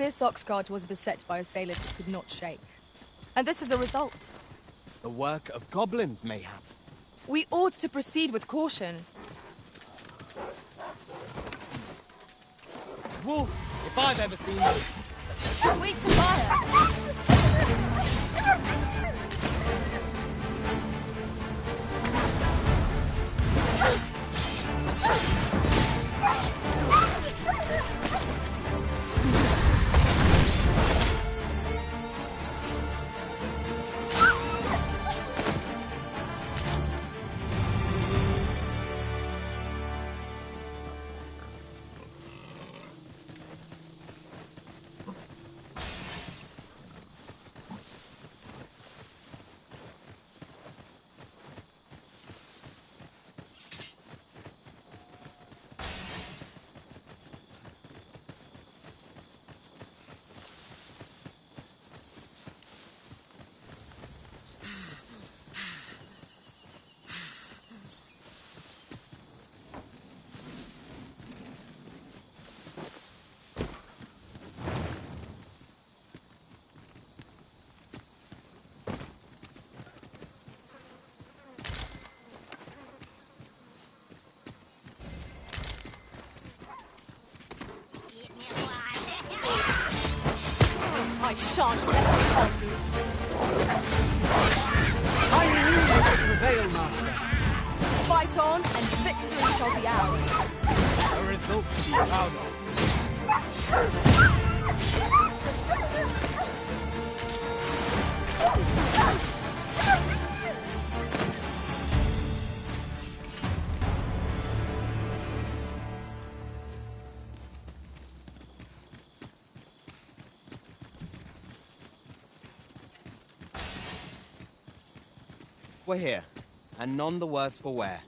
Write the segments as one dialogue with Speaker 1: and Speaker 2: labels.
Speaker 1: This Oxguard was beset by assailants it could not shake. And this is the result.
Speaker 2: The work of goblins, mayhap.
Speaker 1: We ought to proceed with caution.
Speaker 2: Wolves, if I've ever seen them.
Speaker 1: Just weak to fire. I shan't let them harm you.
Speaker 2: I knew you would prevail, Master.
Speaker 1: Fight on, and victory shall be ours.
Speaker 2: A result to be proud of. We're here, and none the worse for wear.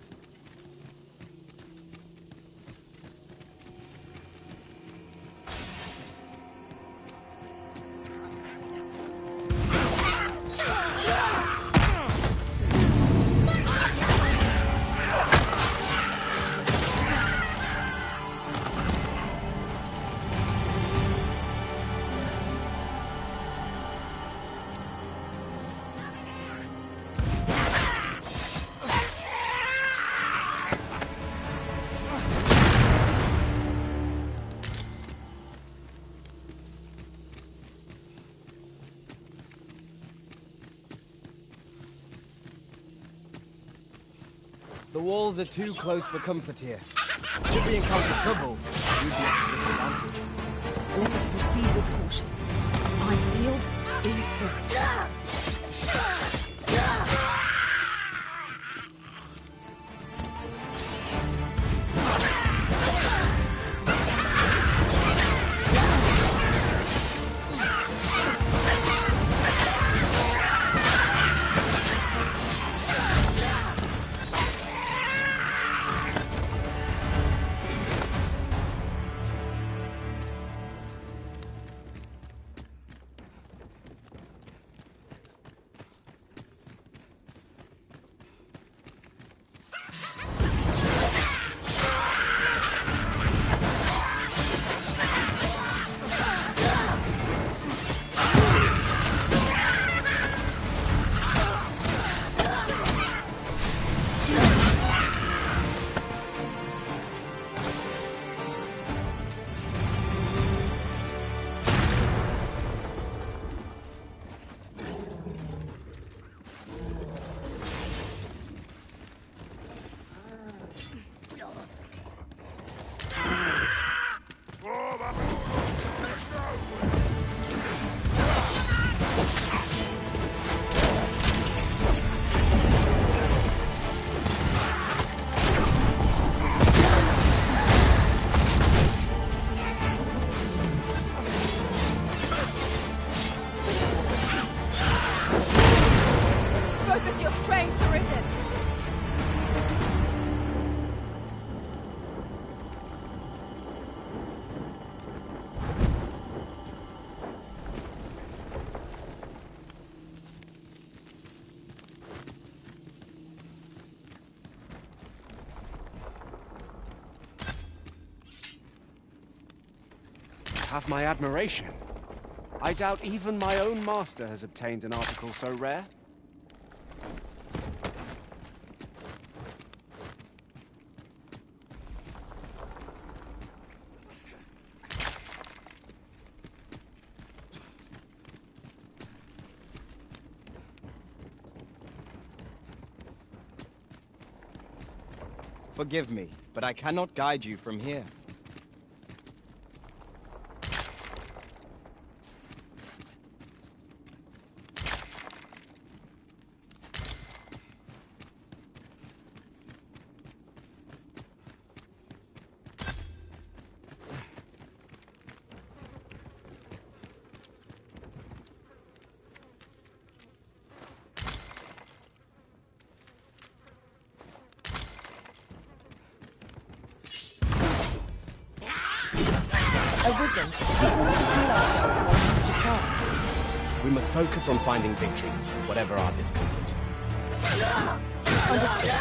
Speaker 2: The walls are too close for comfort here. Should we encounter trouble, we'd be at a disadvantage.
Speaker 1: Let us proceed with caution. Eyes peeled, ears pricked. Focus your strength, Arisen!
Speaker 2: Have my admiration. I doubt even my own master has obtained an article so rare.
Speaker 3: Forgive me, but I cannot guide you from here.
Speaker 1: Arisen.
Speaker 3: We must focus on finding victory, whatever our discomfort.
Speaker 1: Understood.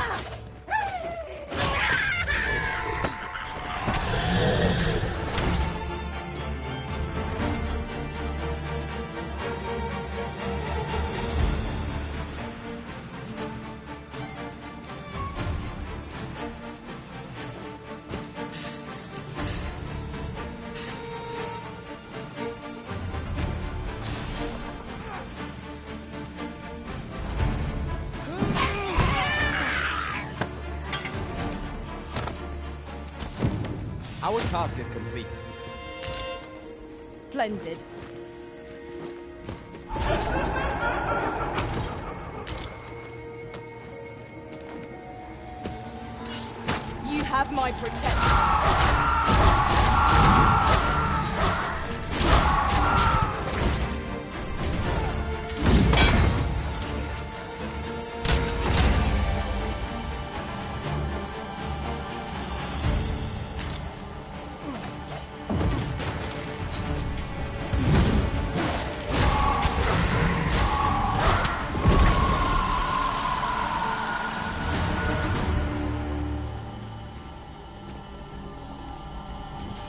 Speaker 2: Our task is complete.
Speaker 1: Splendid. You have my protection.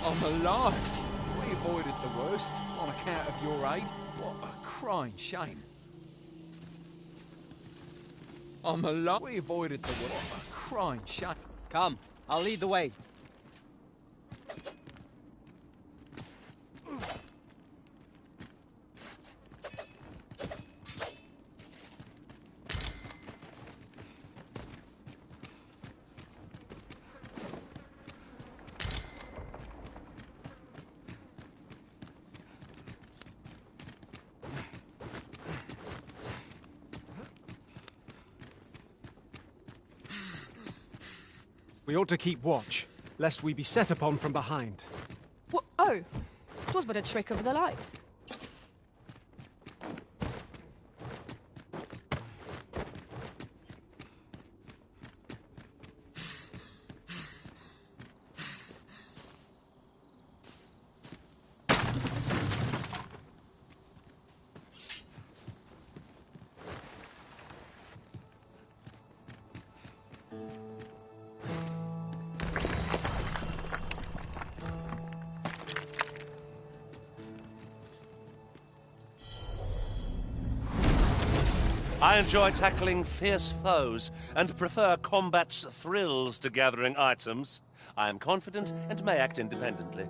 Speaker 4: I'm alive. We avoided the worst on account of your aid. What a crying shame. I'm alive. We avoided the worst. What a crying shame.
Speaker 2: Come, I'll lead the way.
Speaker 5: We ought to keep watch, lest we be set upon from behind.
Speaker 1: Oh, 'twas but a trick of the light.
Speaker 6: I enjoy tackling fierce foes and prefer combat's thrills to gathering items. I am confident and may act independently.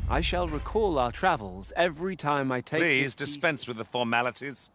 Speaker 5: I shall recall our travels every time I take
Speaker 7: Please
Speaker 5: this
Speaker 7: dispense with the formalities.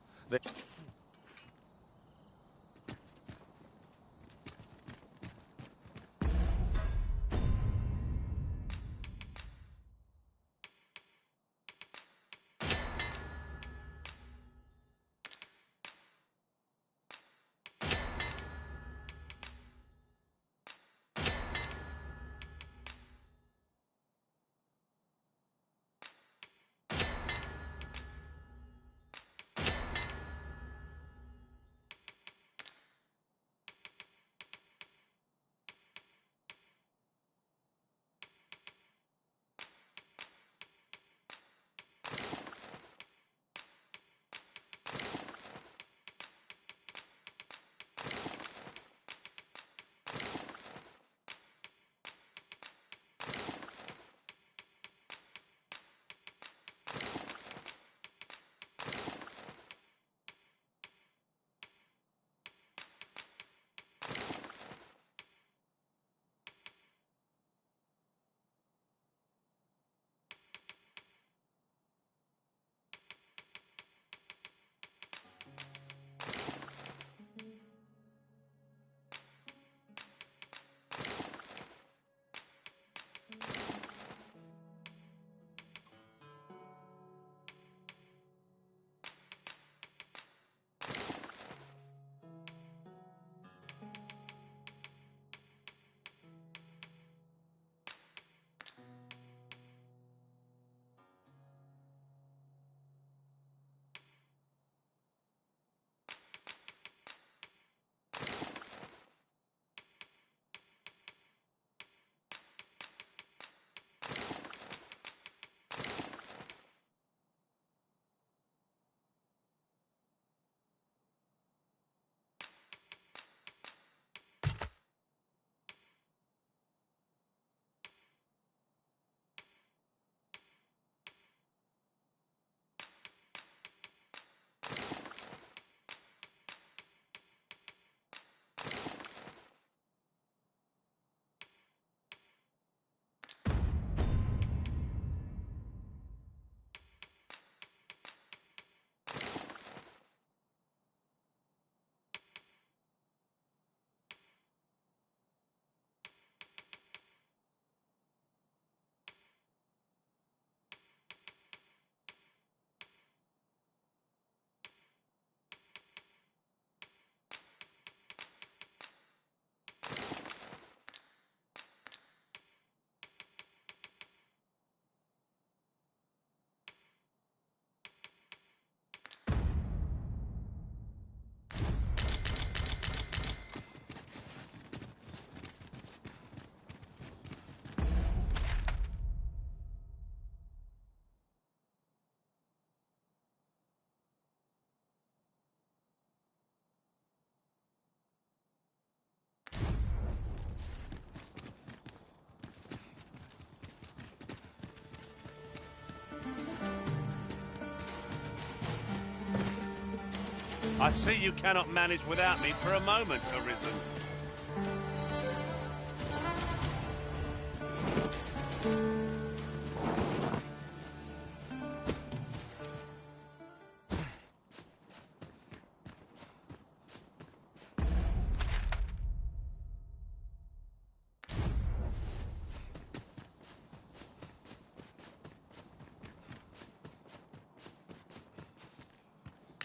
Speaker 6: I see you cannot manage without me for a moment, Arisen.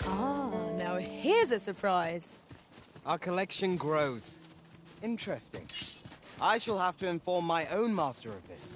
Speaker 1: Ah, now here's a surprise.
Speaker 2: Our collection grows. Interesting. I shall have to inform my own master of this.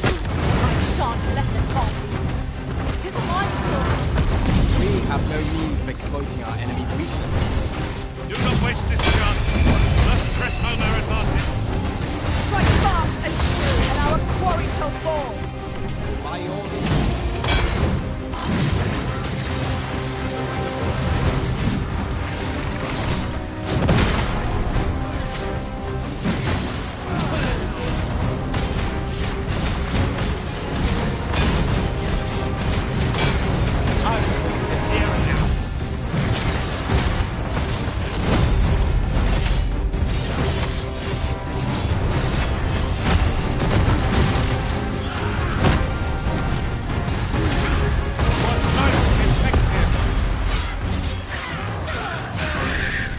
Speaker 1: I shan't let them harm you. It
Speaker 3: exploiting our enemy's weakness.
Speaker 6: Do not waste this chance. Let's press home our advantage.
Speaker 1: Strike fast and true, and our quarry shall fall.
Speaker 3: By all means.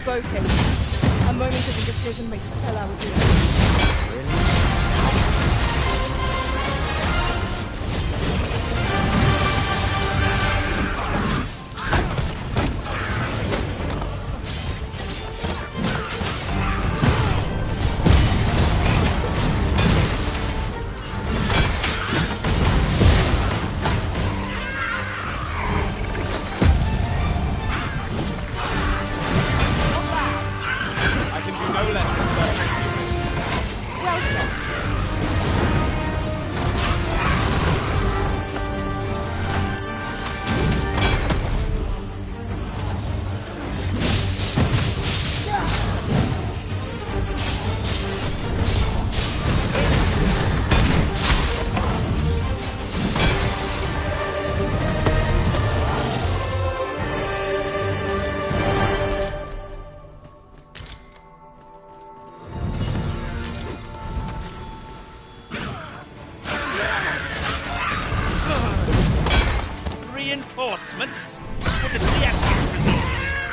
Speaker 1: Focus. A moment of indecision may spell our doom.
Speaker 3: I can do no less than
Speaker 1: Well said.
Speaker 6: Reinforcements for the theatrical resources.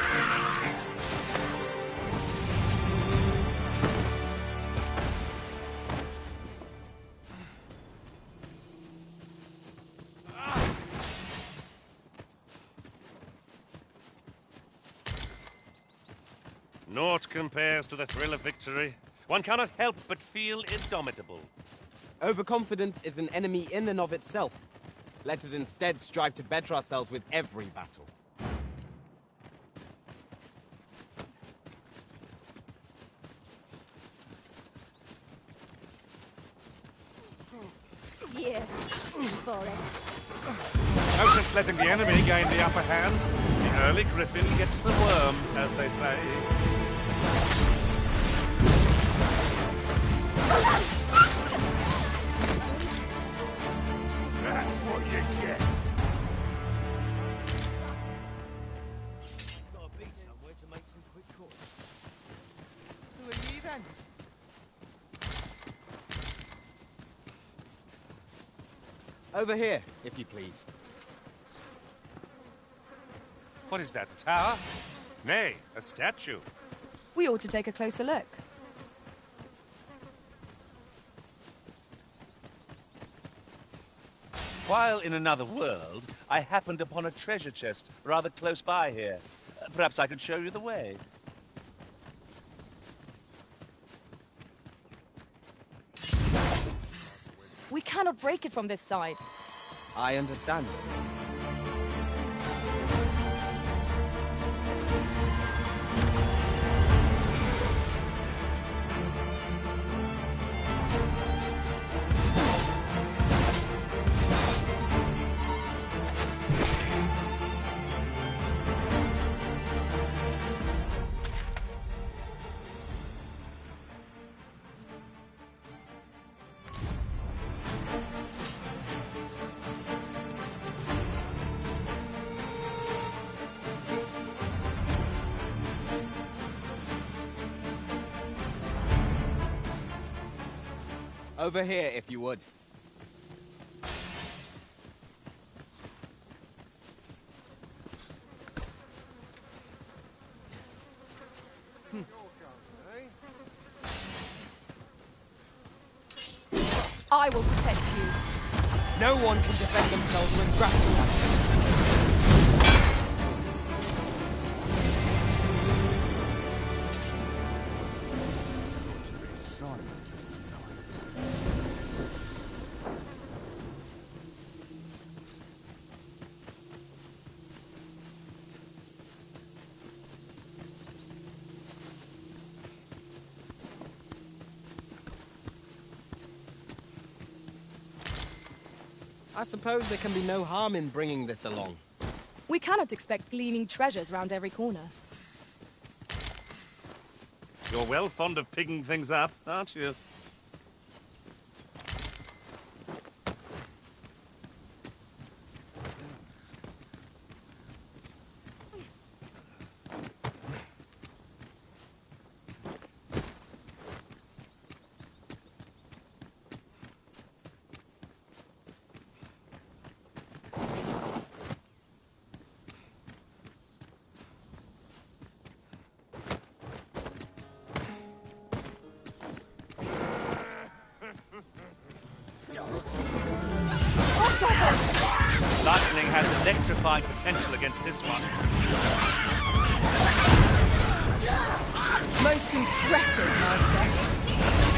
Speaker 6: Naught compares to the thrill of victory. One cannot help but feel indomitable.
Speaker 3: Overconfidence is an enemy in and of itself. Let us instead strive to better ourselves with every battle.
Speaker 1: Here. For it.
Speaker 6: No sense letting the enemy gain the upper hand. The early griffin gets the worm, as they say. That's what you get.
Speaker 2: Gotta be somewhere to make some quick calls. Who are you then?
Speaker 3: Over here, if you please.
Speaker 6: What is that, a tower? Nay, a statue.
Speaker 1: We ought to take a closer look.
Speaker 6: While in another world, I happened upon a treasure chest rather close by here. Perhaps I could show you the way.
Speaker 1: We cannot break it from this side.
Speaker 3: I understand. Over here, if you would.
Speaker 1: I will protect you.
Speaker 3: No one can defend themselves when grappled at. I suppose there can be no harm in bringing this along.
Speaker 1: We cannot expect gleaming treasures round every corner.
Speaker 6: You're well fond of picking things up, aren't you? Lightning has electrifying potential against this one.
Speaker 1: Most impressive, Master.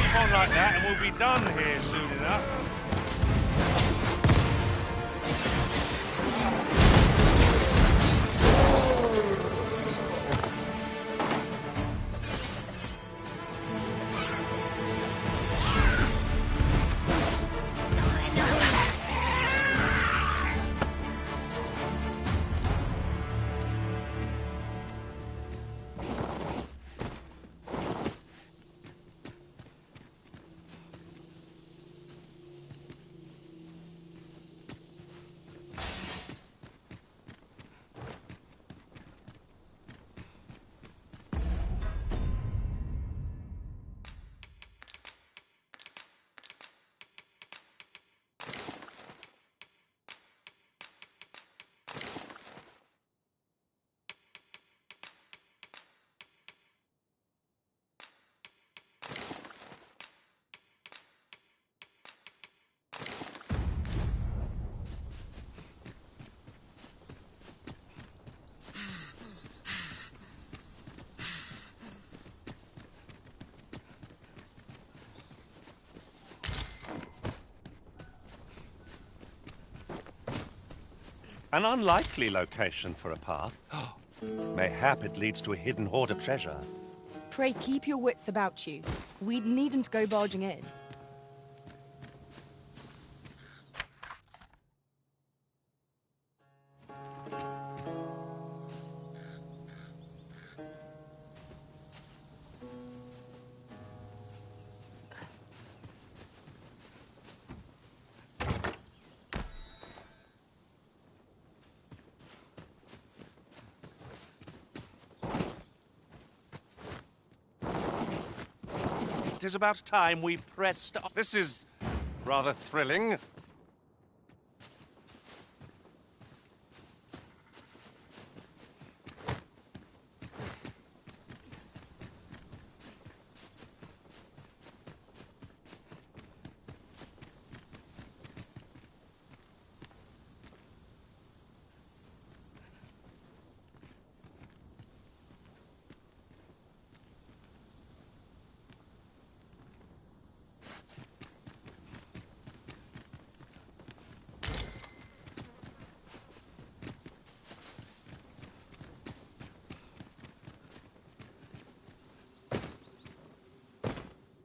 Speaker 6: Keep on like that and we'll be done here soon enough. An unlikely location for a path. Mayhap it leads to a hidden hoard of treasure.
Speaker 1: Pray keep your wits about you. We needn't go barging in.
Speaker 6: It is about time we pressed on. This is rather thrilling.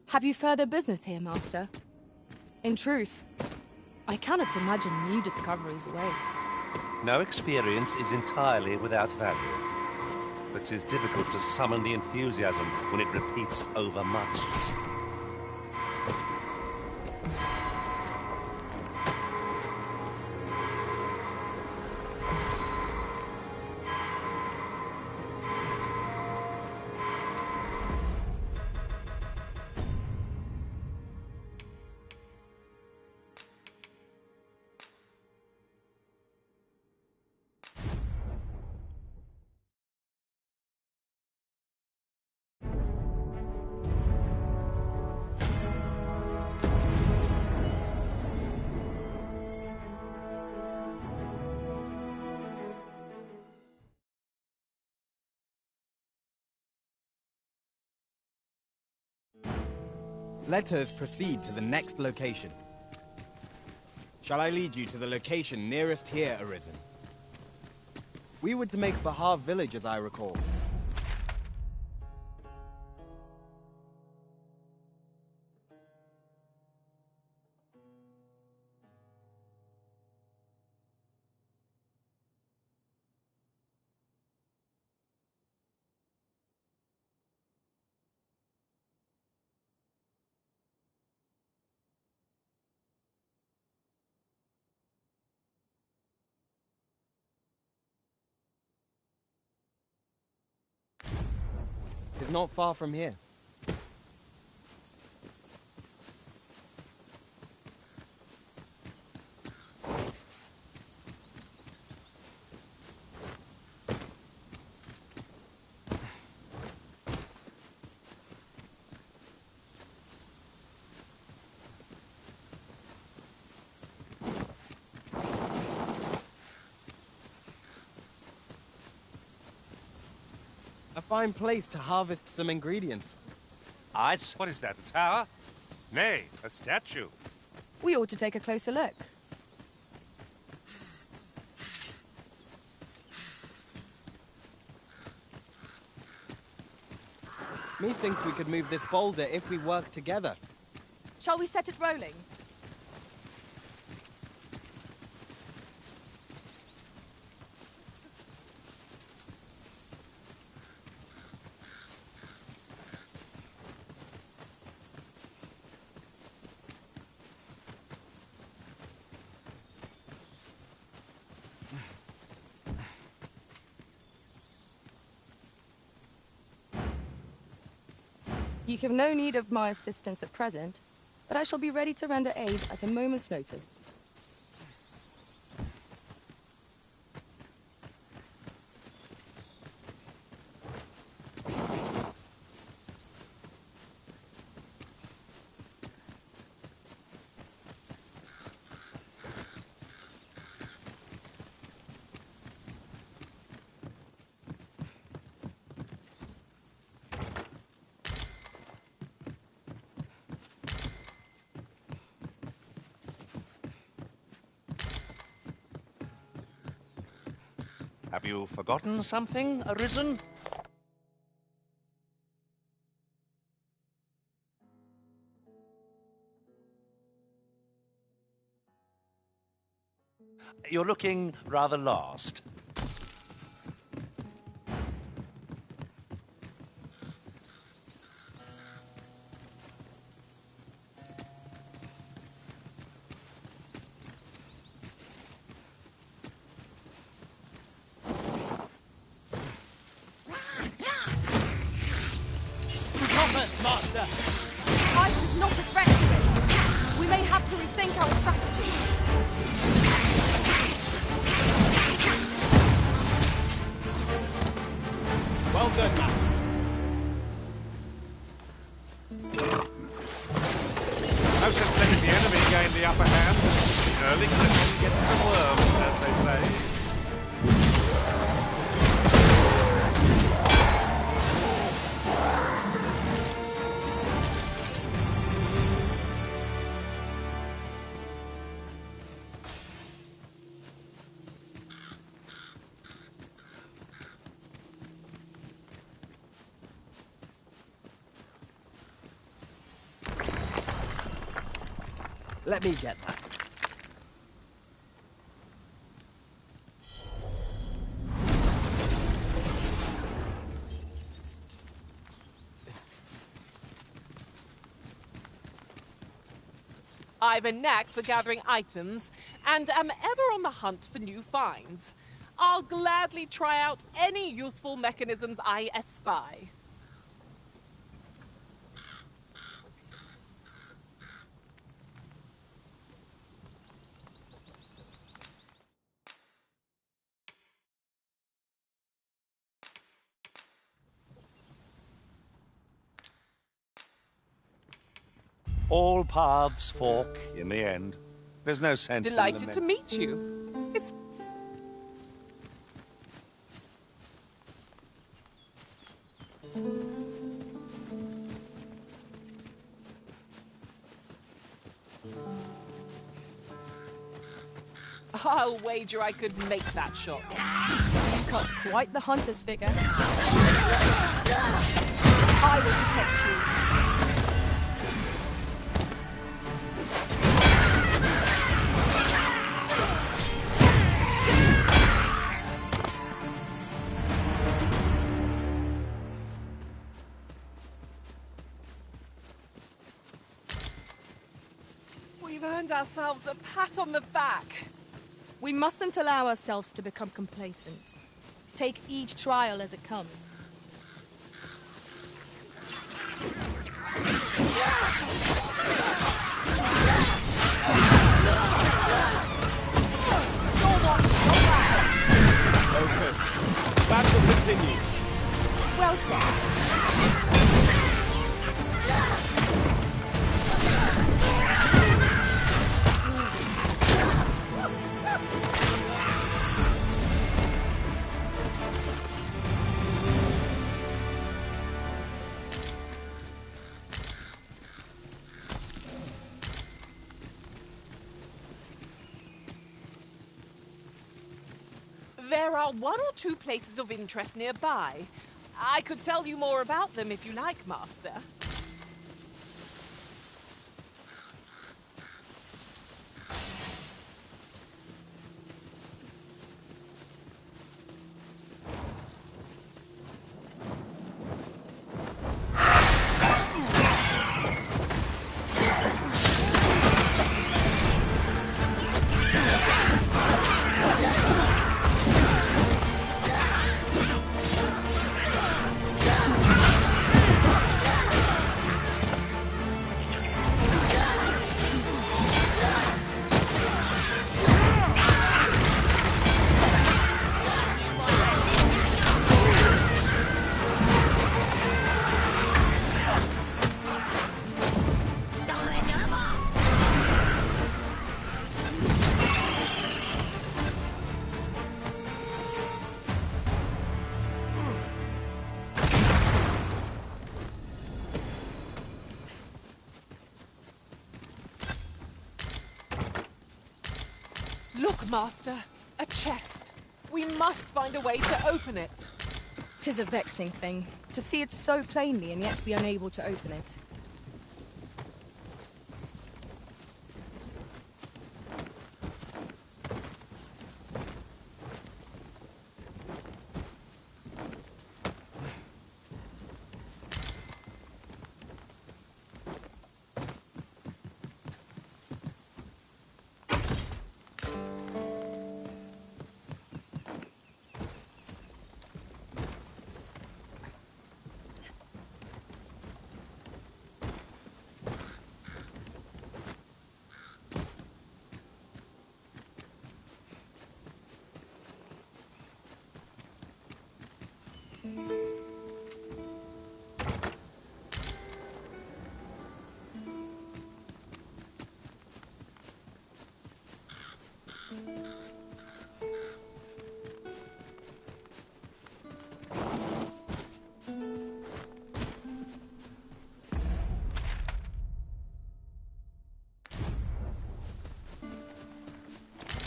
Speaker 1: Have you further business here, Master? In truth, I cannot imagine new discoveries await.
Speaker 6: No experience is entirely without value. But 'tis difficult to summon the enthusiasm when it repeats over much.
Speaker 3: Let us proceed to the next location. Shall I lead you to the location nearest here, Arisen? We were to make for Harv village, as I recall. 'Tis not far from here. A fine place to harvest some ingredients.
Speaker 6: What is that, a tower? Nay, a statue.
Speaker 1: We ought to take a closer look.
Speaker 3: Methinks we could move this boulder if we work together.
Speaker 1: Shall we set it rolling? You have no need of my assistance at present, but I shall be ready to render aid at a moment's notice.
Speaker 6: Have you forgotten something, Arisen? You're looking rather lost.
Speaker 2: Master!
Speaker 1: Ice is not a threat to it. We may have to rethink our strategy.
Speaker 2: Well done, Master.
Speaker 6: No sense letting the enemy gain the upper hand. Early clipping gets the worm, as they say.
Speaker 3: Let me get that.
Speaker 7: I've a knack for gathering items, and am ever on the hunt for new finds. I'll gladly try out any useful mechanisms I espy.
Speaker 6: All paths fork in the end. There's no sense in
Speaker 7: Delighted to
Speaker 6: lamenting.
Speaker 7: meet you. It's I'll wager I could make that shot.
Speaker 1: You've got quite the hunter's figure. I will protect you.
Speaker 7: We've earned ourselves a pat on the back.
Speaker 1: We mustn't allow ourselves to become complacent. Take each trial as it comes.
Speaker 3: Focus. Battle continues.
Speaker 1: Well said.
Speaker 7: There are one or two places of interest nearby. I could tell you more about them if you like, Master. Look, Master, a chest. We must find a way to open it.
Speaker 1: 'Tis a vexing thing, to see it so plainly and yet be unable to open it.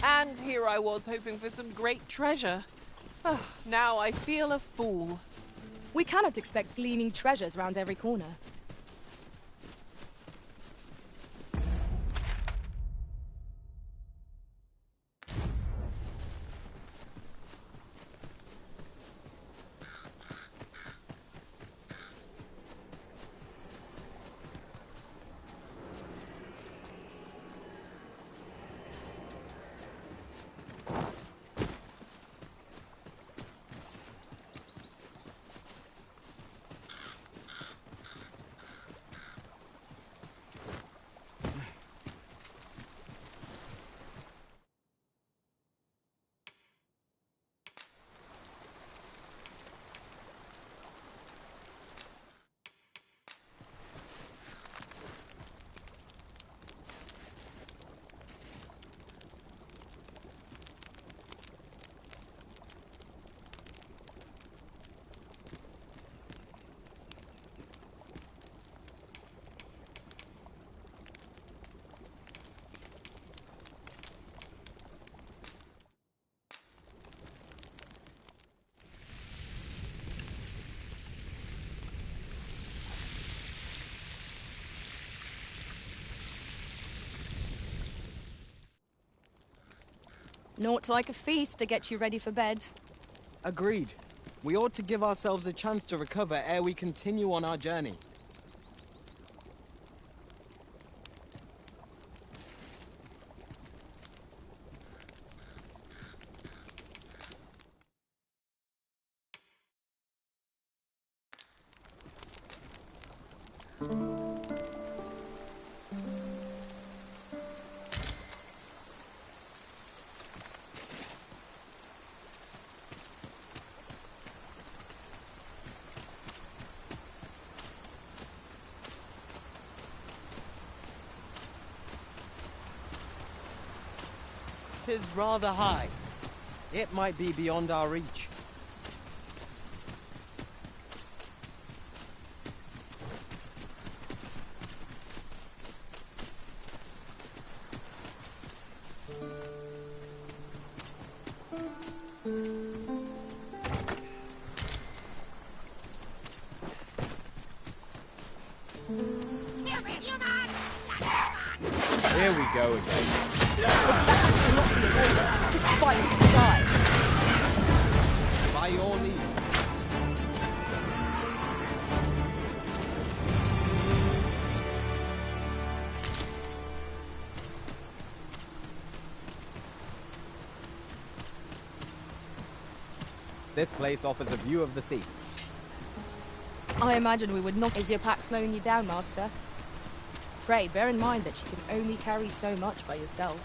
Speaker 7: And here I was hoping for some great treasure. Oh, now I feel a fool.
Speaker 1: We cannot expect gleaming treasures round every corner. Naught like a feast to get you ready for bed.
Speaker 3: Agreed. We ought to give ourselves a chance to recover ere we continue on our journey. 'Tis rather high. It might be beyond our reach. Here we go again.
Speaker 1: Tis fight and die.
Speaker 3: By your leave. This place offers a view of the sea.
Speaker 1: I imagine we would not. Is your pack slowing you down, Master? Pray, bear in mind that you can only carry so much by yourself.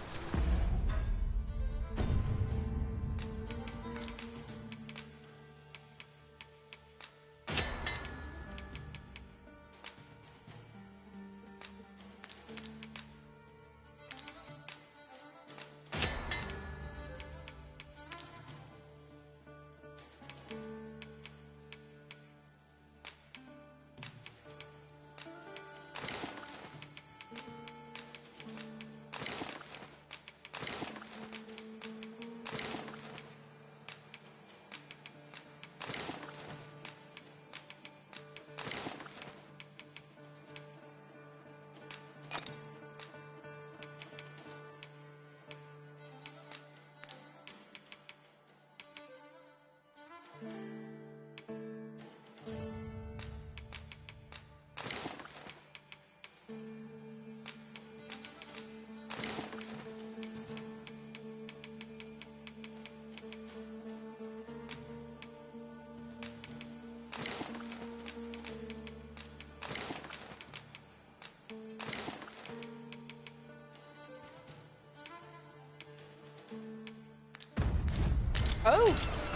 Speaker 7: Oh,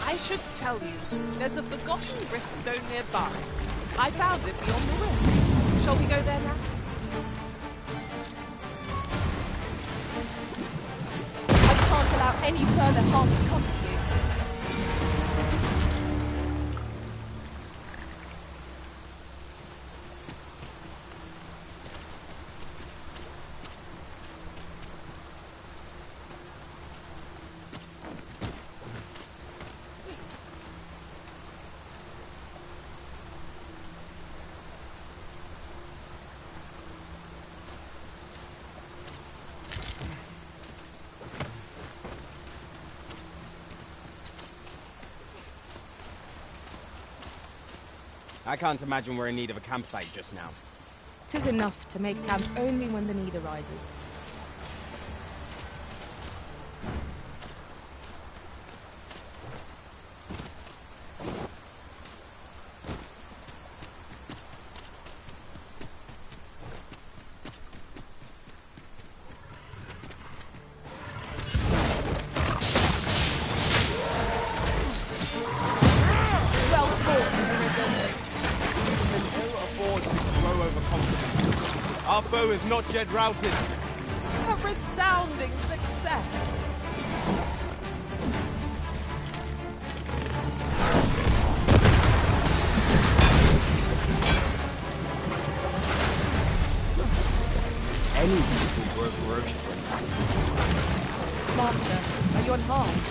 Speaker 7: I should tell you, there's a forgotten riftstone nearby. I found it beyond the rift. Shall we go there now?
Speaker 1: I shan't allow any further harm to come to you.
Speaker 3: I can't imagine we're in need of a campsite just now.
Speaker 1: 'Tis enough to make camp only when the need arises. Well fought, Arisen.
Speaker 3: Ill aboard to grow overconfident. Our foe is not yet routed.
Speaker 7: A resounding success!
Speaker 3: Any beast will grow ferocious when captured.
Speaker 1: Master, are you unharmed?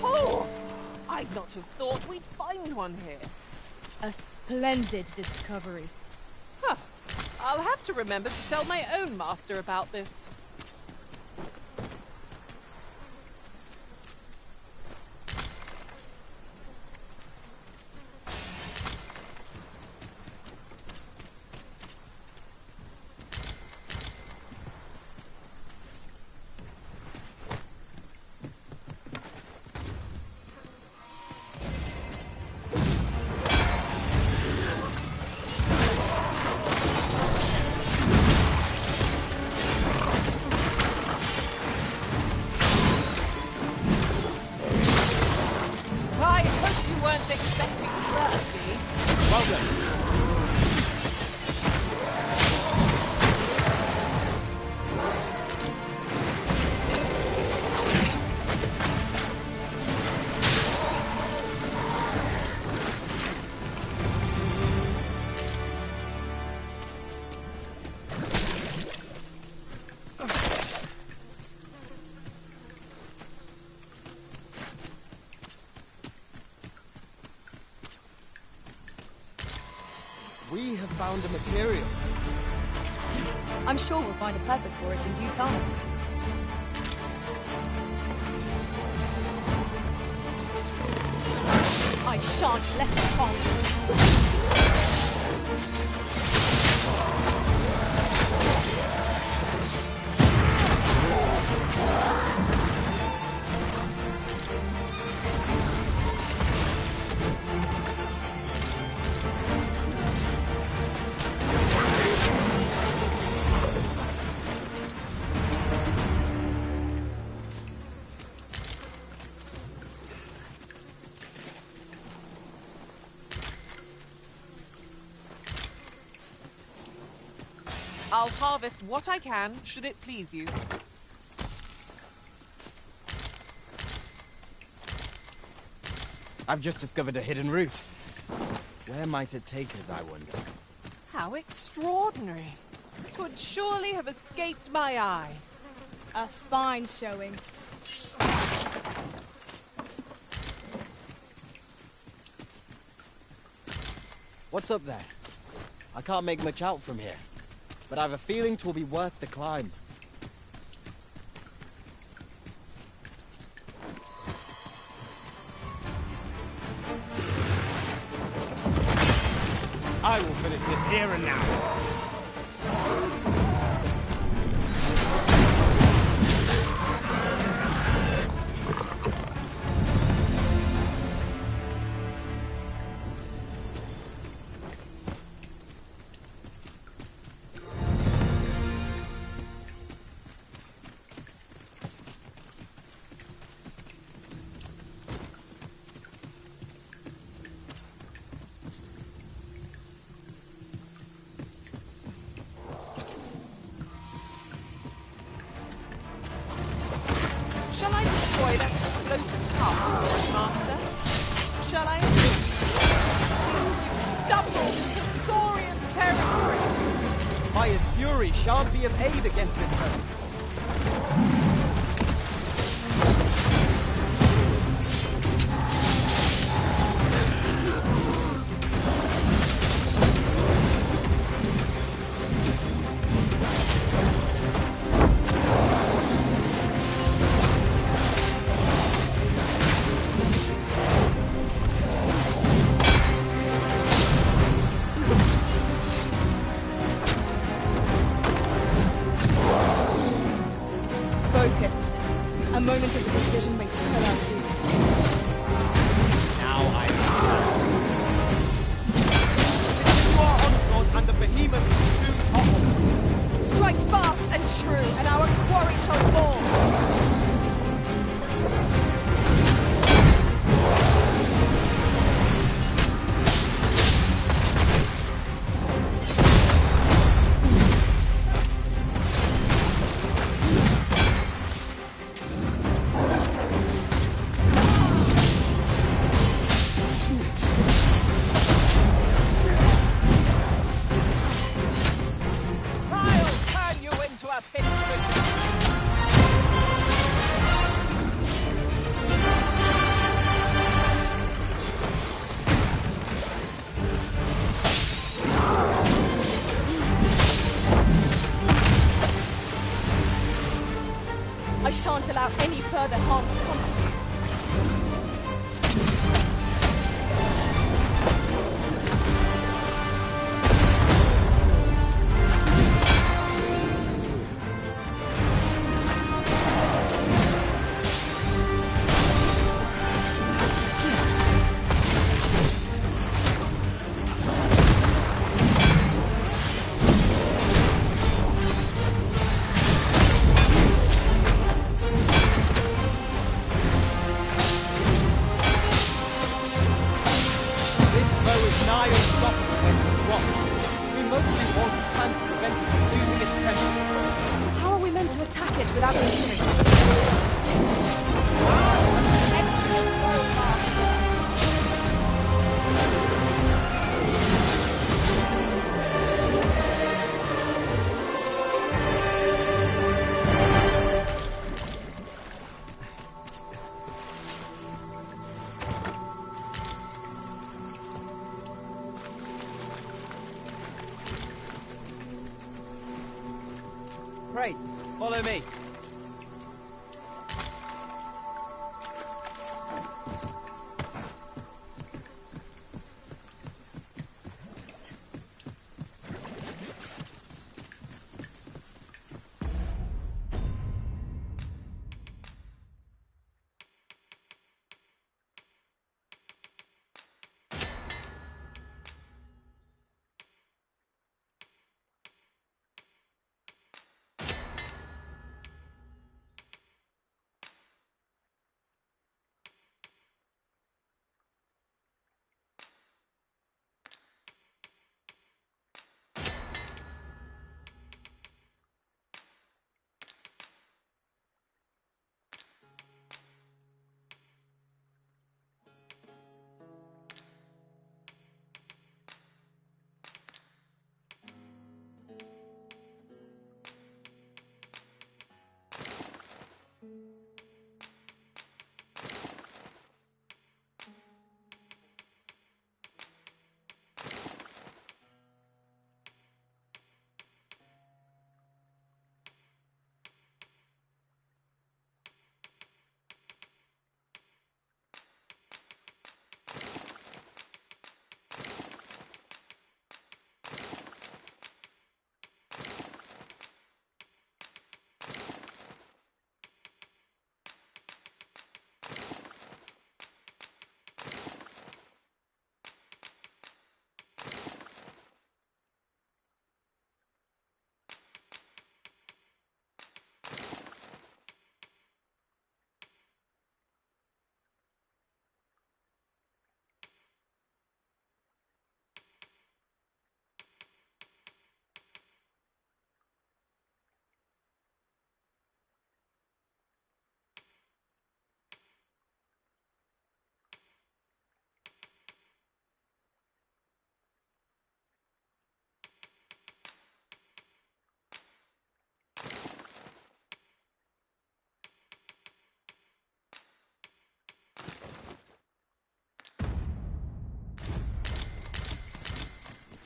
Speaker 7: Oh, I'd not have thought we'd find one here.
Speaker 1: A splendid discovery.
Speaker 7: Huh. I'll have to remember to tell my own master about this.
Speaker 2: found a material.
Speaker 1: I'm sure we'll find a purpose for it in due time. I shan't let them pass.
Speaker 7: I'll harvest what I can, should it please you.
Speaker 3: I've just discovered a hidden route. Where might it take us, I wonder?
Speaker 7: How extraordinary. It would surely have escaped my eye.
Speaker 1: A fine showing.
Speaker 2: What's up there? I can't make much out from here, but I have a feeling 'twill be worth the climb.
Speaker 3: I will finish this here and now.
Speaker 7: Shall I destroy that explosive castle, Master? Shall I stumble into Saurian territory?
Speaker 2: Maya's fury shan't be of aid against this foe.
Speaker 1: Focus. A moment of indecision may spell out doom.
Speaker 2: Now I continue our onslaught and the behemoth will soon topple.
Speaker 1: Strike fast and true, and our quarry shall fall.
Speaker 7: I'll turn you into a pinprick.
Speaker 1: I shan't allow any further harm to come to you.
Speaker 2: This foe is nigh unstoppable when it's dropped. We must do what we can to prevent it from losing its temper.
Speaker 1: How are we meant to attack it without leaving?
Speaker 3: Pray, follow me.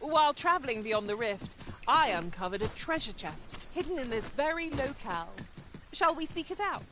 Speaker 7: While travelling beyond the rift, I uncovered a treasure chest hidden in this very locale. Shall we seek it out?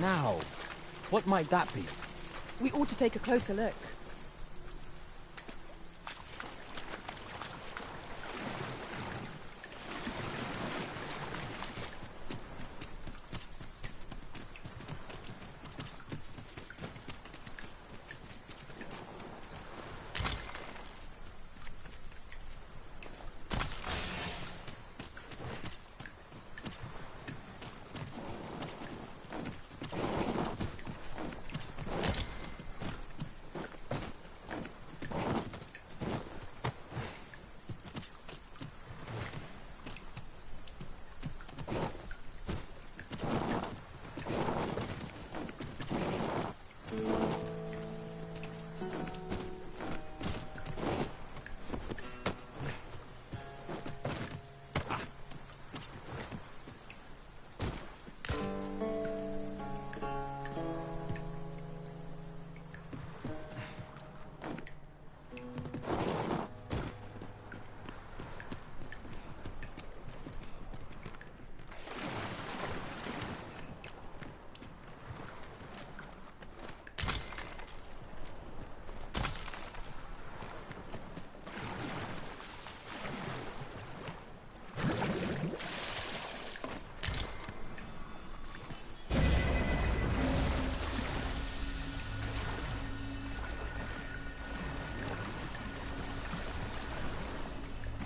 Speaker 2: Now, what might that be?
Speaker 1: We ought to take a closer look.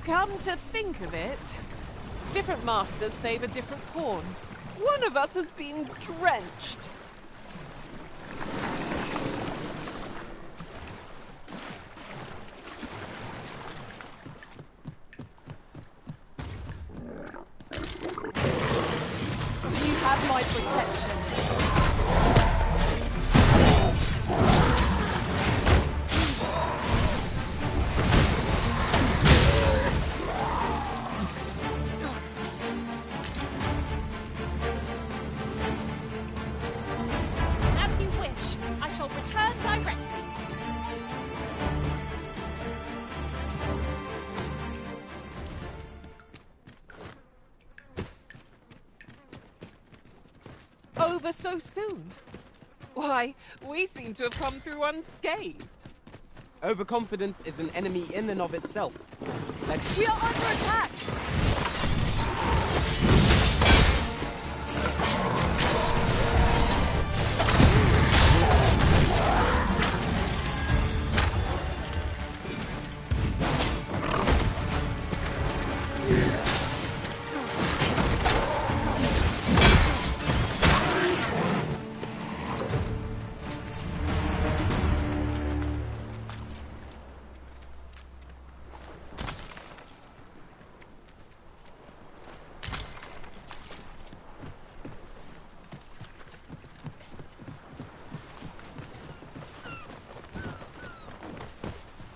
Speaker 7: Come to think of it, different masters favour different pawns. One of us has been drenched.
Speaker 1: protection.
Speaker 7: As you wish. I shall return directly. Over so soon? Why, we seem to have come through unscathed.
Speaker 3: Overconfidence is an enemy in and of itself. Let's...
Speaker 1: We are under attack!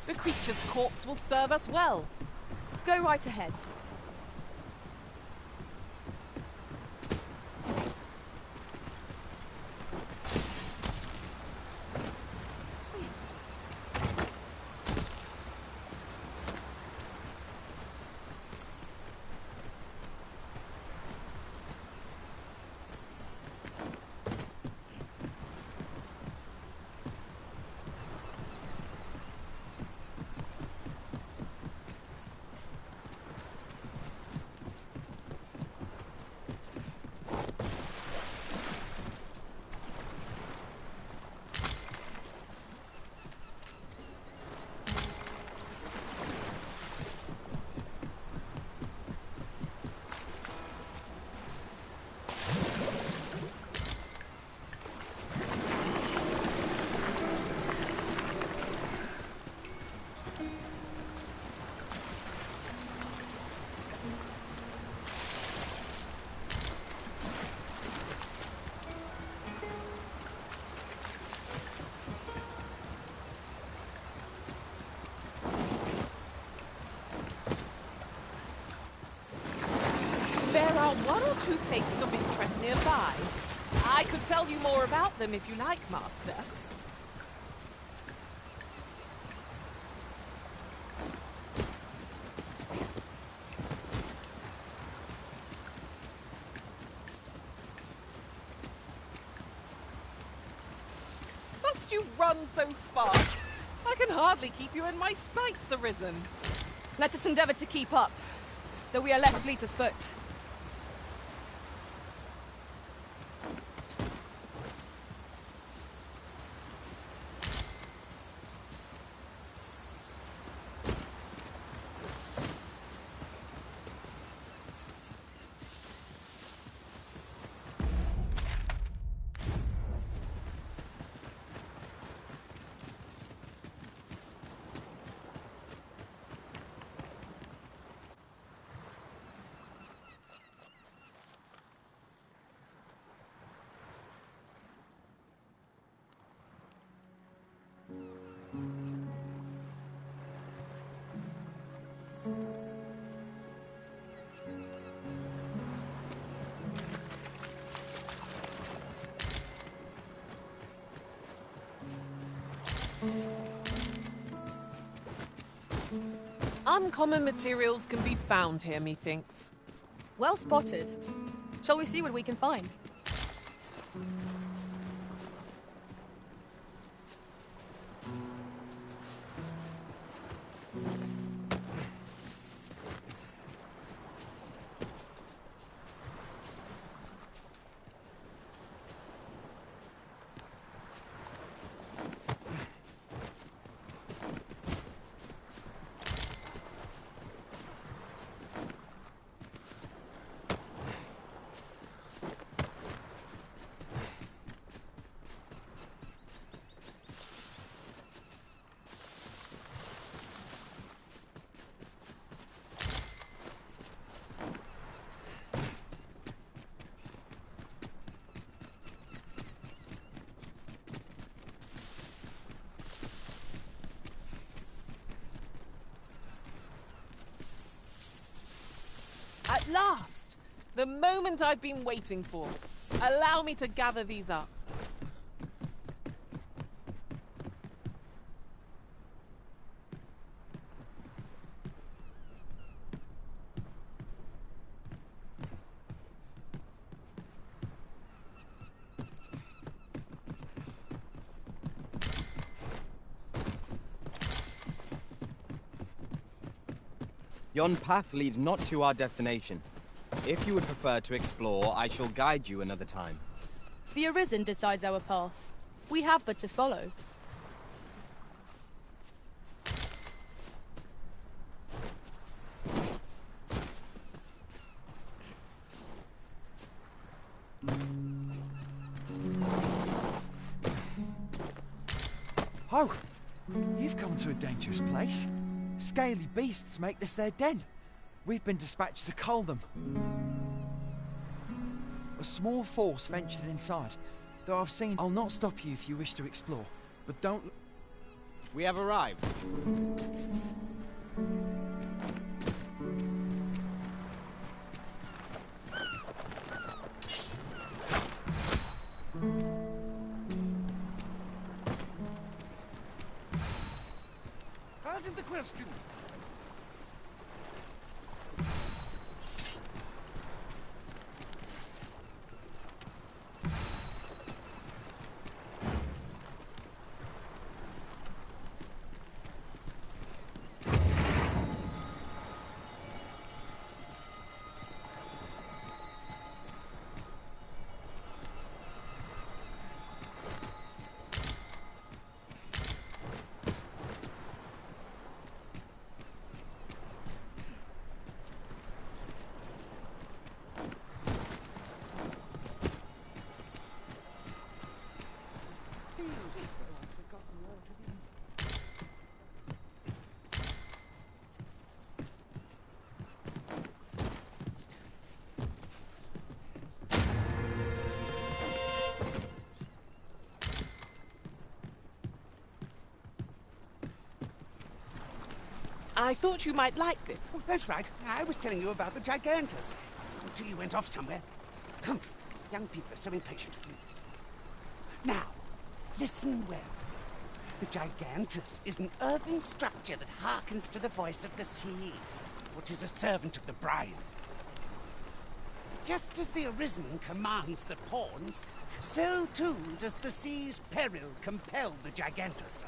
Speaker 7: The creature's corpse will serve us well.
Speaker 1: Go right ahead.
Speaker 7: There are one or two places of interest nearby. I could tell you more about them if you like, Master. Must you run so fast? I can hardly keep you in my sights, Arisen.
Speaker 1: Let us endeavour to keep up, though we are less fleet of foot.
Speaker 7: Uncommon materials can be found here, methinks.
Speaker 1: Well spotted. Shall we see what we can find?
Speaker 7: last! The moment I've been waiting for. Allow me to gather these up.
Speaker 3: Yon path leads not to our destination. If you would prefer to explore, I shall guide you another time.
Speaker 1: The Arisen decides our path. We have but to follow.
Speaker 4: Oh, you've come to a dangerous place. Scaly beasts make this their den. We've been dispatched to cull them. A small force ventured inside, though I've seen... I'll not stop you if you wish to explore, but don't...
Speaker 3: We have arrived.
Speaker 8: Out of the question.
Speaker 7: I thought you might like this.
Speaker 8: Oh, that's right. I was telling you about the Gigantus. Until you went off somewhere. Humph. Young people are so impatient. Now, listen well. The Gigantus is an earthen structure that hearkens to the voice of the sea, which is a servant of the brine. Just as the Arisen commands the pawns, so too does the sea's peril compel the Gigantus.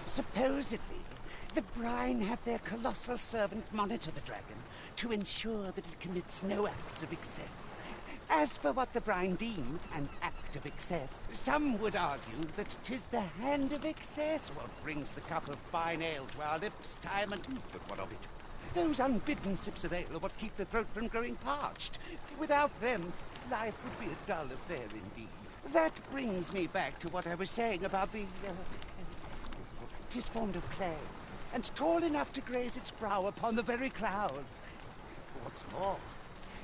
Speaker 8: Supposedly, the brine have their colossal servant monitor the dragon to ensure that it commits no acts of excess. As for what the brine deem an act of excess, some would argue that 'tis the hand of excess what brings the cup of fine ale to our lips time and... But what of it? Those unbidden sips of ale are what keep the throat from growing parched. Without them, life would be a dull affair indeed. That brings me back to what I was saying about the... 'tis formed of clay, and tall enough to graze its brow upon the very clouds. What's more,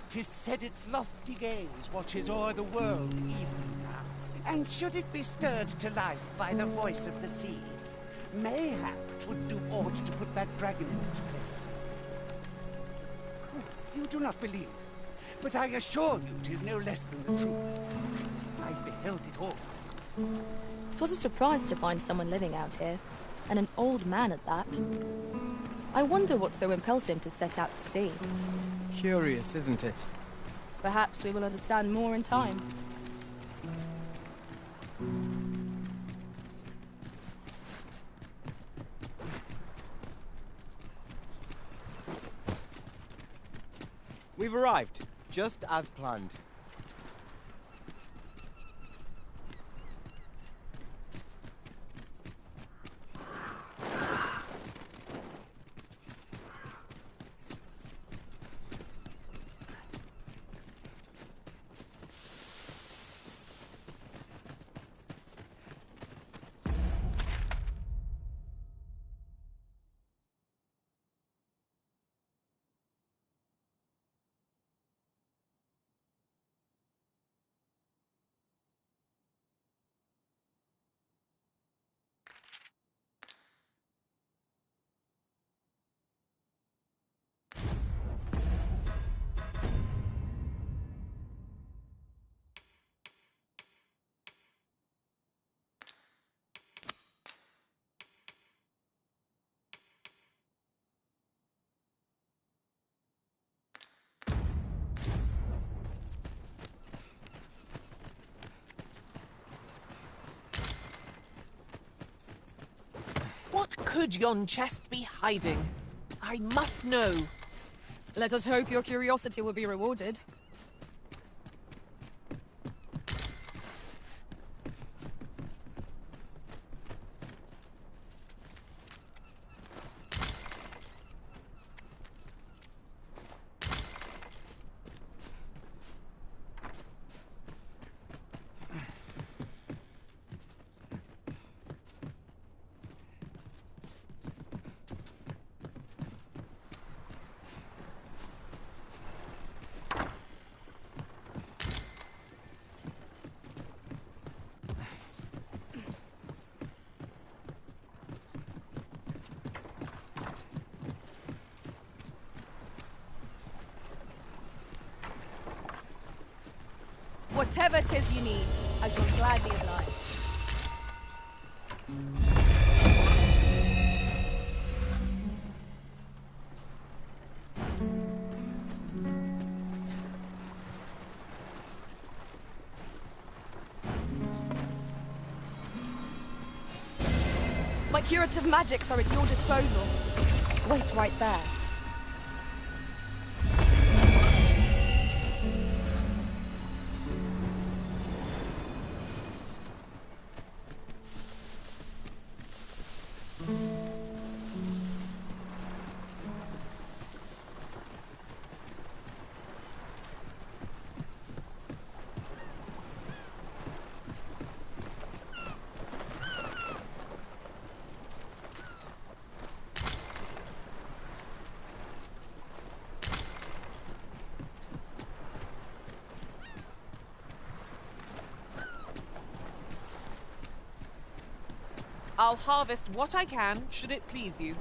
Speaker 8: 'tis said its lofty gaze watches o'er the world even now. And should it be stirred to life by the voice of the sea, mayhap 'twould do aught to put that dragon in its place. You do not believe, but I assure you 'tis no less than the truth. I've beheld it all.
Speaker 1: 'Twas a surprise to find someone living out here, and an old man at that. I wonder what so impels him to set out to sea.
Speaker 3: Curious, isn't it?
Speaker 1: Perhaps we will understand more in time.
Speaker 3: We've arrived, just as planned.
Speaker 7: could yon chest be hiding? I must know.
Speaker 1: Let us hope your curiosity will be rewarded. Whatever 'tis you need, I shall gladly oblige. My curative magics are at your disposal. Wait right there.
Speaker 7: I'll harvest what I can, should it please you.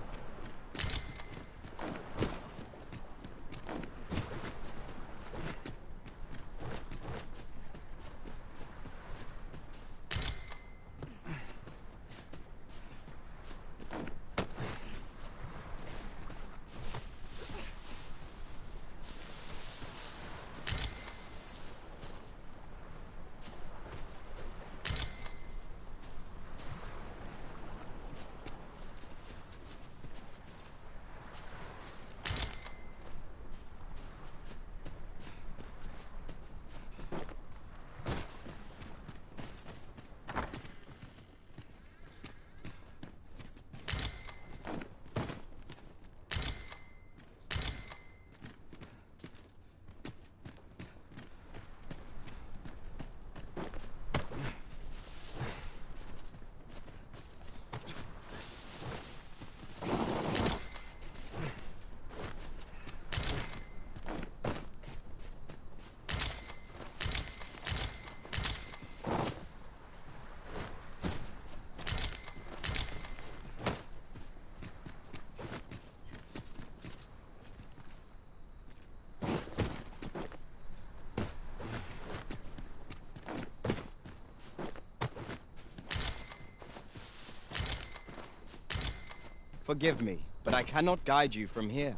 Speaker 3: Forgive me, but I cannot guide you from here.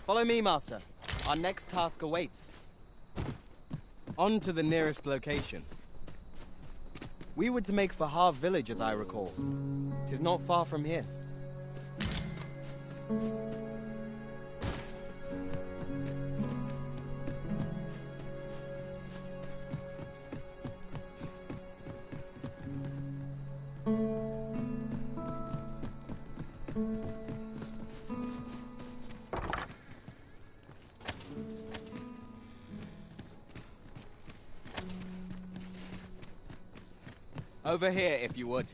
Speaker 3: Follow me, Master. Our next task awaits. On to the nearest location. We were to make for Harv Village, as I recall. 'Tis not far from here. Over here, if you would.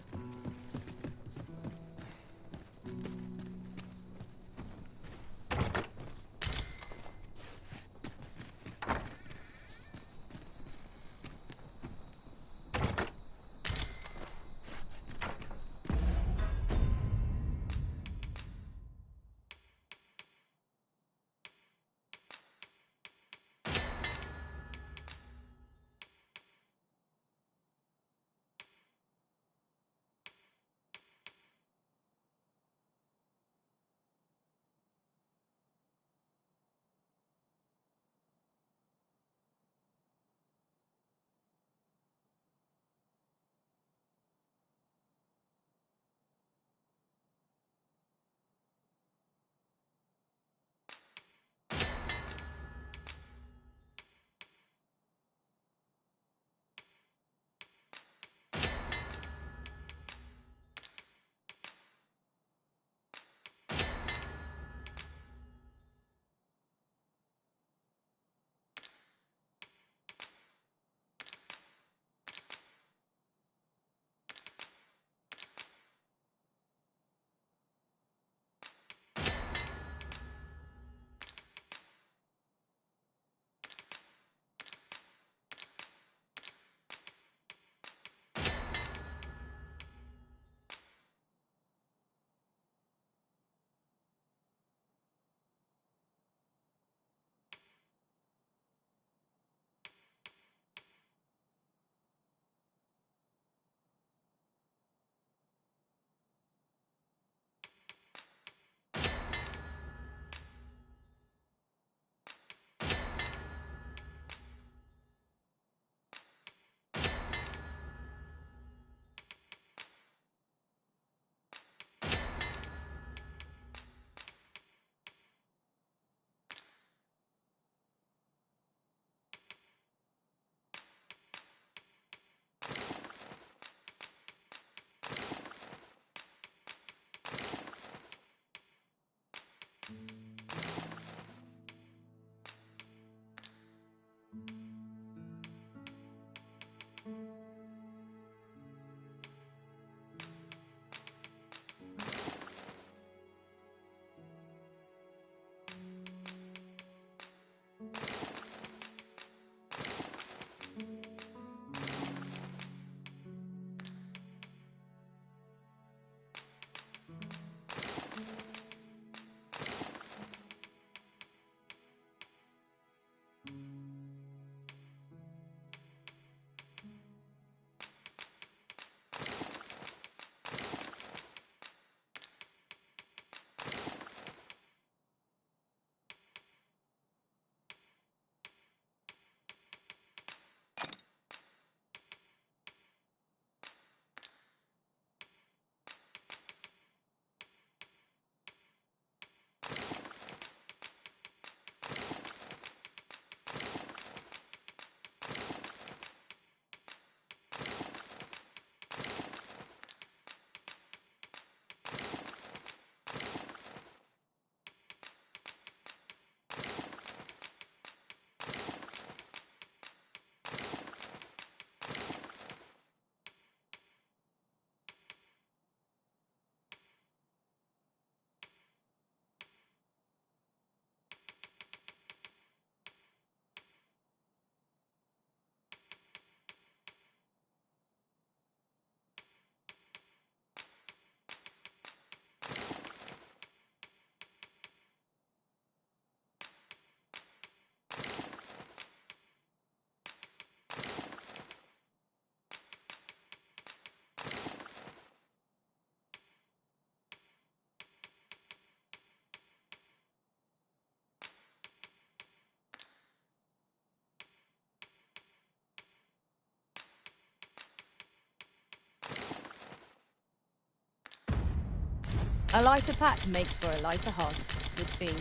Speaker 1: A lighter pack makes for a lighter heart, it would seem.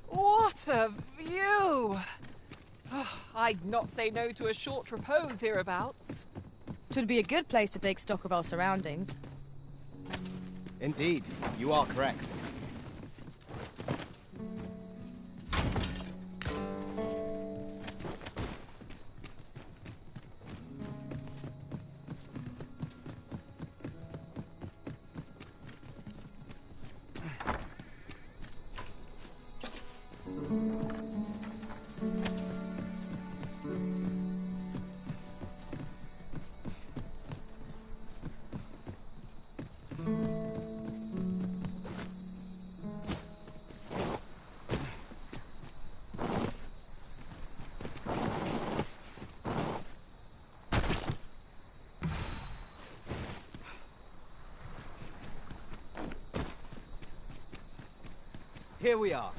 Speaker 7: What a view! Oh, I'd not say no to a short repose hereabouts.
Speaker 1: 'Twould be a good place to take stock of our surroundings.
Speaker 3: Indeed, you are correct. Here we are.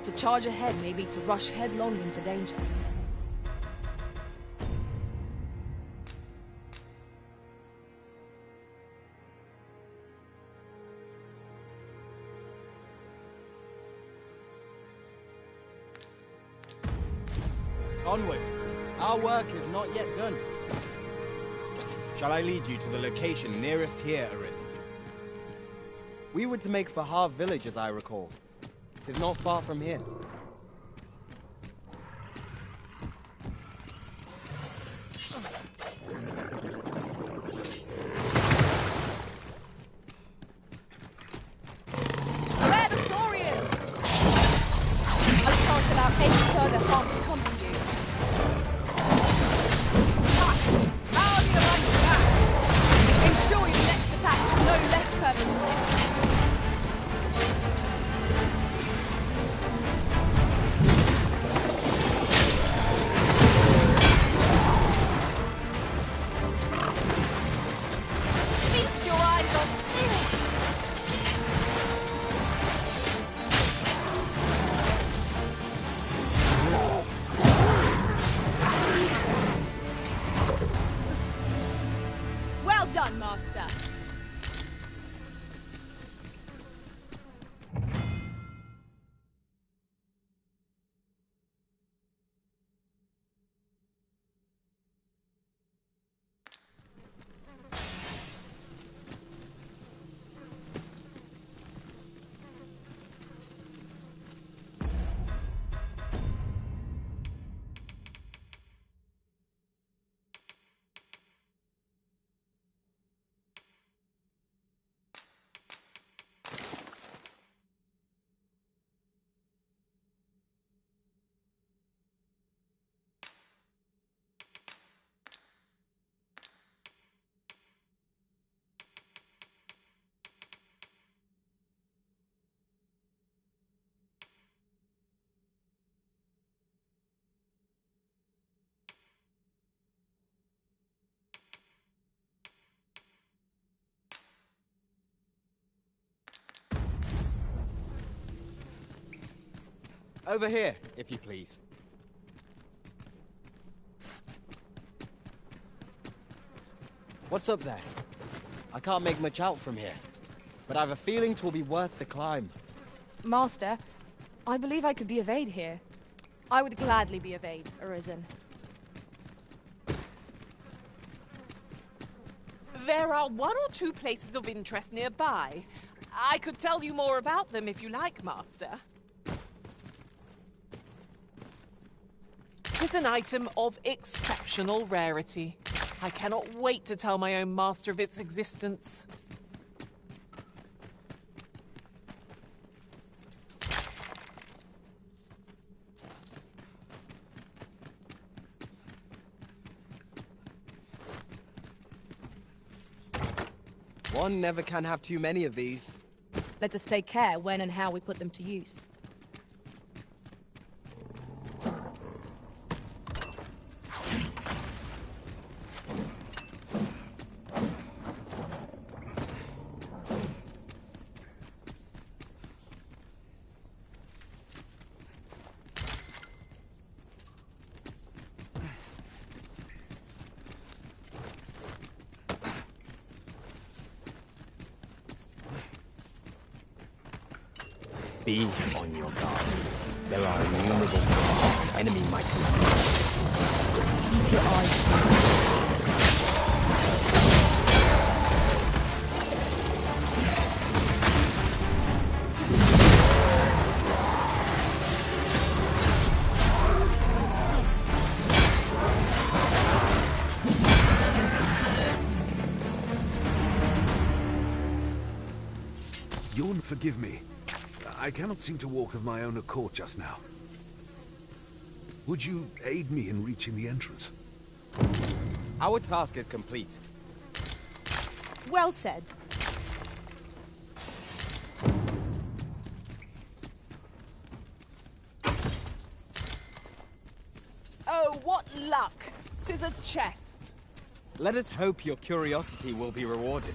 Speaker 1: To charge ahead may be to rush headlong into danger.
Speaker 3: Onward. Our work is not yet done. Shall I lead you to the location nearest here, Arisen? We were to make for Har village, as I recall. 'Tis not far from here.
Speaker 1: Where the Saurians! I shan't allow any further harm to come to you. How do you like that? Ensure your next attack is no less purposeful. Feast your eyes on this! Well done, Master.
Speaker 3: Over here, if you please. What's up there? I can't make much out from here, but I've a feeling 'twill be worth the climb.
Speaker 1: Master, I believe I could be of aid here. I would gladly be of aid, Arisen.
Speaker 7: There are one or two places of interest nearby. I could tell you more about them if you like, Master. It's an item of exceptional rarity. I cannot wait to tell my own master of its existence.
Speaker 3: One never can have too many of these.
Speaker 1: Let us take care when and how we put them to use.
Speaker 3: Be on your guard. There are innumerable threats the enemy might conceal.
Speaker 1: Keep your eyes peeled.
Speaker 9: Yawn, forgive me. I cannot seem to walk of my own accord just now. Would you aid me in reaching the entrance?
Speaker 3: Our task is complete.
Speaker 1: Well said.
Speaker 7: Oh, what luck! 'Tis a chest.
Speaker 3: Let us hope your curiosity will be rewarded.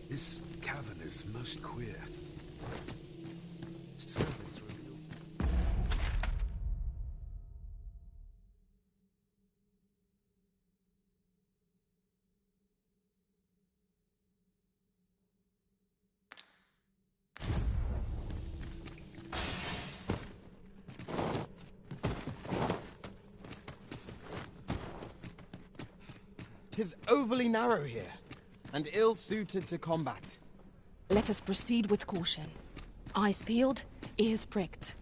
Speaker 9: This cavern is most queer. Servants reveal.
Speaker 3: Tis overly narrow here, and ill-suited to combat.
Speaker 1: Let us proceed with caution. Eyes peeled, ears pricked.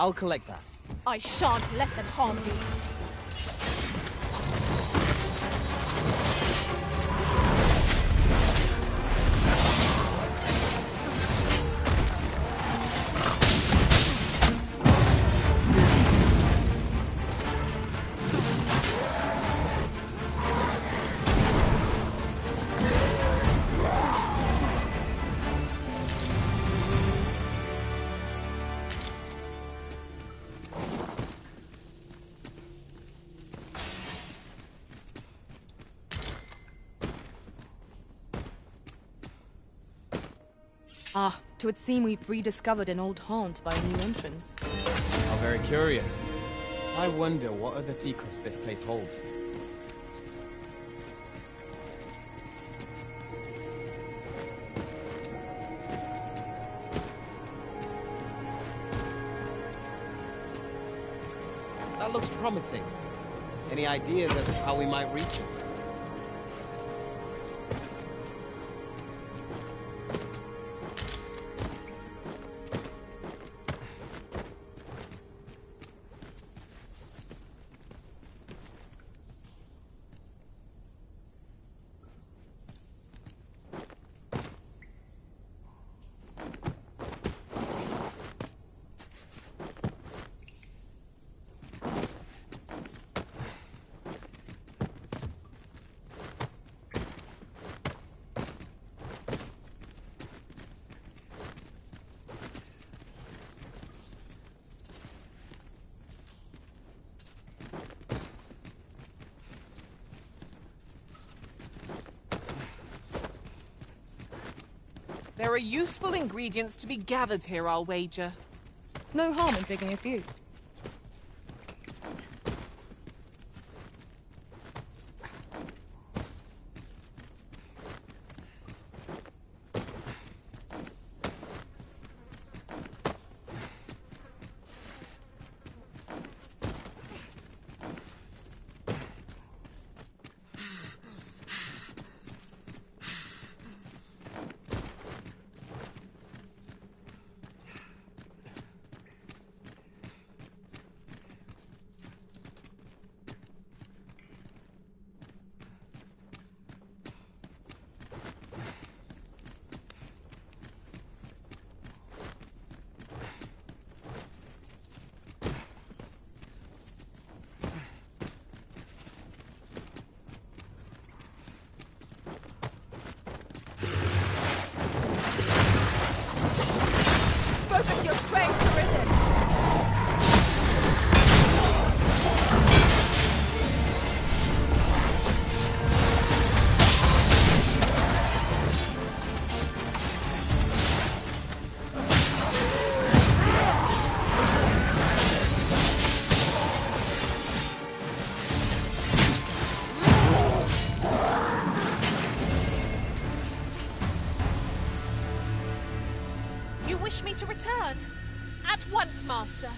Speaker 3: I'll collect that.
Speaker 1: I shan't let them harm you. Ah, 'twould seem we've rediscovered an old haunt by a new entrance.
Speaker 3: How very curious. I wonder what other secrets this place holds. promising. Any ideas as to how we might reach it?
Speaker 7: There are useful ingredients to be gathered here, I'll wager.
Speaker 1: No harm in picking a few. Focus your strength, Arisen!
Speaker 7: You wish me to return? At once, Master.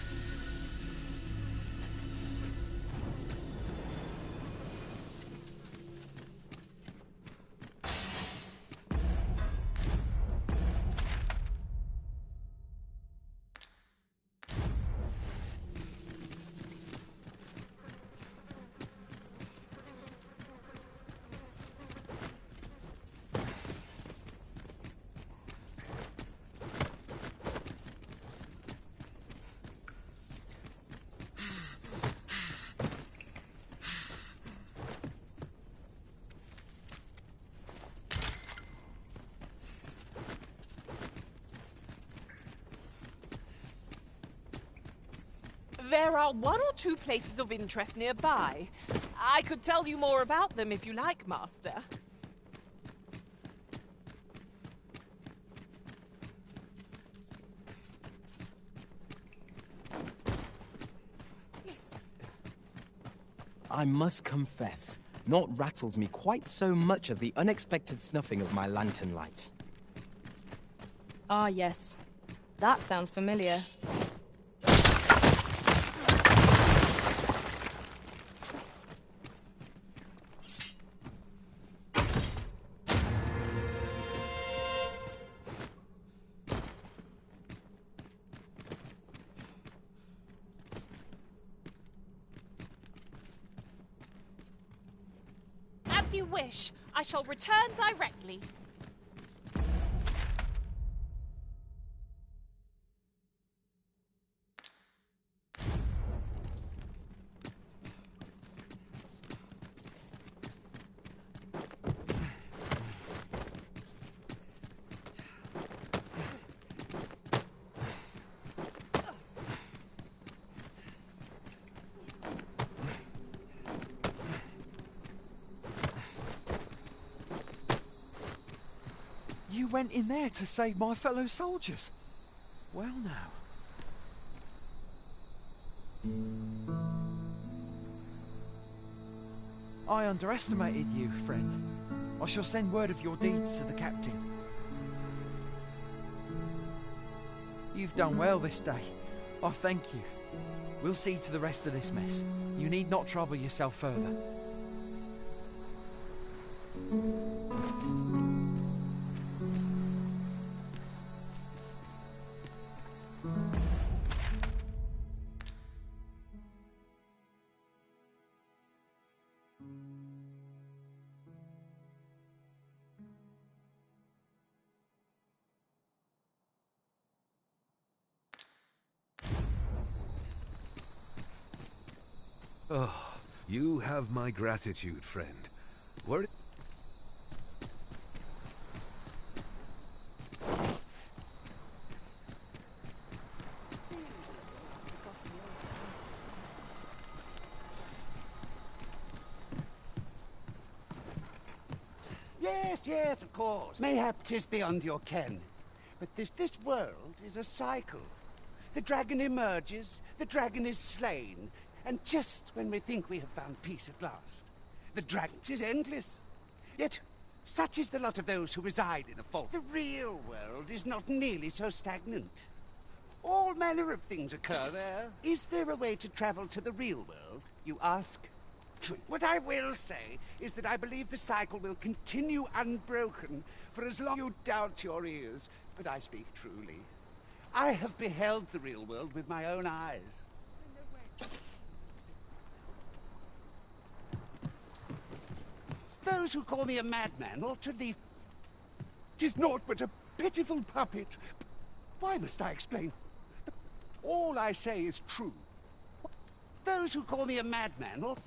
Speaker 7: There are one or two places of interest nearby. I could tell you more about them if you like, Master.
Speaker 3: I must confess, naught rattles me quite so much as the unexpected snuffing of my lantern light.
Speaker 1: Ah, yes. That sounds familiar.
Speaker 7: As you wish. I shall return directly.
Speaker 4: You went in there to save my fellow soldiers. Well now. I underestimated you, friend. I shall send word of your deeds to the captain. You've done well this day. I thank you. We'll see to the rest of this mess. You need not trouble yourself further.
Speaker 9: Oh, you have my gratitude, friend. Were
Speaker 8: Yes, yes, of course. Mayhap 'tis beyond your ken. But this world is a cycle. The dragon emerges, the dragon is slain, and just when we think we have found peace at last, the dragon is endless. Yet, such is the lot of those who reside in a fault. The real world is not nearly so stagnant. All manner of things occur there. Is there a way to travel to the real world, you ask? What I will say is that I believe the cycle will continue unbroken for as long as you doubt your ears. But I speak truly. I have beheld the real world with my own eyes. Those who call me a madman ought to leave. 'Tis naught but a pitiful puppet. Why must I explain? All I say is true. Those who call me a madman ought...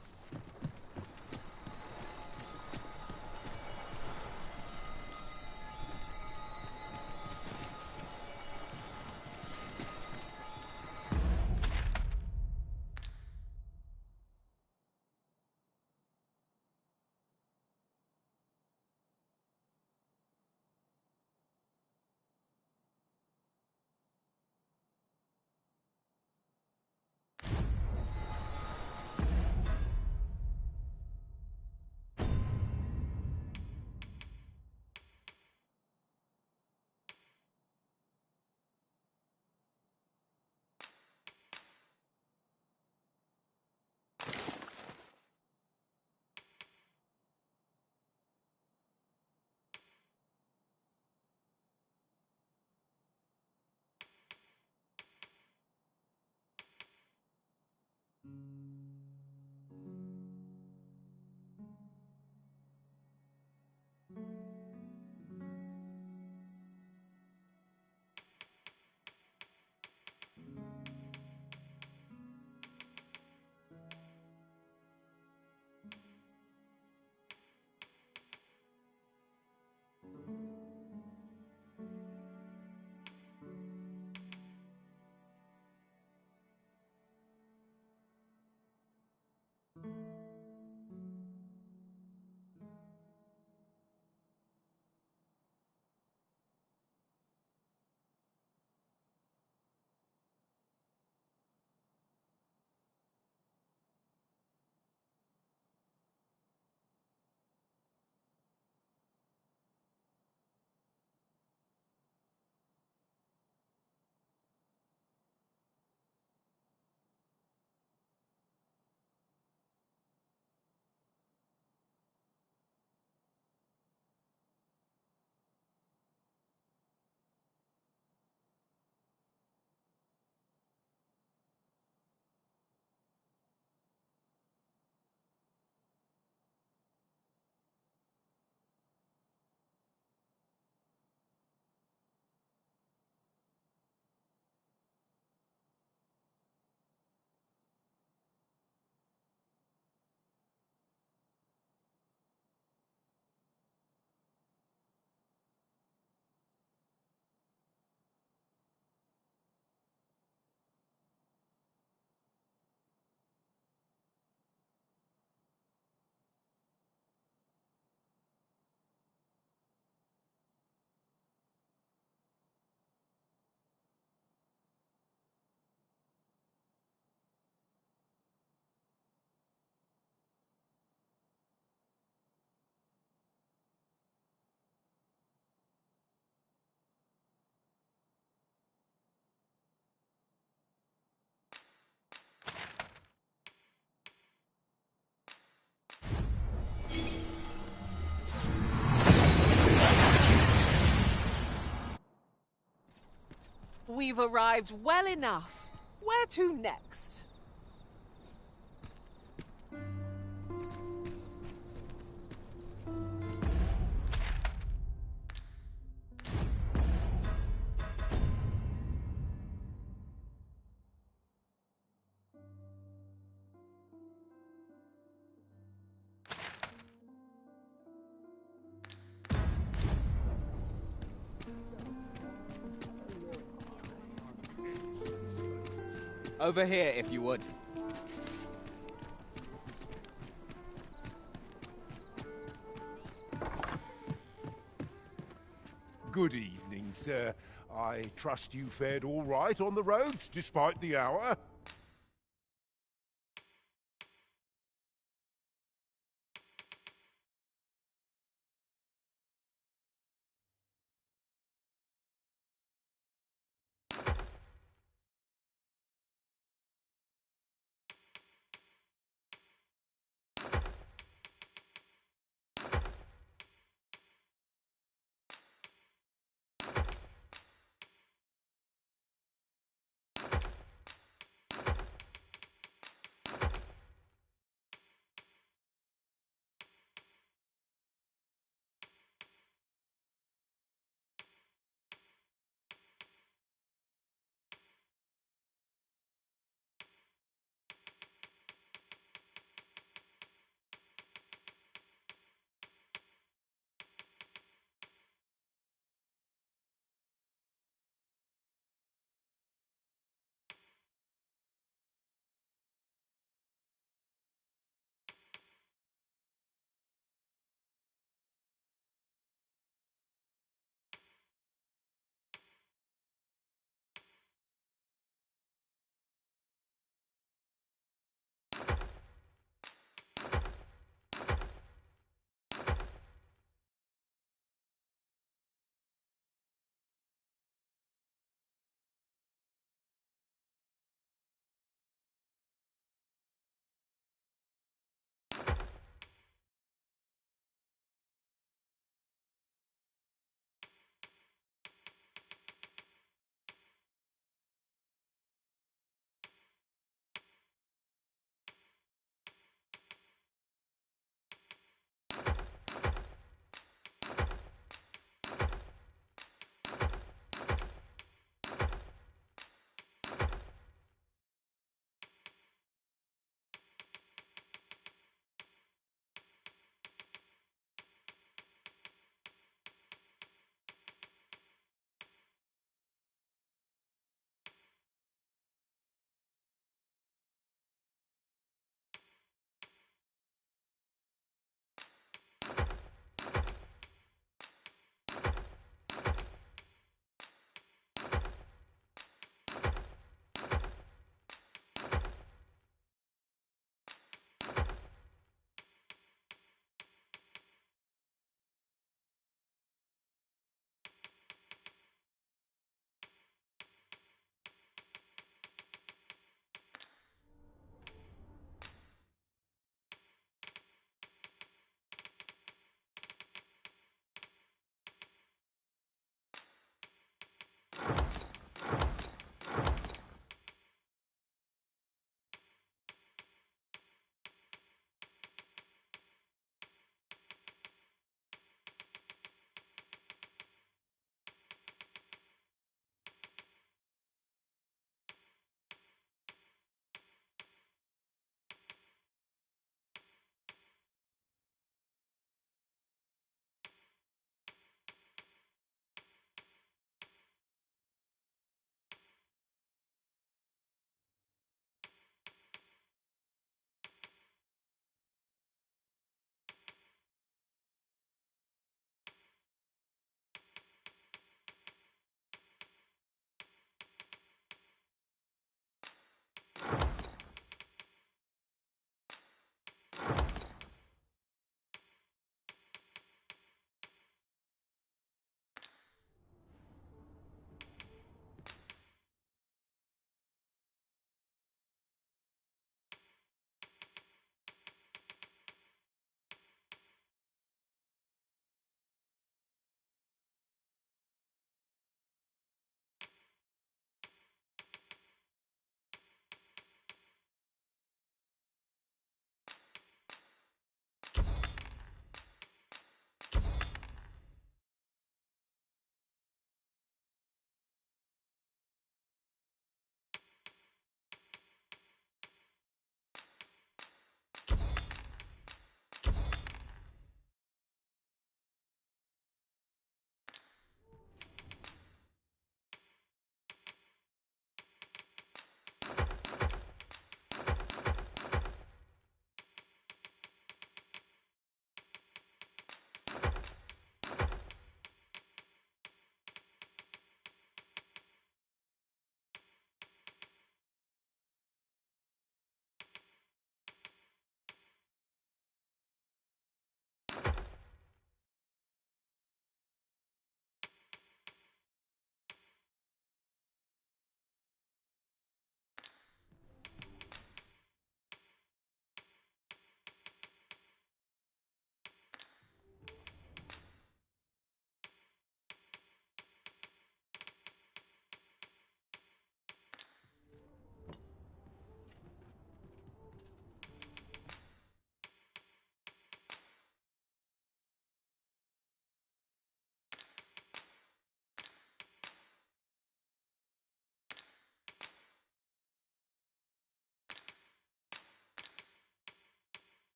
Speaker 7: We've arrived well enough. Where to next?
Speaker 3: Over here, if you would.
Speaker 10: Good evening, sir. I trust you fared all right on the roads, despite the hour?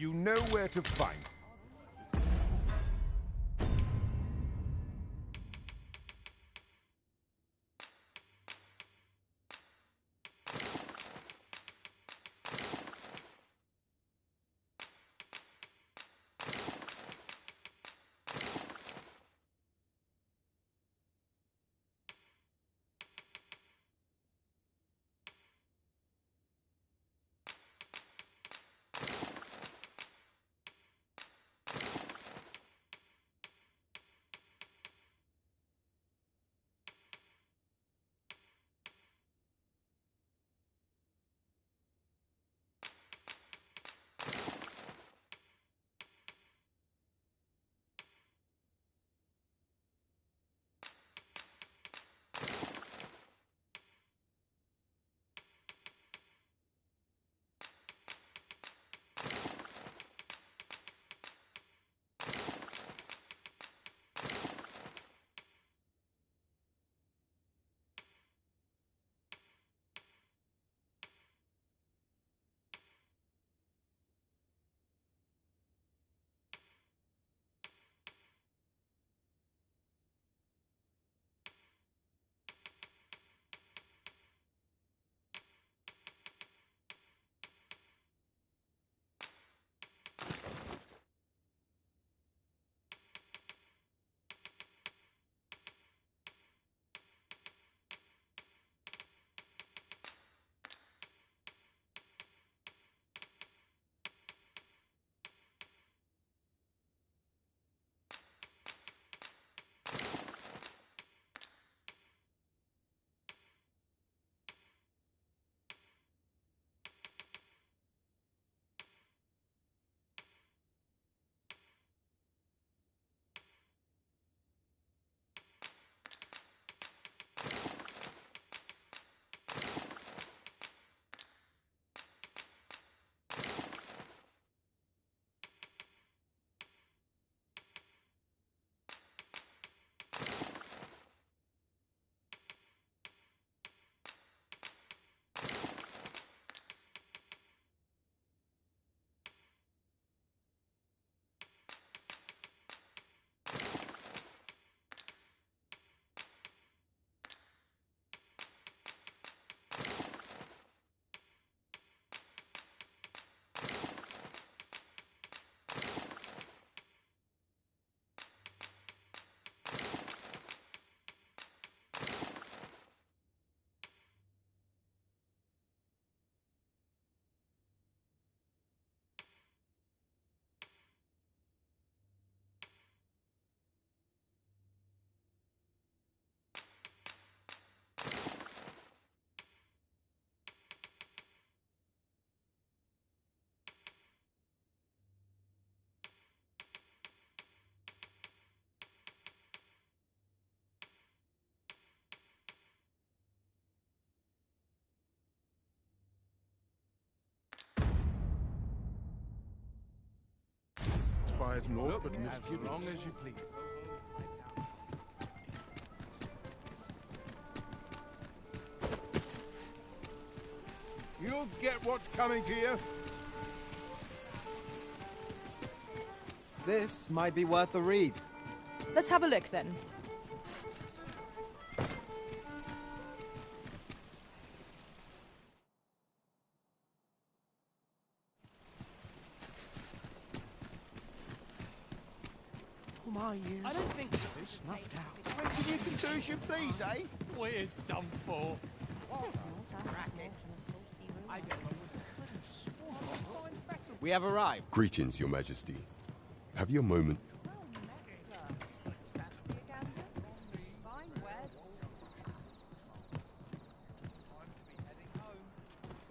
Speaker 10: You know where to find me. Spires north, but
Speaker 9: As long as you please.
Speaker 10: You'll get what's coming to you.
Speaker 3: This might be worth a read.
Speaker 1: Let's have a look then.
Speaker 2: I don't think so.
Speaker 4: Snuffed out.
Speaker 2: Reckon you can do as you please, eh? What you done for?
Speaker 3: We have arrived.
Speaker 11: Greetings, Your Majesty. Have you a moment?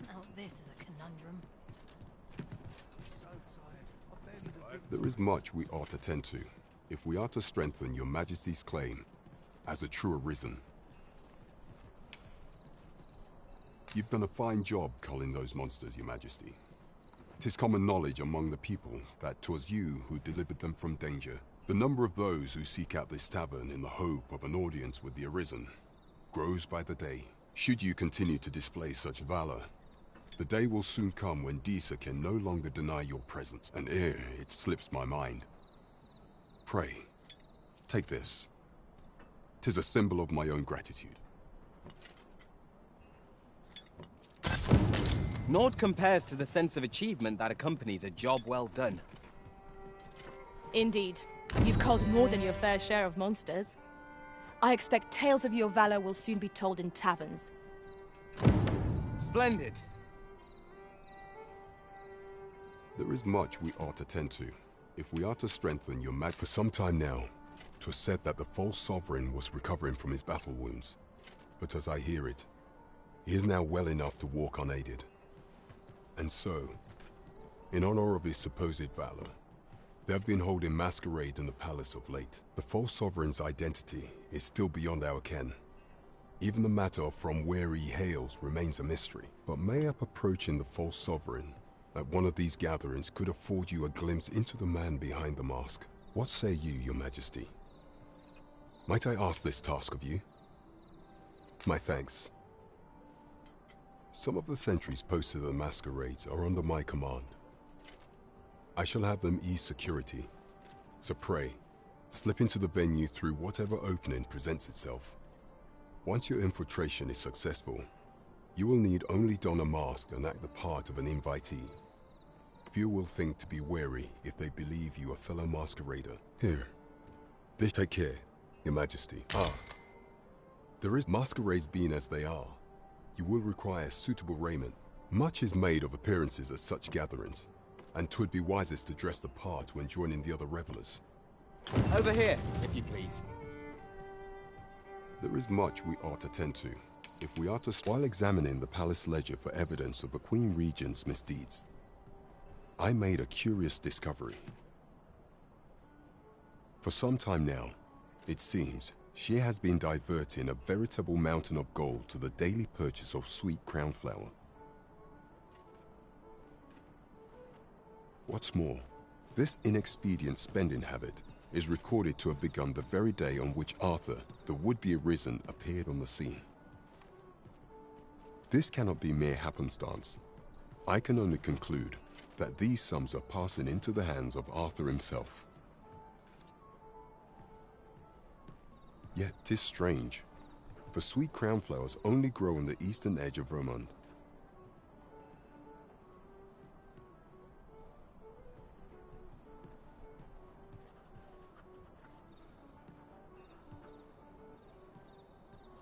Speaker 12: Oh, this is a conundrum.
Speaker 11: There is much we ought to tend to, if we are to strengthen Your Majesty's claim as a true Arisen. You've done a fine job culling those monsters, Your Majesty. 'Tis common knowledge among the people that 'twas you who delivered them from danger. The number of those who seek out this tavern in the hope of an audience with the Arisen grows by the day. Should you continue to display such valor, The day will soon come when Disa can no longer deny your presence, and ere it slips my mind. Pray, take this. 'Tis a symbol of my own gratitude.
Speaker 3: Naught compares to the sense of achievement that accompanies a job well done.
Speaker 1: Indeed. You've culled more than your fair share of monsters. I expect tales of your valor will soon be told in taverns.
Speaker 3: Splendid.
Speaker 11: There is much we ought to tend to, if we are to strengthen your mag. For some time now, 'twas said that the false sovereign was recovering from his battle wounds. But as I hear it, he is now well enough to walk unaided. And so, in honor of his supposed valor, they have been holding masquerade in the palace of late. The false sovereign's identity is still beyond our ken. Even the matter of from where he hails remains a mystery. But mayhap approaching the false sovereign at one of these gatherings could afford you a glimpse into the man behind the mask. What say you, your majesty? Might I ask this task of you? My thanks. Some of the sentries posted at the masquerades are under my command. I shall have them ease security. So pray, slip into the venue through whatever opening presents itself. Once your infiltration is successful, you will need only don a mask and act the part of an invitee. Few will think to be wary if they believe you a fellow masquerader. Here. Take care, your majesty. There is masquerades being as they are. You will require suitable raiment. Much is made of appearances at such gatherings, and 'twould be wisest to dress the part when joining the other revelers.
Speaker 3: Over here, if you please.
Speaker 11: There is much we ought to tend to, if we are to... While examining the palace ledger for evidence of the Queen Regent's misdeeds, I made a curious discovery. For some time now, it seems, she has been diverting a veritable mountain of gold to the daily purchase of sweet crown flower. What's more, this inexpedient spending habit is recorded to have begun the very day on which Arthur, the would-be arisen, appeared on the scene. This cannot be mere happenstance. I can only conclude that these sums are passing into the hands of Arthur himself. Yet 'tis strange, for sweet crown flowers only grow on the eastern edge of Vermont.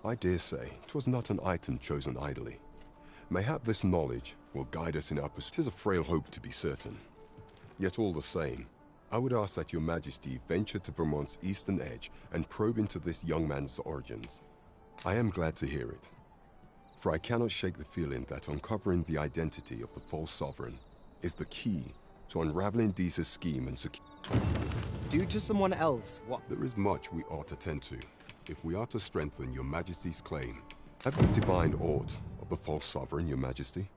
Speaker 11: I dare say 'twas not an item chosen idly. Mayhap this knowledge will guide us in our pursuit. 'Tis a frail hope to be certain. Yet all the same, I would ask that your majesty venture to Vermont's eastern edge and probe into this young man's origins. I am glad to hear it, for I cannot shake the feeling that uncovering the identity of the false sovereign is the key to unraveling Disa's scheme and
Speaker 3: Do to someone else what...
Speaker 11: There is much we ought to tend to, if we are to strengthen your majesty's claim. Have you divined aught of the false sovereign, your majesty?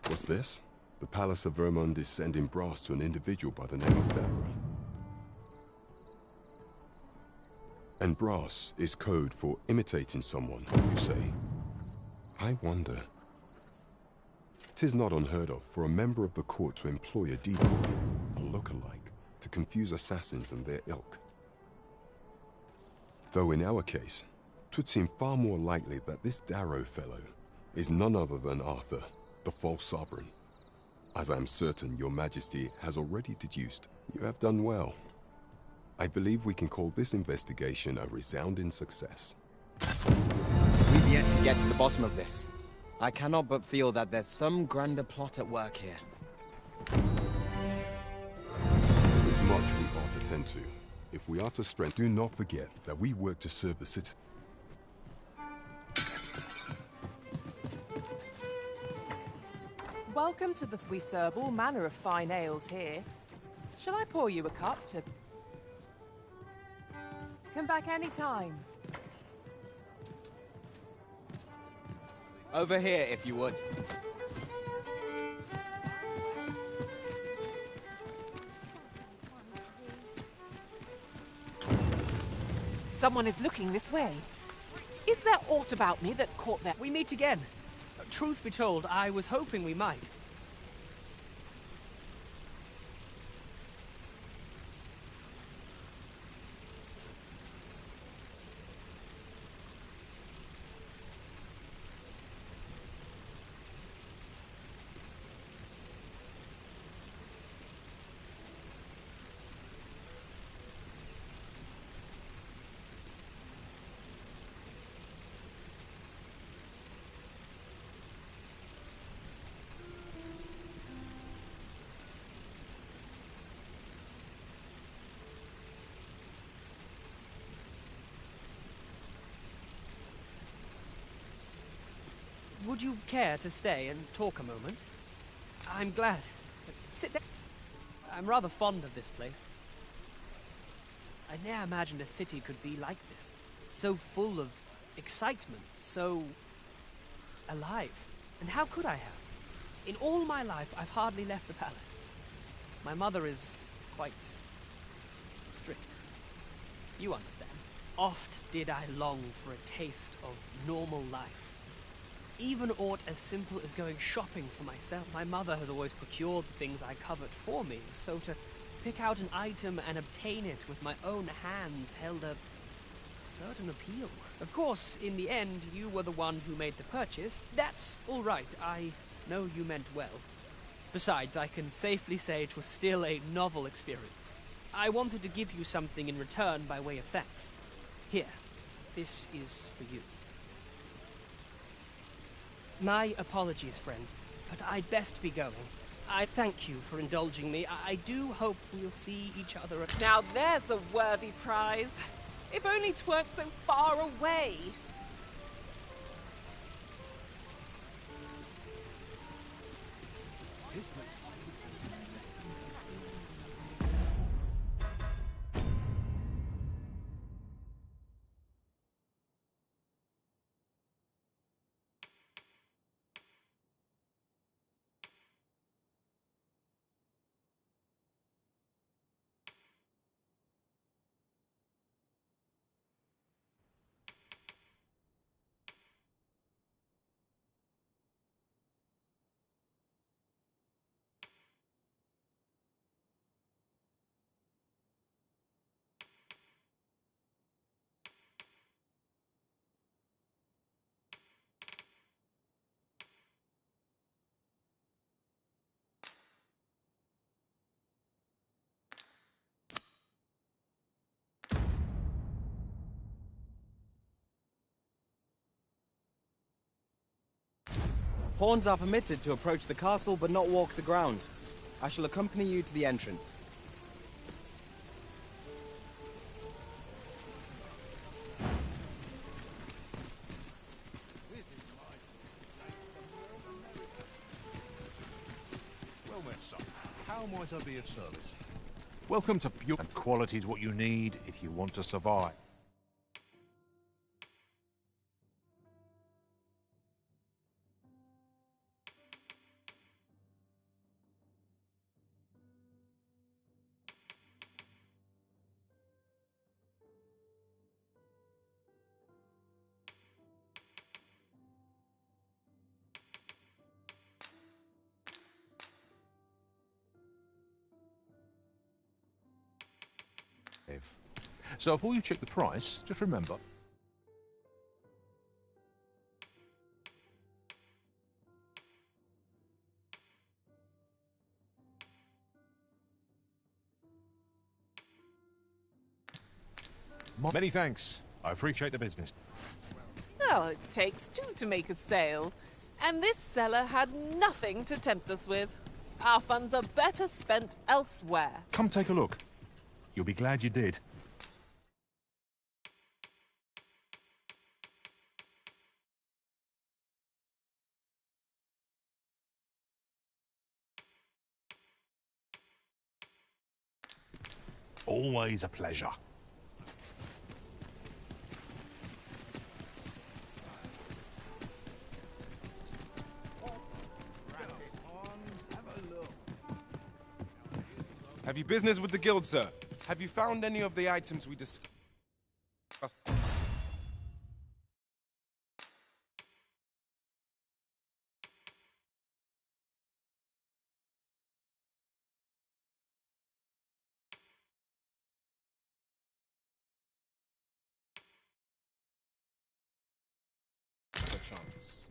Speaker 11: What's this? The Palace of Vermont is sending brass to an individual by the name of Deborah. And brass is code for imitating someone, you say? I wonder. 'Tis not unheard of for a member of the court to employ a decoy, a look-alike, to confuse assassins and their ilk. Though in our case, 'twould seem far more likely that this Darrow fellow is none other than Arthur, the false sovereign. As I am certain your majesty has already deduced. You have done well. I believe we can call this investigation a resounding success.
Speaker 3: We've yet to get to the bottom of this. I cannot but feel that there's some grander plot at work here.
Speaker 11: There is much we ought to tend to. If we are to strengthen, do not forget that we work to serve the citizens.
Speaker 7: Welcome to this. We serve all manner of fine ales here. Shall I pour you a cup to... Come back any time.
Speaker 3: Over here, if you would.
Speaker 7: Someone is looking this way. Is there aught about me that caught their...
Speaker 2: We meet again. Truth be told, I was hoping we might. Would you care to stay and talk a moment? I'm glad. Sit down. I'm rather fond of this place. I ne'er imagined a city could be like this. So full of excitement, so alive. And how could I have? In all my life, I've hardly left the palace. My mother is quite strict. You understand. Oft did I long for a taste of normal life. Even aught as simple as going shopping for myself. My mother has always procured the things I covet for me, so to pick out an item and obtain it with my own hands held a certain appeal. Of course, in the end, you were the one who made the purchase. That's all right. I know you meant well. Besides, I can safely say it was still a novel experience. I wanted to give you something in return by way of thanks. Here, this is for you. My apologies, friend, but I'd best be going. I thank you for indulging me. I do hope we'll see each other at...
Speaker 7: Now there's a worthy prize. If only 'tweren't so far away.
Speaker 3: Pawns are permitted to approach the castle but not walk the grounds. I shall accompany you to the entrance.
Speaker 13: Well met, son. How might I be of service? Welcome to Pure, and quality is what you need if you want to survive. So before you check the price, just remember... Many thanks. I appreciate the business.
Speaker 7: Oh, it takes two to make a sale. And this seller had nothing to tempt us with. Our funds are better spent elsewhere.
Speaker 13: Come take a look. You'll be glad you did. Always a pleasure.
Speaker 14: Have you business with the guild, sir? Have you found any of the items we discussed
Speaker 10: chance.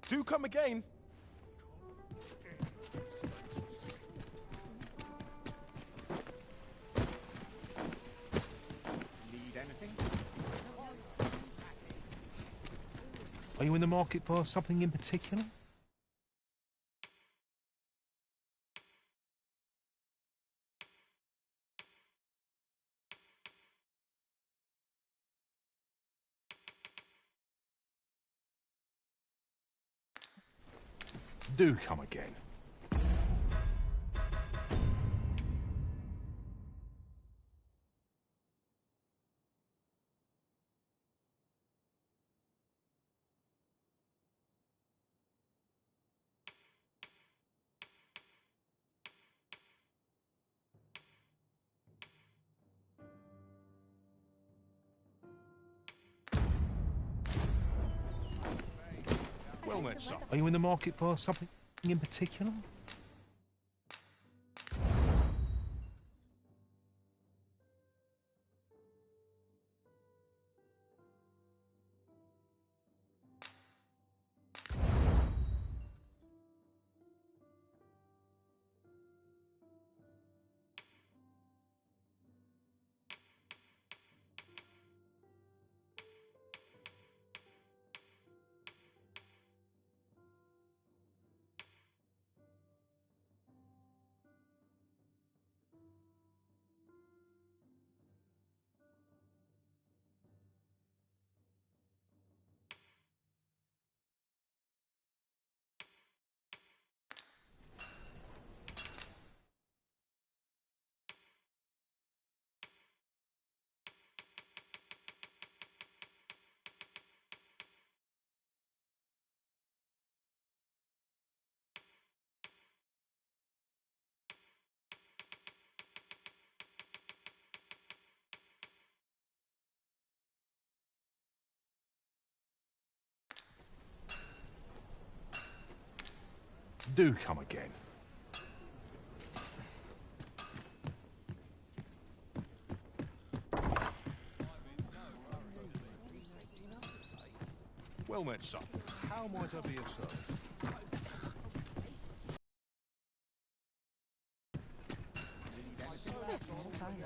Speaker 10: Do come again. Need anything?
Speaker 13: Are you in the market for something in particular? Do come again. Well met, son. Are you in the market for something in particular? Do come again. Well met, son. How might I be of service?
Speaker 1: This is China.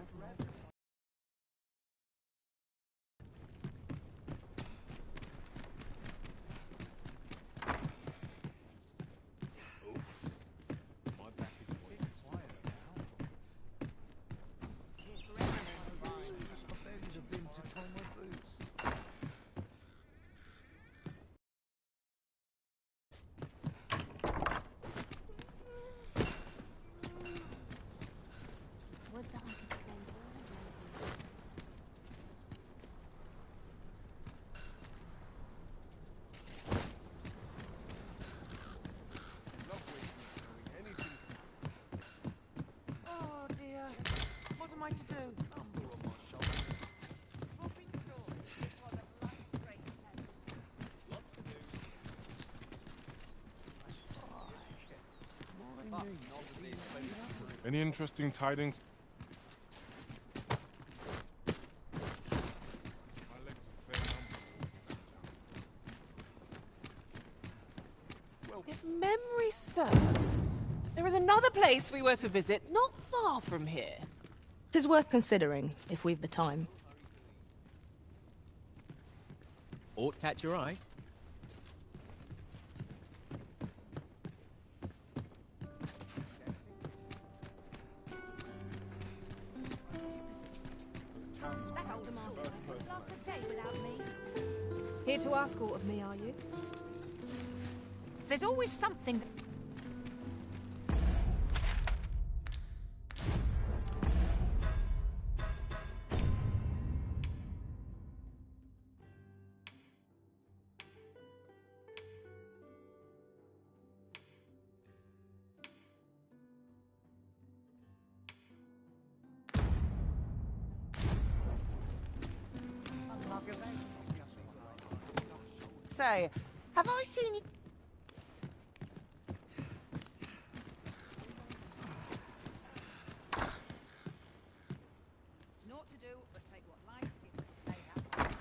Speaker 14: I to do? Swapping stories is one of life's great pleasures. Lots to do.
Speaker 15: Any interesting tidings?
Speaker 7: If memory serves, there is another place we were to visit not far from here.
Speaker 1: It is worth considering, if we've the time.
Speaker 3: Ought catch your eye.
Speaker 14: That old man would last a day without me.
Speaker 1: Here to ask aught of me, are you?
Speaker 14: There's always something that... Say, have I seen you? Naught to do but take what life gives us. Say that.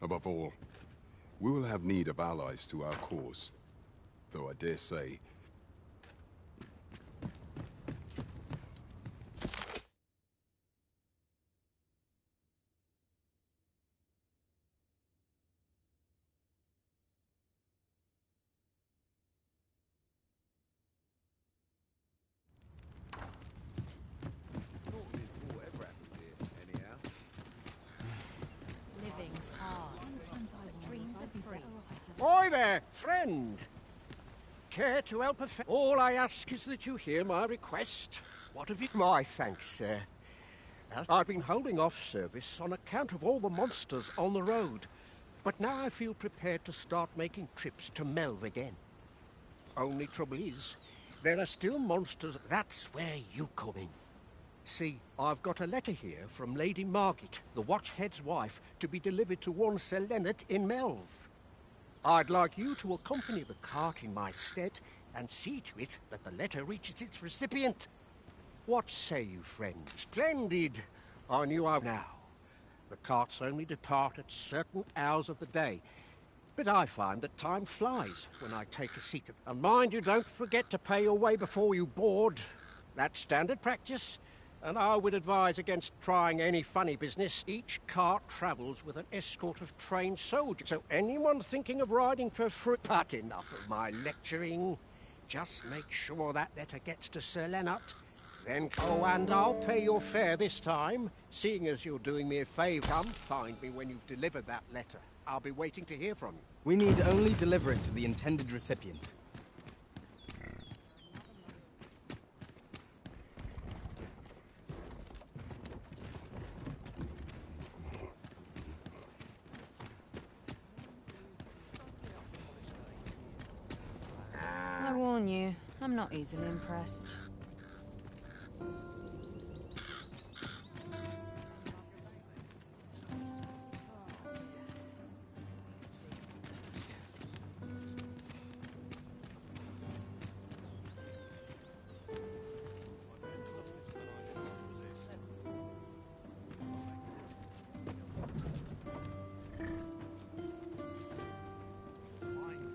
Speaker 11: Above all, we will have need of allies to our cause. Though I dare say,
Speaker 14: Living's hard. Sometimes I dreams are free.
Speaker 16: Oi there, friend! Care to help a All I ask is that you hear my request. What have you... My thanks, sir. As I've been holding off service on account of all the monsters on the road, but now I feel prepared to start making trips to Melve again. Only trouble is, There are still monsters. That's where you come in. See, I've got a letter here from Lady Margit, the Watchhead's wife, to be delivered to one Sir Leonard in Melv. I'd like you to accompany the cart in my stead and see to it that the letter reaches its recipient. What say you, friend? Splendid! I knew I now. The carts only depart at certain hours of the day, but I find that time flies when I take a seat. And mind you, don't forget to pay your way before you board. That's standard practice, and I would advise against trying any funny business. Each cart travels with an escort of trained soldiers, so anyone thinking of riding for free... But enough of my lecturing. Just make sure that letter gets to Sir Leonard. Then, oh, and I'll pay your fare this time. Seeing as you're doing me a favour, come find me when you've delivered that letter. I'll be waiting to hear from you.
Speaker 3: We need only deliver it to the intended recipient.
Speaker 12: I warn you, I'm not easily impressed.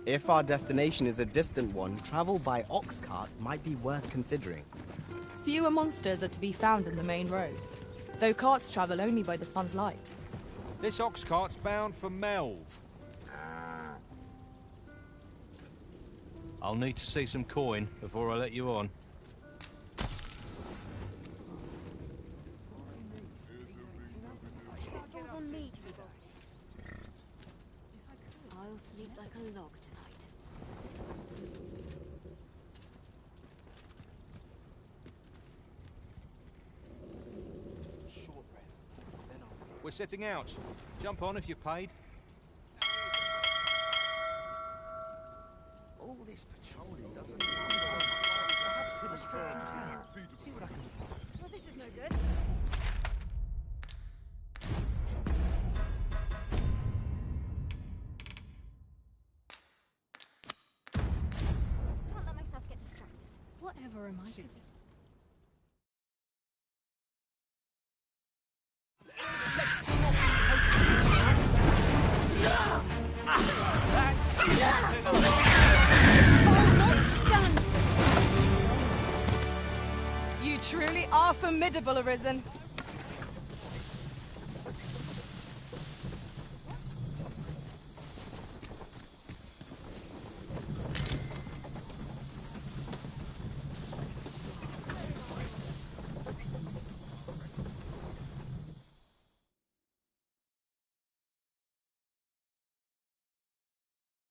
Speaker 3: If our destination is a distant one, travel by ox cart might be worth considering.
Speaker 1: Fewer monsters are to be found in the main road, though carts travel only by the sun's light.
Speaker 13: This ox cart's bound for Melv. I'll need to see some coin before I let you on.
Speaker 12: I'll sleep like a log tonight.
Speaker 13: We're setting out. Jump on if you're paid.
Speaker 16: All this patrolling doesn't... Perhaps hit a straight from town. See what I can find.
Speaker 12: Well, this is no good. Can't let myself get distracted. Whatever am I to do?
Speaker 1: You truly are formidable, Arisen.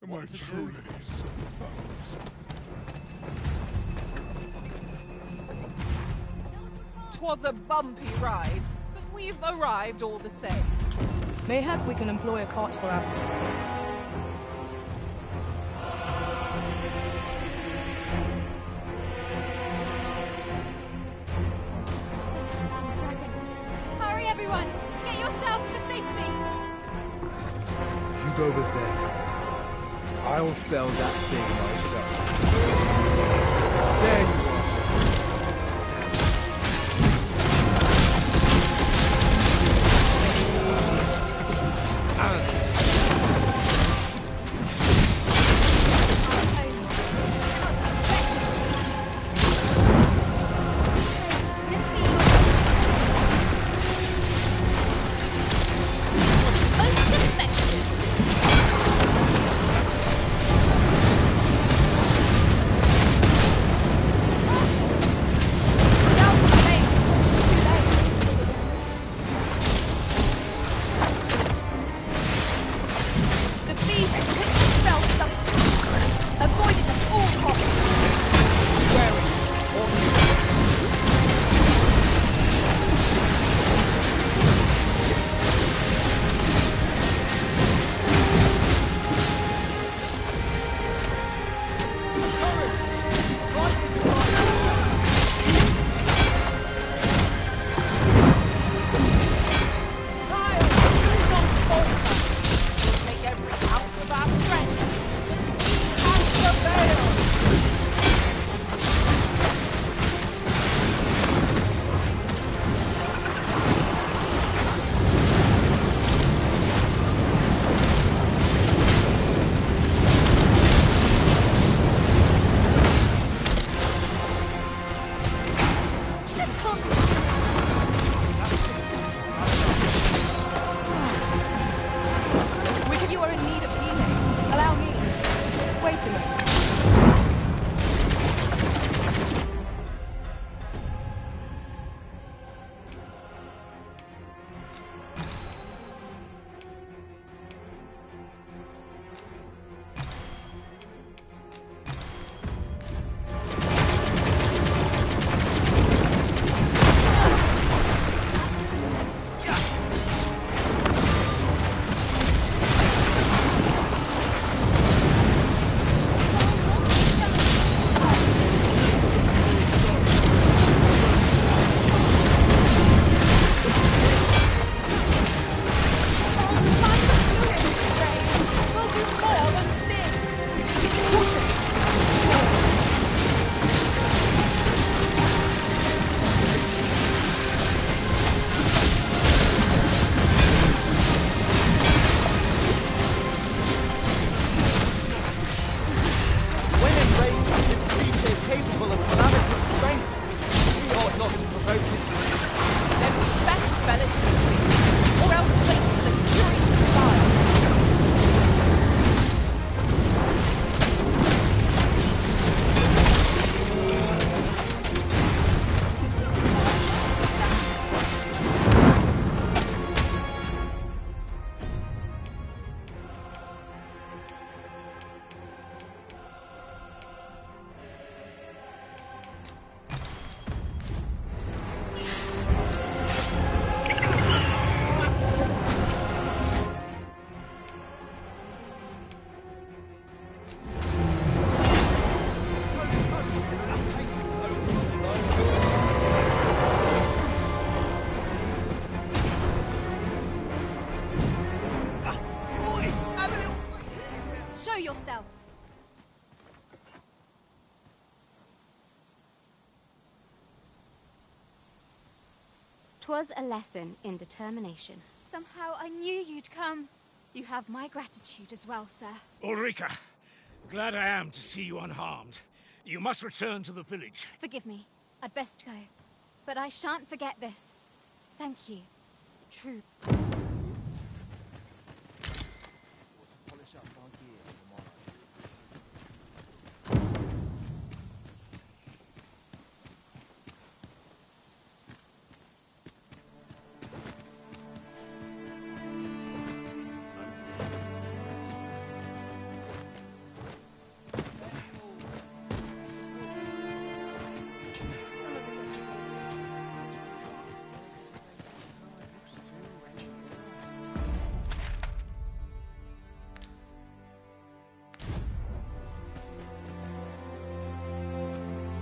Speaker 10: Am I truly supposed?
Speaker 7: 'Twas a bumpy ride, but we've arrived all the same.
Speaker 1: Mayhap we can employ a cart for our...
Speaker 12: Dragon. Hurry, everyone! Get yourselves to safety!
Speaker 10: You go over there. I'll fell that thing myself. There you are.
Speaker 15: Show yourself. 'Twas a lesson in determination. Somehow I knew you'd come. You have my gratitude as well, sir.
Speaker 17: Ulrika, glad I am to see you unharmed. You must return to the village.
Speaker 15: Forgive me. I'd best go. But I shan't forget this. Thank you. True.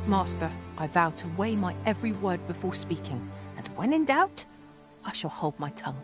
Speaker 18: Master, I vow to weigh my every word before speaking, and when in doubt, I shall hold my tongue.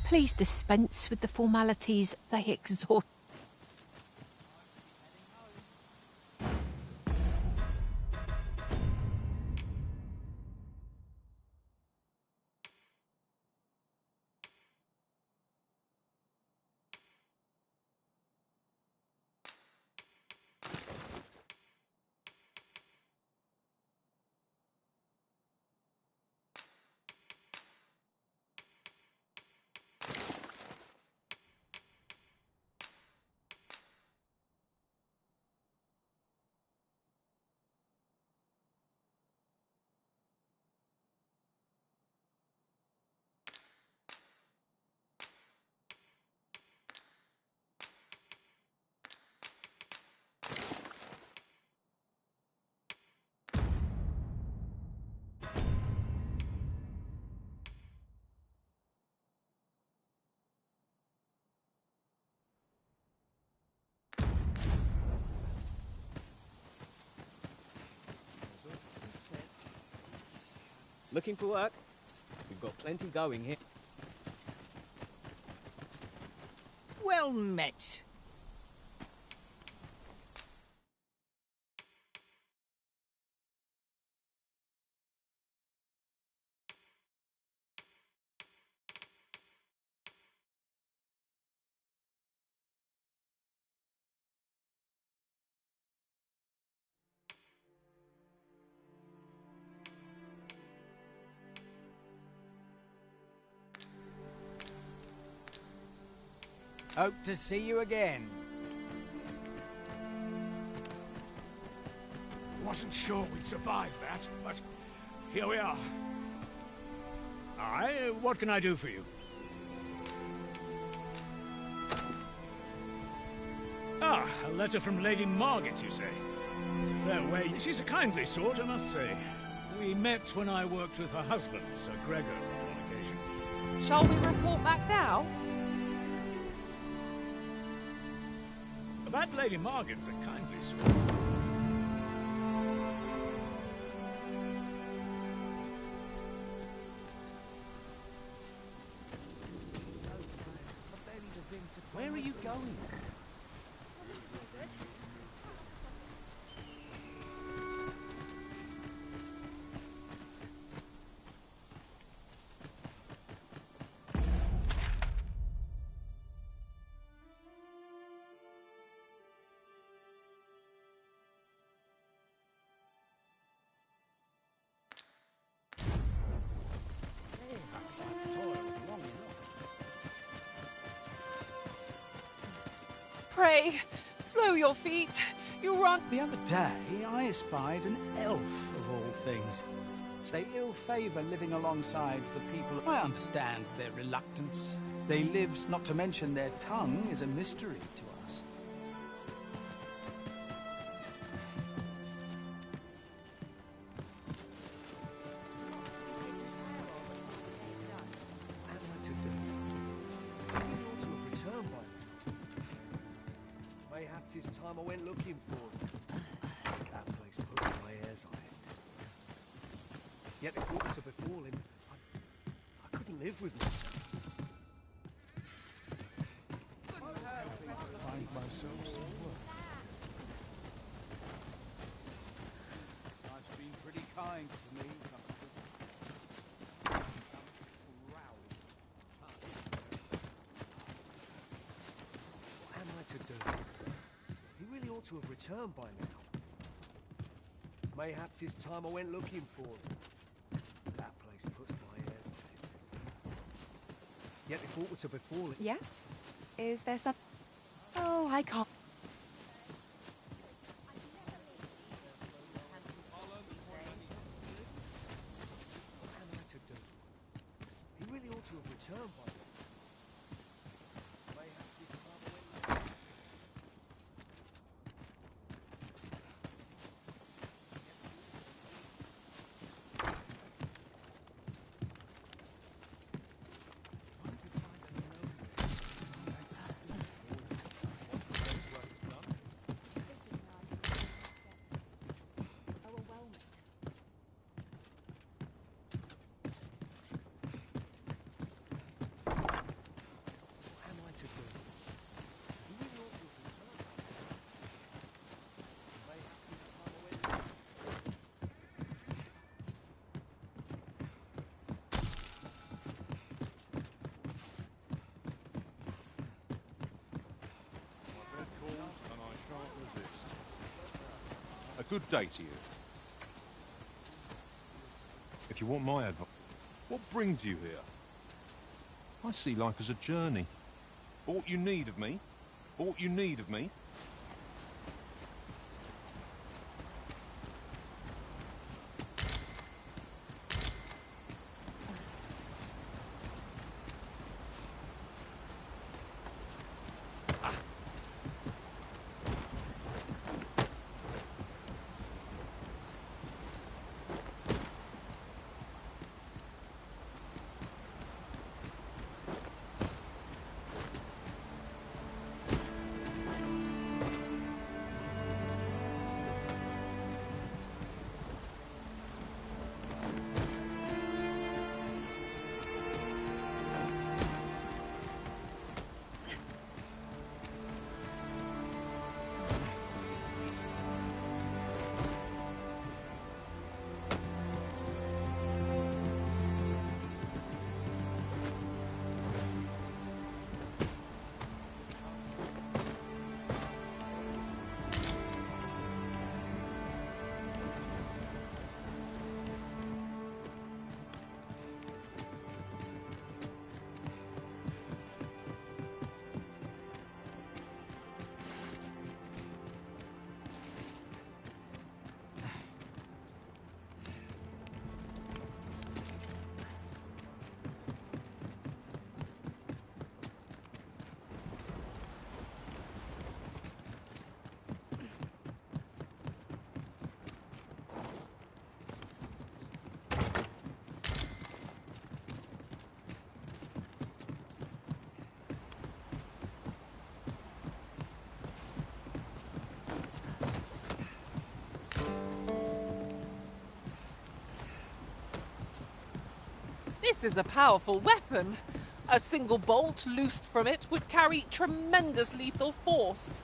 Speaker 18: Please dispense with the formalities. They exhaust.
Speaker 3: Looking for work? We've got plenty going here.
Speaker 19: Well met. Hope to see you again.
Speaker 17: Wasn't sure we'd survive that, but here we are. Aye, what can I do for you? Ah, a letter from Lady Margit, you say? It's a fair way. She's a kindly sort, I must say. We met when I worked with her husband, Sir Gregor, on one occasion.
Speaker 7: Shall we report back now?
Speaker 17: That Lady Margaret's a kindly soul.
Speaker 2: Where are you going?
Speaker 7: Pray, slow your feet. You run.
Speaker 19: The other day, I espied an elf of all things. They ill favour living alongside the people. I understand their reluctance. They live, not to mention their tongue, is a mystery to us.
Speaker 2: Mayhap 'tis time I went looking for him. That place puts my hairs on end. Yet if it were to befall him, I couldn't live with myself.
Speaker 10: Find myself some work.
Speaker 19: Life's been pretty kind to me.
Speaker 2: What am I to do? He really ought to have returned by now. Mayhap 'tis time I went looking for him. That place puts my hairs on end. Yet if aught were to befall him...
Speaker 1: Yes? Is there some... Oh, I can't...
Speaker 2: What am I to do? He really ought to have returned by now. Mayhap 'tis time I went looking for him.
Speaker 13: A good day to you. If you want my advice, what brings you here? I see life as a journey. Aught you need of me? Aught you need of me?
Speaker 7: This is a powerful weapon. A single bolt loosed from it would carry tremendous lethal force.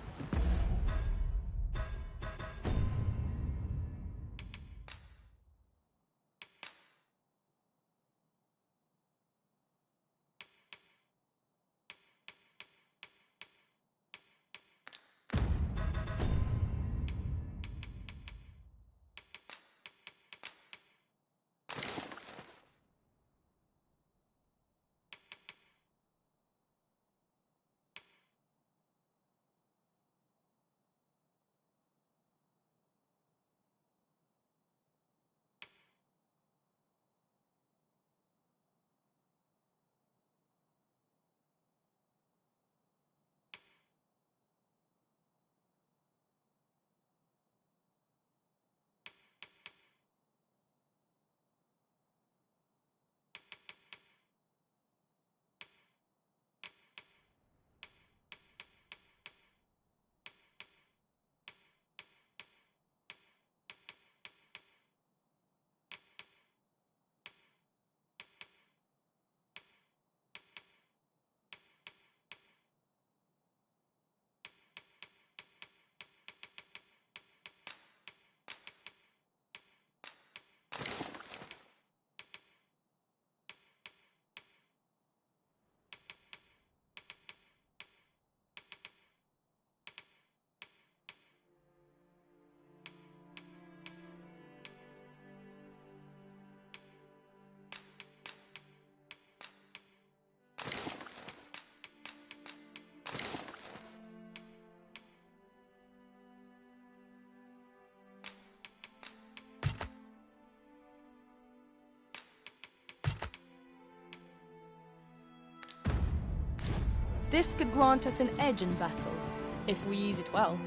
Speaker 1: This could grant us an edge in battle, if we use it well.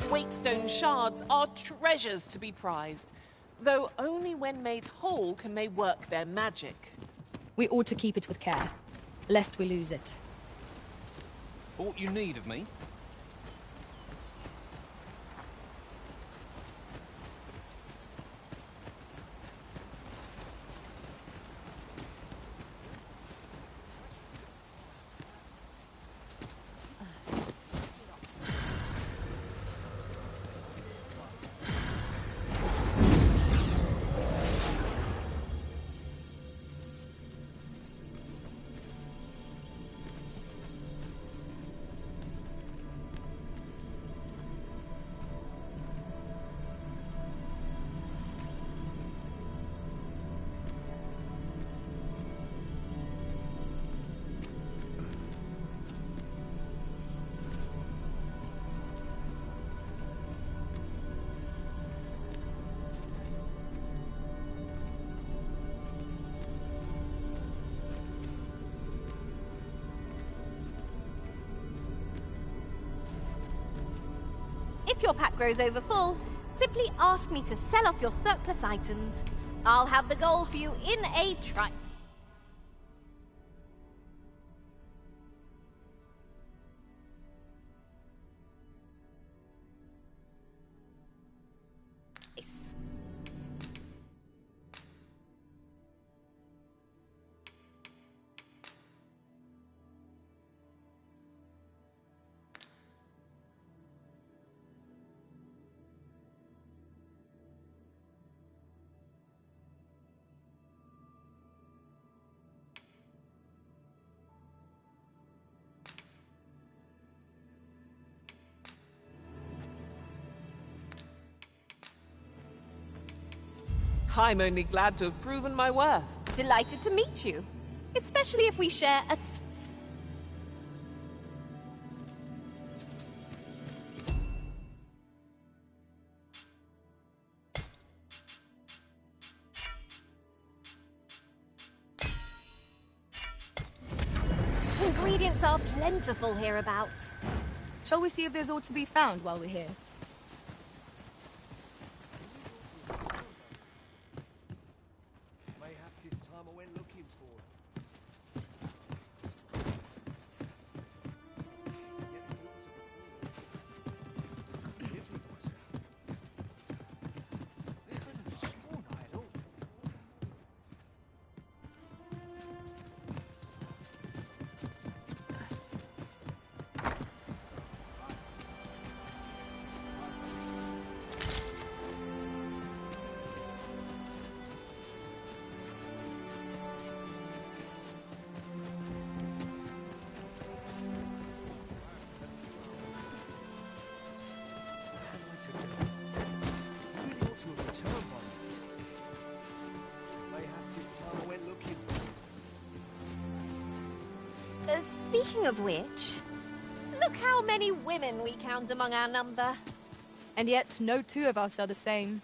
Speaker 7: Wakestone shards are treasures to be prized, though only when made whole can they work their magic.
Speaker 1: We ought to keep it with care, lest we lose it.
Speaker 13: Aught you need of me?
Speaker 20: If your pack grows over full, simply ask me to sell off your surplus items. I'll have the gold for you in a trice.
Speaker 7: I'm only glad to have proven my worth.
Speaker 20: Delighted to meet you. Especially if we share a... Ingredients are plentiful hereabouts.
Speaker 1: Shall we see if there's aught to be found while we're here?
Speaker 16: Mayhap 'tis time I went looking for.
Speaker 20: Speaking of which, look how many women we count among our number.
Speaker 1: And yet, no two of us are the same.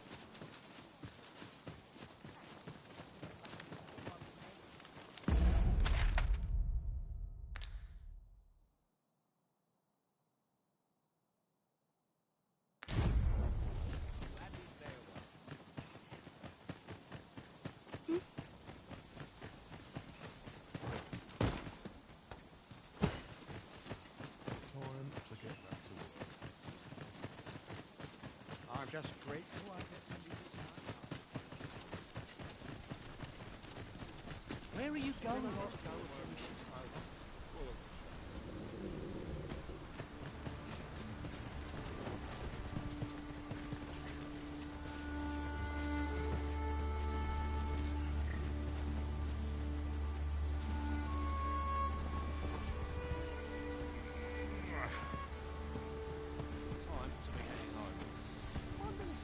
Speaker 10: To get back to work.
Speaker 16: I'm just grateful I get to leave.
Speaker 2: Where are you going?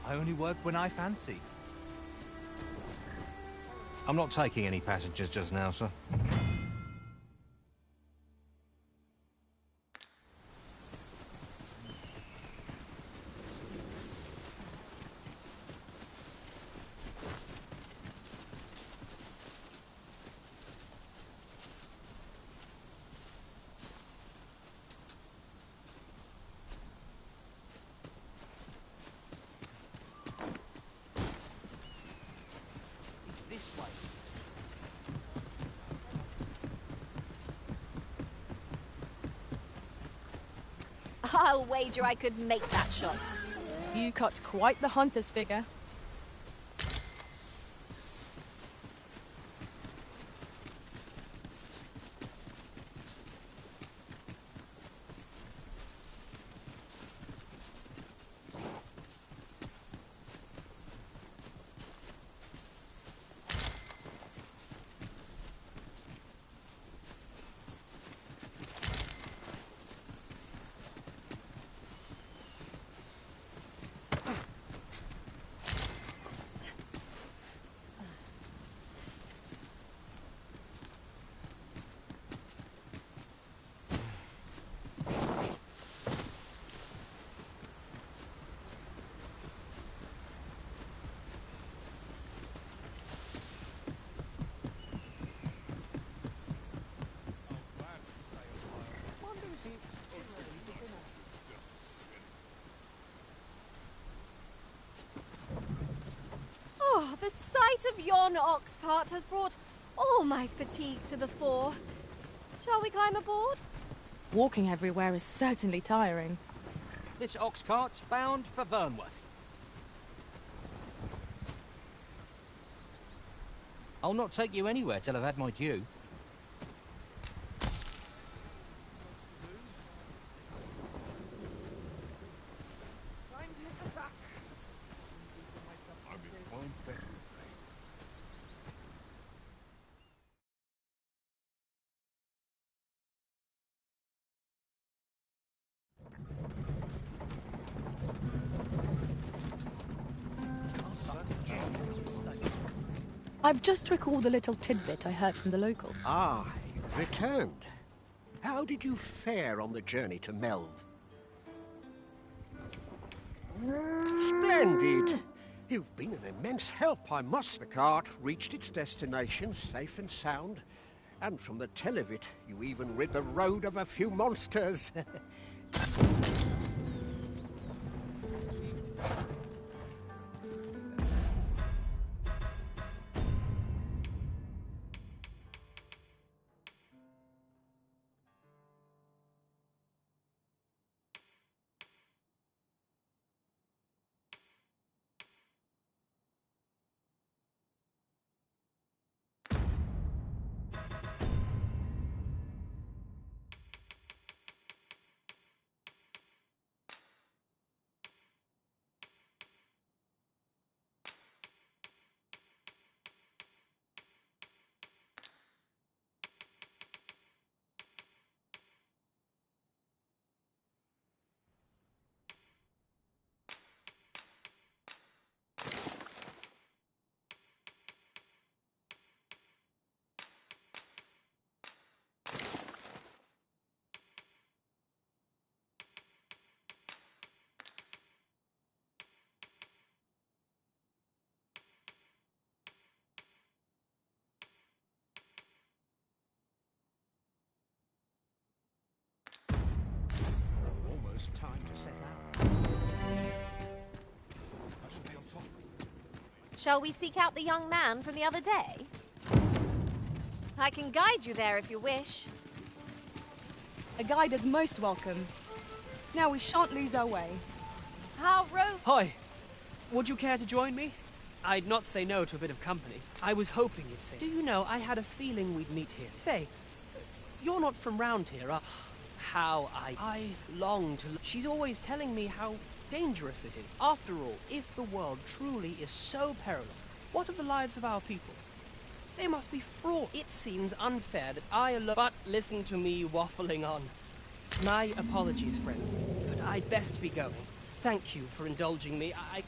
Speaker 2: I only work when I fancy.
Speaker 21: I'm not taking any passengers just now, sir.
Speaker 2: This way.
Speaker 20: I'll wager I could make that shot.
Speaker 1: You cut quite the hunter's figure.
Speaker 20: Oh, the sight of yon ox cart has brought all my fatigue to the fore. Shall we climb aboard?
Speaker 1: Walking everywhere is certainly tiring.
Speaker 2: This ox cart's bound for Vernworth. I'll not take you anywhere till I've had my due.
Speaker 1: I've just recalled a little tidbit I heard from the local.
Speaker 16: Ah, you've returned. How did you fare on the journey to Melv? Splendid! You've been an immense help, I must. The cart reached its destination safe and sound, and from the tell of it, you even rid the road of a few monsters. Almost time to set out.
Speaker 13: I shall be on top.
Speaker 20: Shall we seek out the young man from the other day? I can guide you there if you wish.
Speaker 1: A guide is most welcome. Now we shan't lose our way.
Speaker 20: How rogue.
Speaker 2: Hi. Would you care to join me? I'd not say no to a bit of company. I was hoping you'd say. Do you know, I had a feeling we'd meet here. Say, you're not from round here, are... How I long to... She's always telling me how dangerous it is. After all, if the world truly is so perilous, what of the lives of our people? They must be fraught. It seems unfair that I alone... But listen to me waffling on. My apologies, friend, but I'd best be going. Thank you for indulging me. I...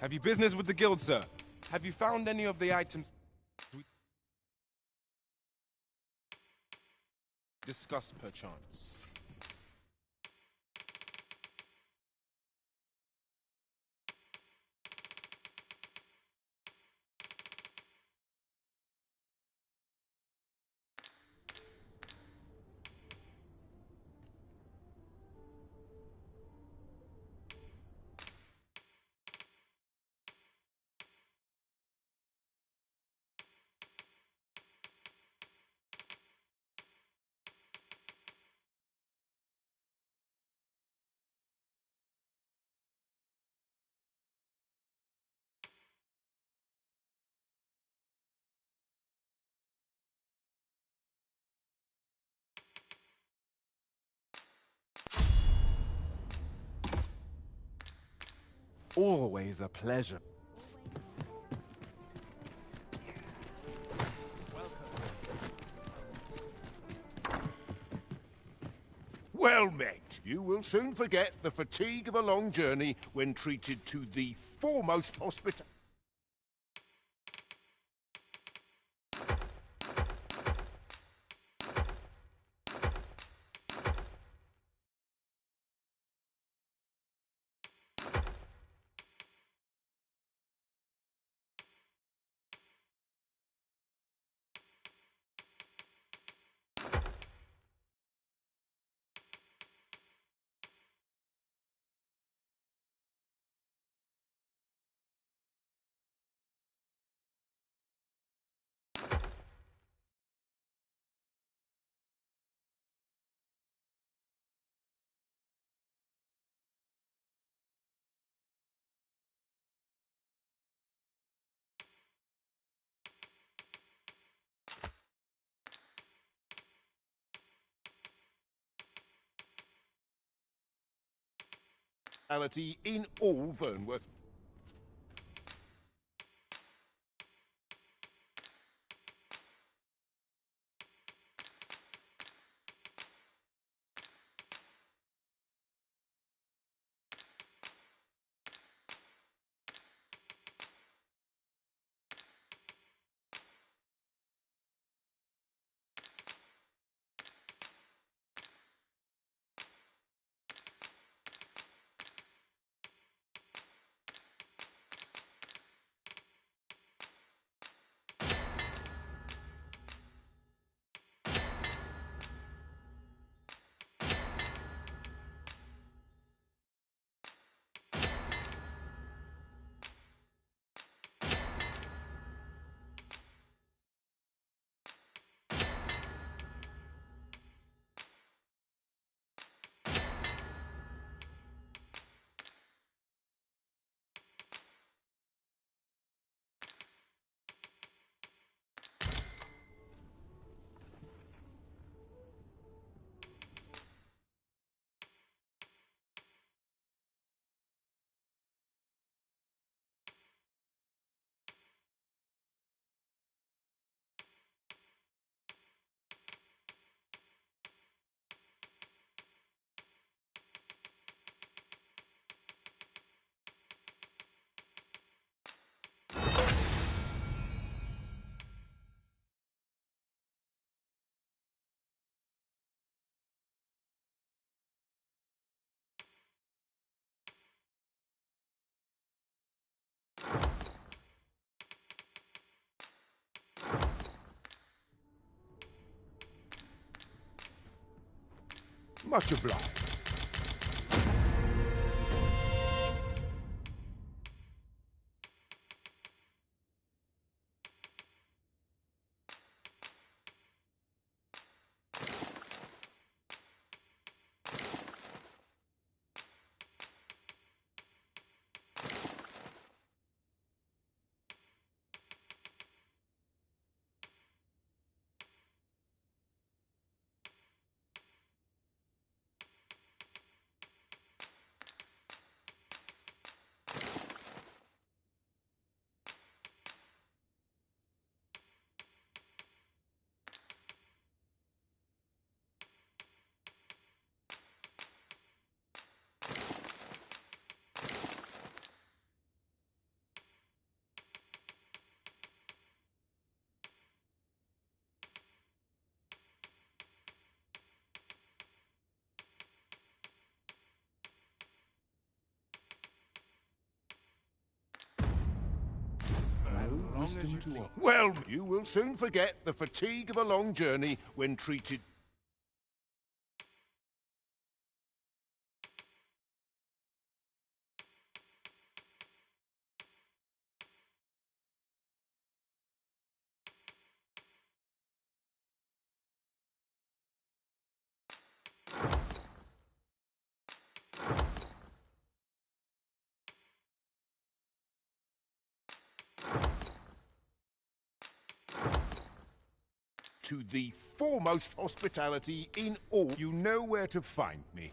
Speaker 10: Have you business with the guild, sir? Have you found any of the items we discussed, perchance?
Speaker 5: Always a pleasure.
Speaker 10: Well met. You will soon forget the fatigue of a long journey when treated to the foremost hospitality. hospitality in all Vernworth. Much obliged. Well, you will soon forget the fatigue of a long journey when treated... to the foremost hospitality in all. You know where to find me.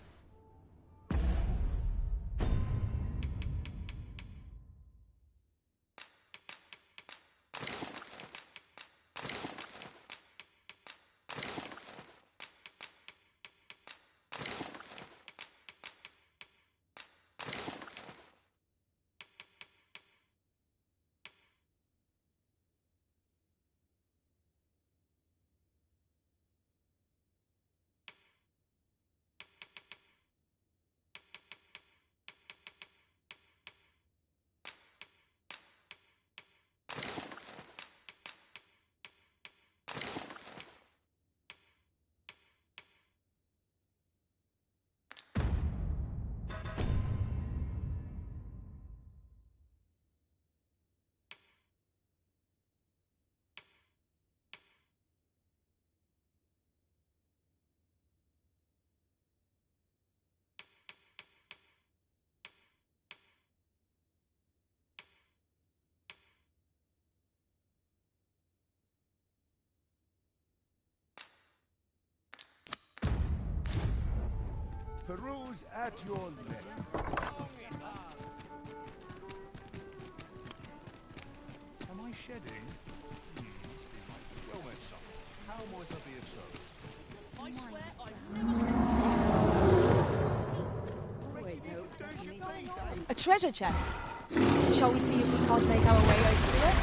Speaker 10: Peruse at your leisure.
Speaker 13: Am I shedding? Must be right. Well met, son. How might I be of service?
Speaker 1: I swear I've never seen a treasure chest. Shall we see if we can't make our way over to it?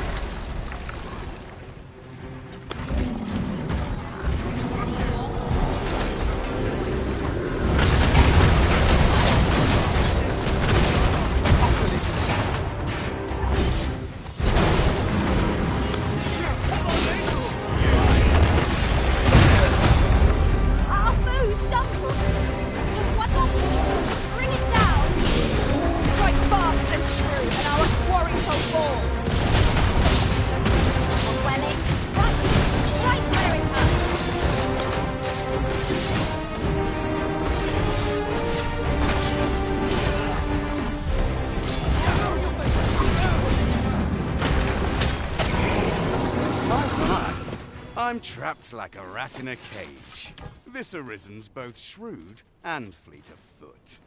Speaker 5: I'm trapped like a rat in a cage. This Arisen's both shrewd and fleet of foot.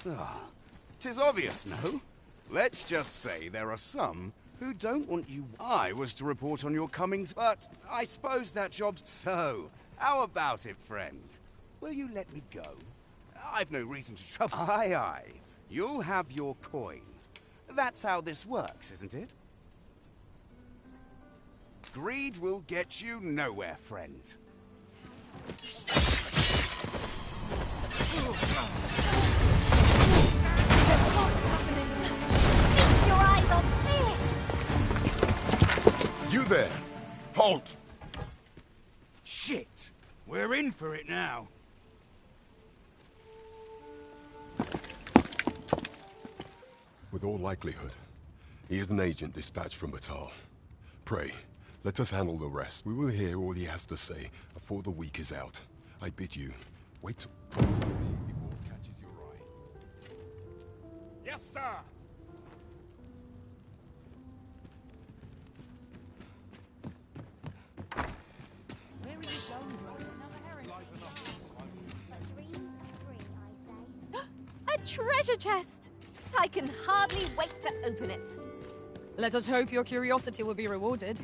Speaker 5: Ah, 'tis obvious, no? Let's just say there are some who don't want you. I was to report on your comings, but I suppose that job's so. How about it, friend? Will you let me go? I've no reason to trouble. Aye, aye. You'll have your coin. That's how this works, isn't it? Greed will get you nowhere, friend.
Speaker 20: Feast your eyes on this!
Speaker 10: You there! Halt!
Speaker 5: Shit! We're in for it now.
Speaker 11: With all likelihood, he is an agent dispatched from Batal. Pray, let us handle the rest. We will hear all he has to say before the week is out. I bid you, wait till before it catches your eye.
Speaker 10: Yes, sir!
Speaker 1: Where are you going?
Speaker 20: A treasure chest! I can hardly wait to open it.
Speaker 1: Let us hope your curiosity will be rewarded.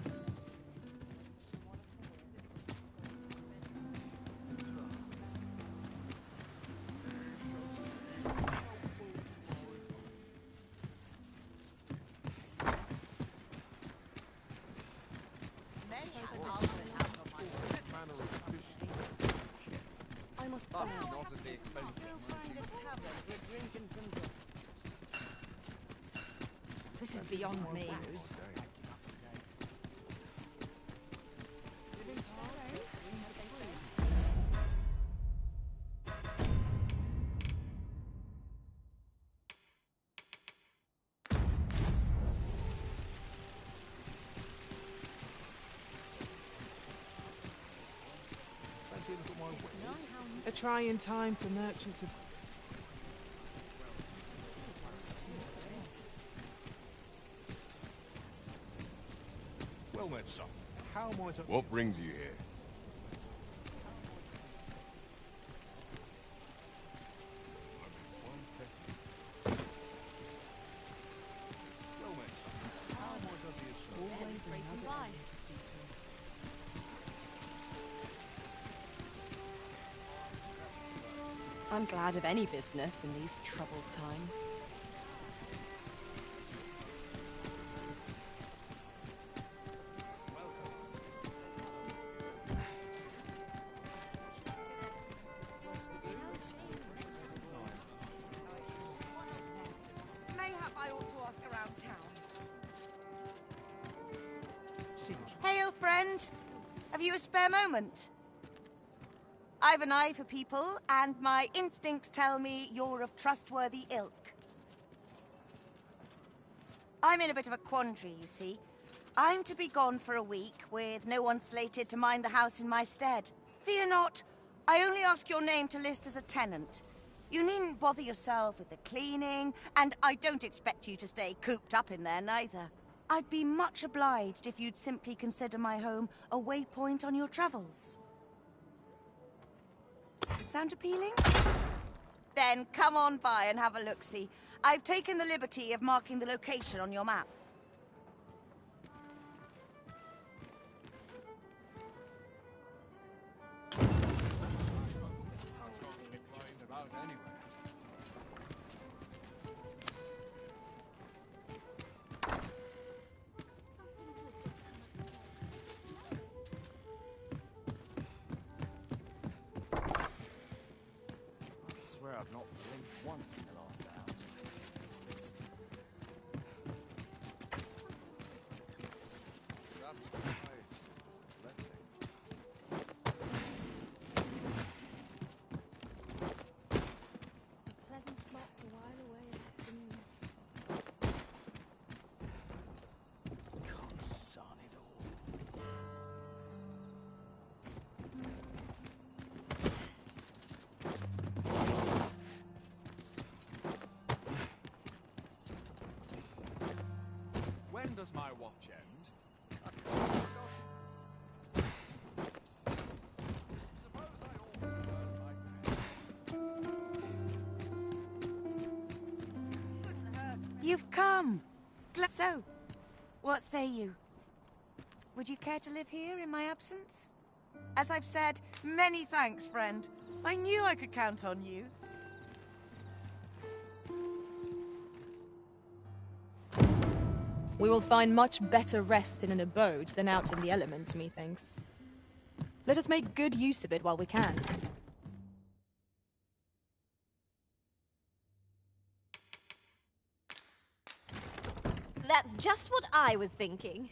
Speaker 22: I must
Speaker 13: Not at the expense
Speaker 1: This is beyond me.
Speaker 2: A trying time for merchants of...
Speaker 13: Well met, son. How might I...
Speaker 11: What brings you here?
Speaker 13: Well met, son. How might I be of service?
Speaker 1: Always breaking by. I'm glad of any business in these troubled times.
Speaker 23: Mayhap I ought to ask around town. Hail, friend. Have you a spare moment? I've an eye for people, and my instincts tell me you're of trustworthy ilk. I'm in a bit of a quandary, you see. I'm to be gone for a week, with no one slated to mind the house in my stead. Fear not, I only ask your name to list as a tenant. You needn't bother yourself with the cleaning, and I don't expect you to stay cooped up in there, neither. I'd be much obliged if you'd simply consider my home a waypoint on your travels. Sound appealing? Then come on by and have a look-see. I've taken the liberty of marking the location on your map.
Speaker 3: I swear I've not blinked once in the last hour.
Speaker 15: A pleasant spot to while away an afternoon.
Speaker 19: Consign it all.
Speaker 4: When does my watch end?
Speaker 23: You've come! So, what say you? Would you care to live here in my absence? As I've said, many thanks, friend. I knew I could count on you.
Speaker 1: We will find much better rest in an abode than out in the elements, methinks. Let us make good use of it while we can.
Speaker 20: That's just what I was thinking.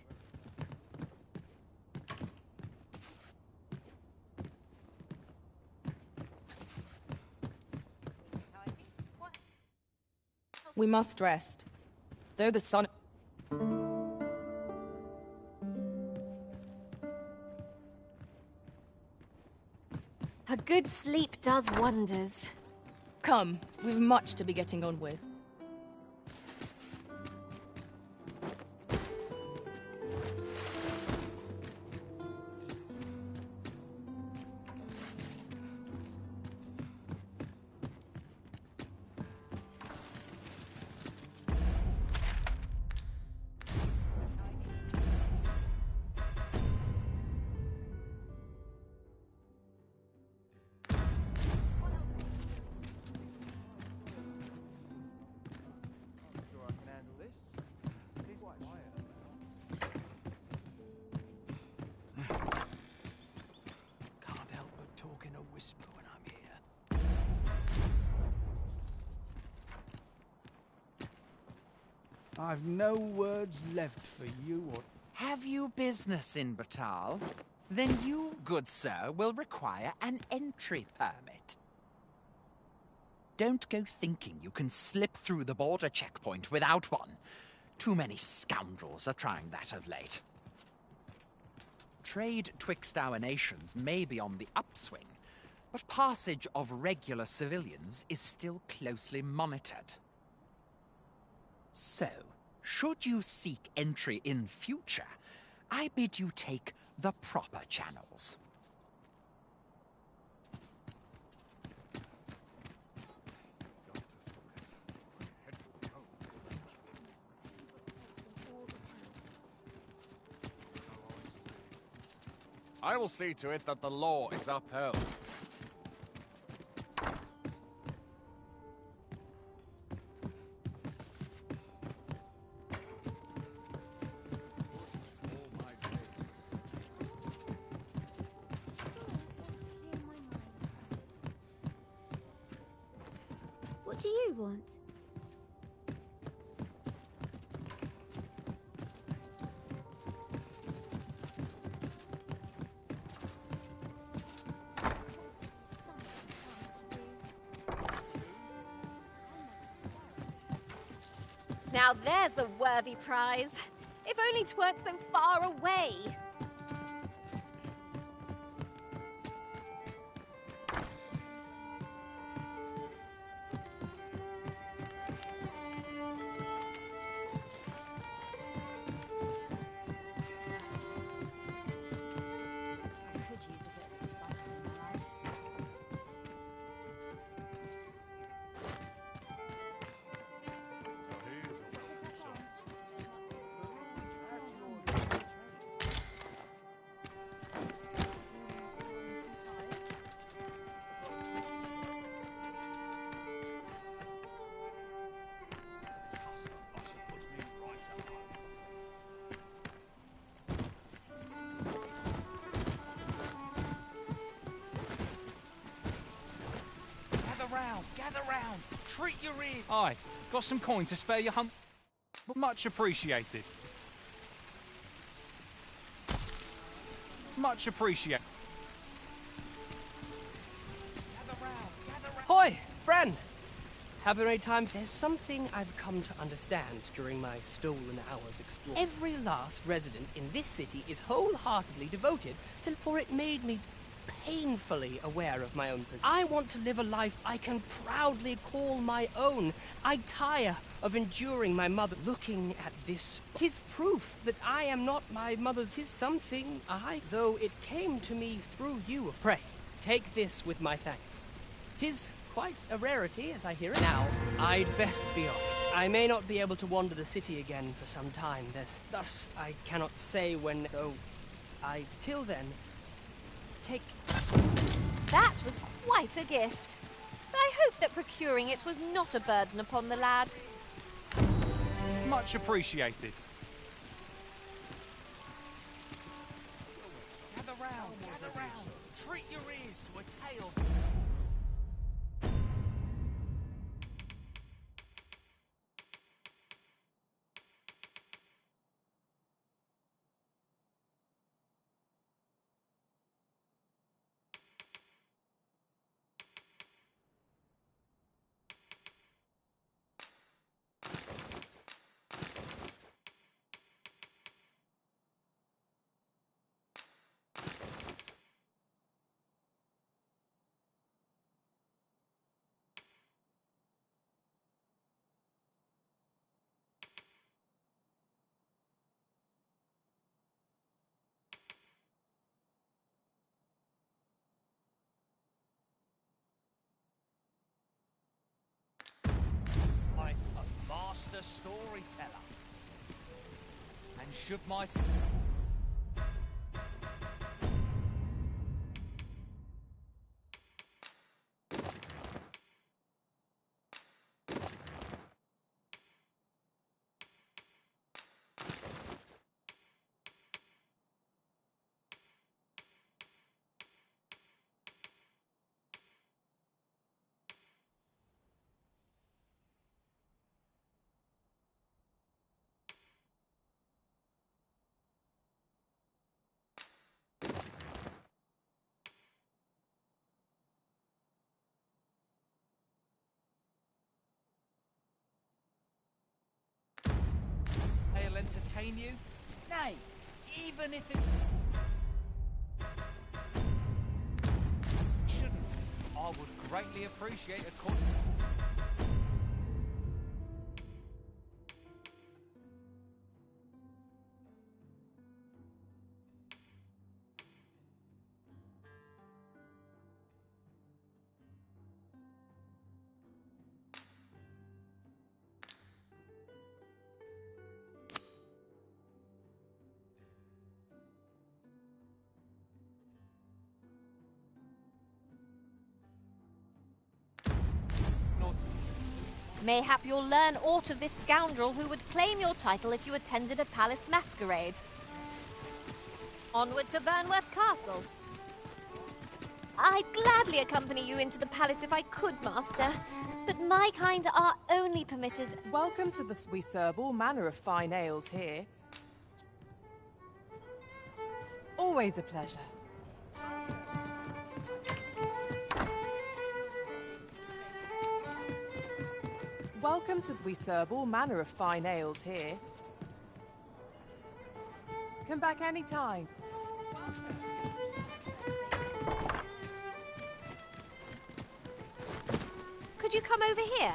Speaker 1: We must rest. Though the sun...
Speaker 20: A good sleep does wonders.
Speaker 1: Come, we've much to be getting on with.
Speaker 19: Can't help but talk in a whisper when I'm here. I've no words left for you or...
Speaker 4: Have you business in Batal? Then you, good sir, will require an entry permit. Don't go thinking you can slip through the border checkpoint without one. Too many scoundrels are trying that of late. Trade twixt our nations may be on the upswing, but passage of regular civilians is still closely monitored. So, should you seek entry in future, I bid you take the proper channels.
Speaker 6: I will see to it that the law is upheld.
Speaker 15: What do you want?
Speaker 20: Now there's a worthy prize. If only 'tweren't so far away.
Speaker 15: I could use a bit of excitement in my life.
Speaker 8: Treat your ear. Aye, got some coin to spare your hump. Much appreciated. Much appreciated.
Speaker 2: Hoy, friend! Have a great time. There's something I've come to understand during my stolen hours exploring. Every last resident in this city is wholeheartedly devoted to, for it made me painfully aware of my own position. I want to live a life I can proudly call my own. I tire of enduring my mother. Looking at this, 'tis proof that I am not my mother's. 'Tis something though it came to me through you. Pray, take this with my thanks. 'Tis quite a rarity, as I hear it. Now, I'd best be off. I may not be able to wander the city again for some time. Thus, I cannot say when, though till then, take...
Speaker 20: That was quite a gift. I hope that procuring it was not a burden upon the lad.
Speaker 8: Much appreciated. Gather round. Treat your ears to a tale. I'm a master storyteller. And should my... I'll entertain you? Nay, even if it... shouldn't. I would greatly appreciate a call.
Speaker 20: Mayhap you'll learn aught of this scoundrel who would claim your title if you attended a palace masquerade. Onward to Burnworth Castle. I'd gladly accompany you into the palace if I could, Master, but my kind are only permitted...
Speaker 18: Welcome to the... We serve all manner of fine ales here. Always a pleasure. Welcome to... We serve all manner of fine ales here. Come back any time.
Speaker 20: Could you come over here?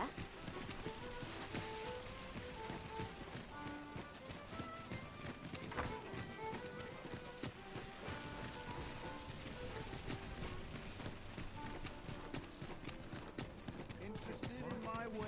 Speaker 5: Interested in my ware?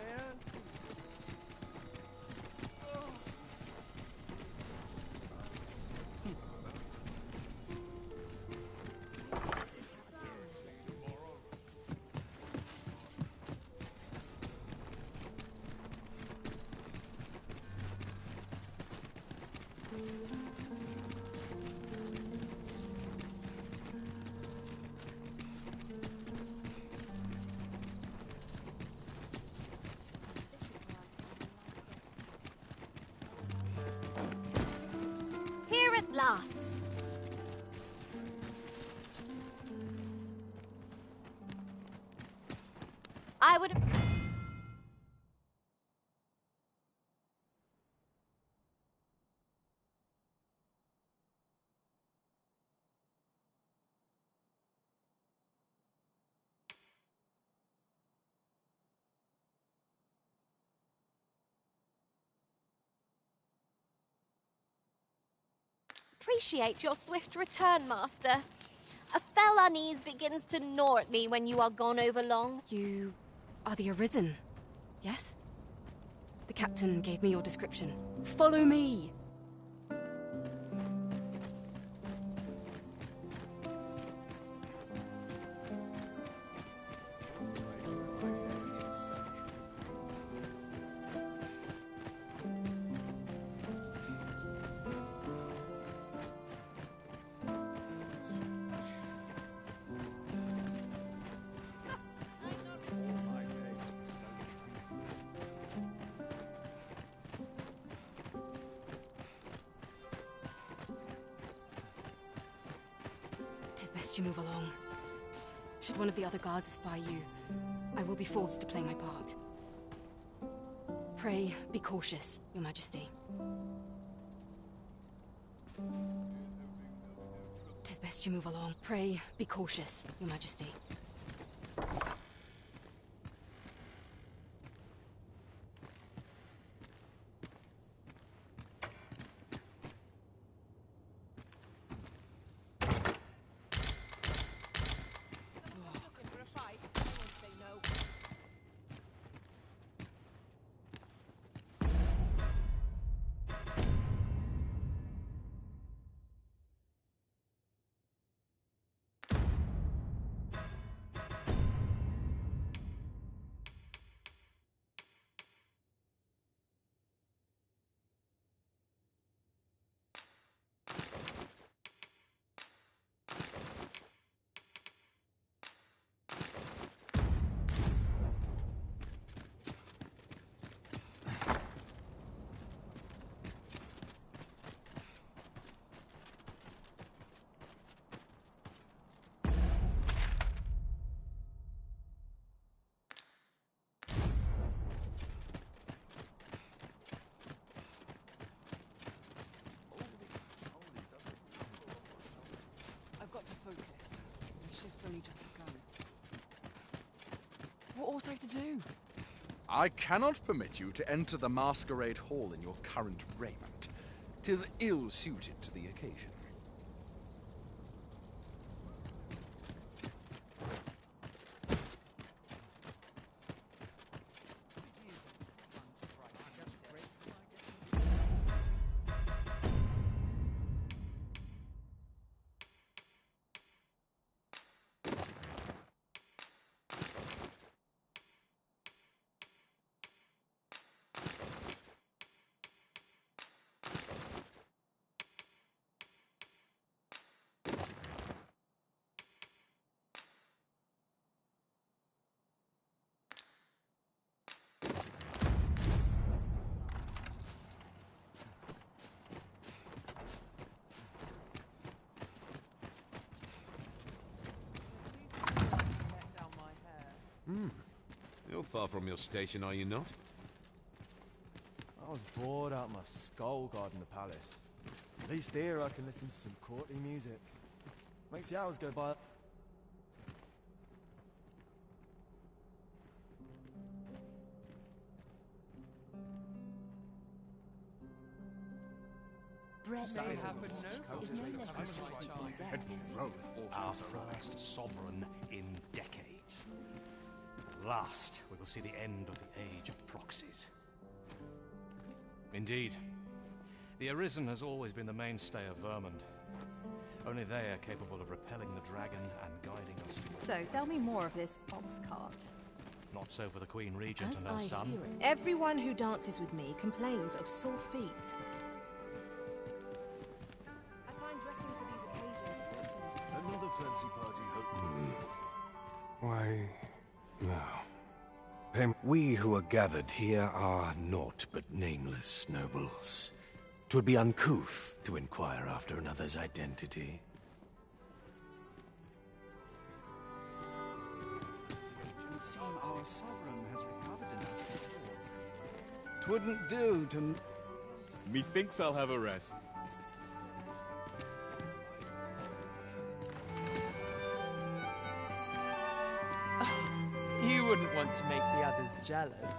Speaker 20: I would... appreciate your swift return, Master. A fell unease begins to gnaw at me when you are gone over long.
Speaker 9: You are the Arisen, yes? The captain gave me your description. Follow me! Best you move along. Should one of the other guards espy you, I will be forced to play my part. Pray, be cautious, Your Majesty. 'Tis best you move along. Pray, be cautious, Your Majesty. What ought I to do?
Speaker 6: I cannot permit you to enter the masquerade hall in your current raiment. 'Tis ill-suited to the occasion.
Speaker 14: You're far from your station, are you not?
Speaker 3: I was bored out my skull guarding the palace. At least here I can listen to some courtly music. Makes the hours go by.
Speaker 21: Our first sovereign in decades. At last, we will see the end of the age of proxies. Indeed, the Arisen has always been the mainstay of Vermund. Only they are capable of repelling the dragon and guiding us to...
Speaker 12: So, tell me more of this ox cart.
Speaker 21: Not so for the Queen Regent and her son.
Speaker 22: Everyone who dances with me complains of sore feet.
Speaker 1: I find dressing for these occasions often...
Speaker 10: Another fancy party, hope.
Speaker 24: Why, no. We who are gathered here are naught but nameless nobles. 'Twould be uncouth to inquire after another's identity.
Speaker 19: Seem our Your sovereign has recovered enough before. 'Twouldn't do to...
Speaker 7: Methinks I'll have a rest.
Speaker 2: You wouldn't want to make the others jealous.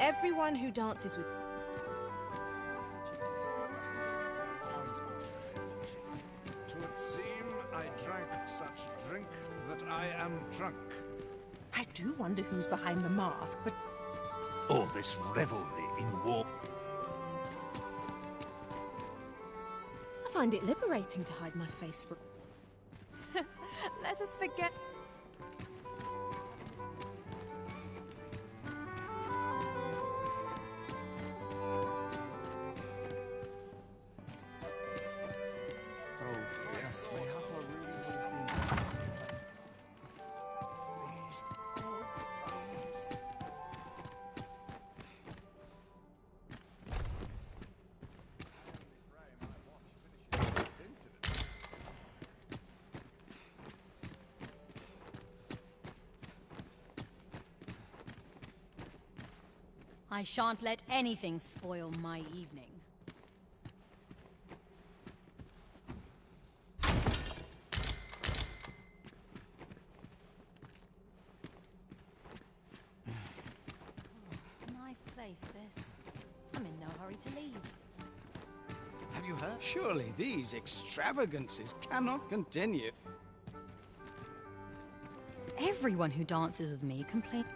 Speaker 22: Everyone who dances with...
Speaker 10: Twould seem I drank such drink that I am drunk.
Speaker 18: I do wonder who's behind the mask, but...
Speaker 11: All this revelry in war.
Speaker 22: I find it liberating to hide my face from...
Speaker 20: Let us forget.
Speaker 16: I shan't let anything spoil my evening.
Speaker 20: Nice place, this. I'm in no hurry to leave.
Speaker 19: Have you heard? Surely these extravagances cannot continue.
Speaker 16: Everyone who dances with me complains.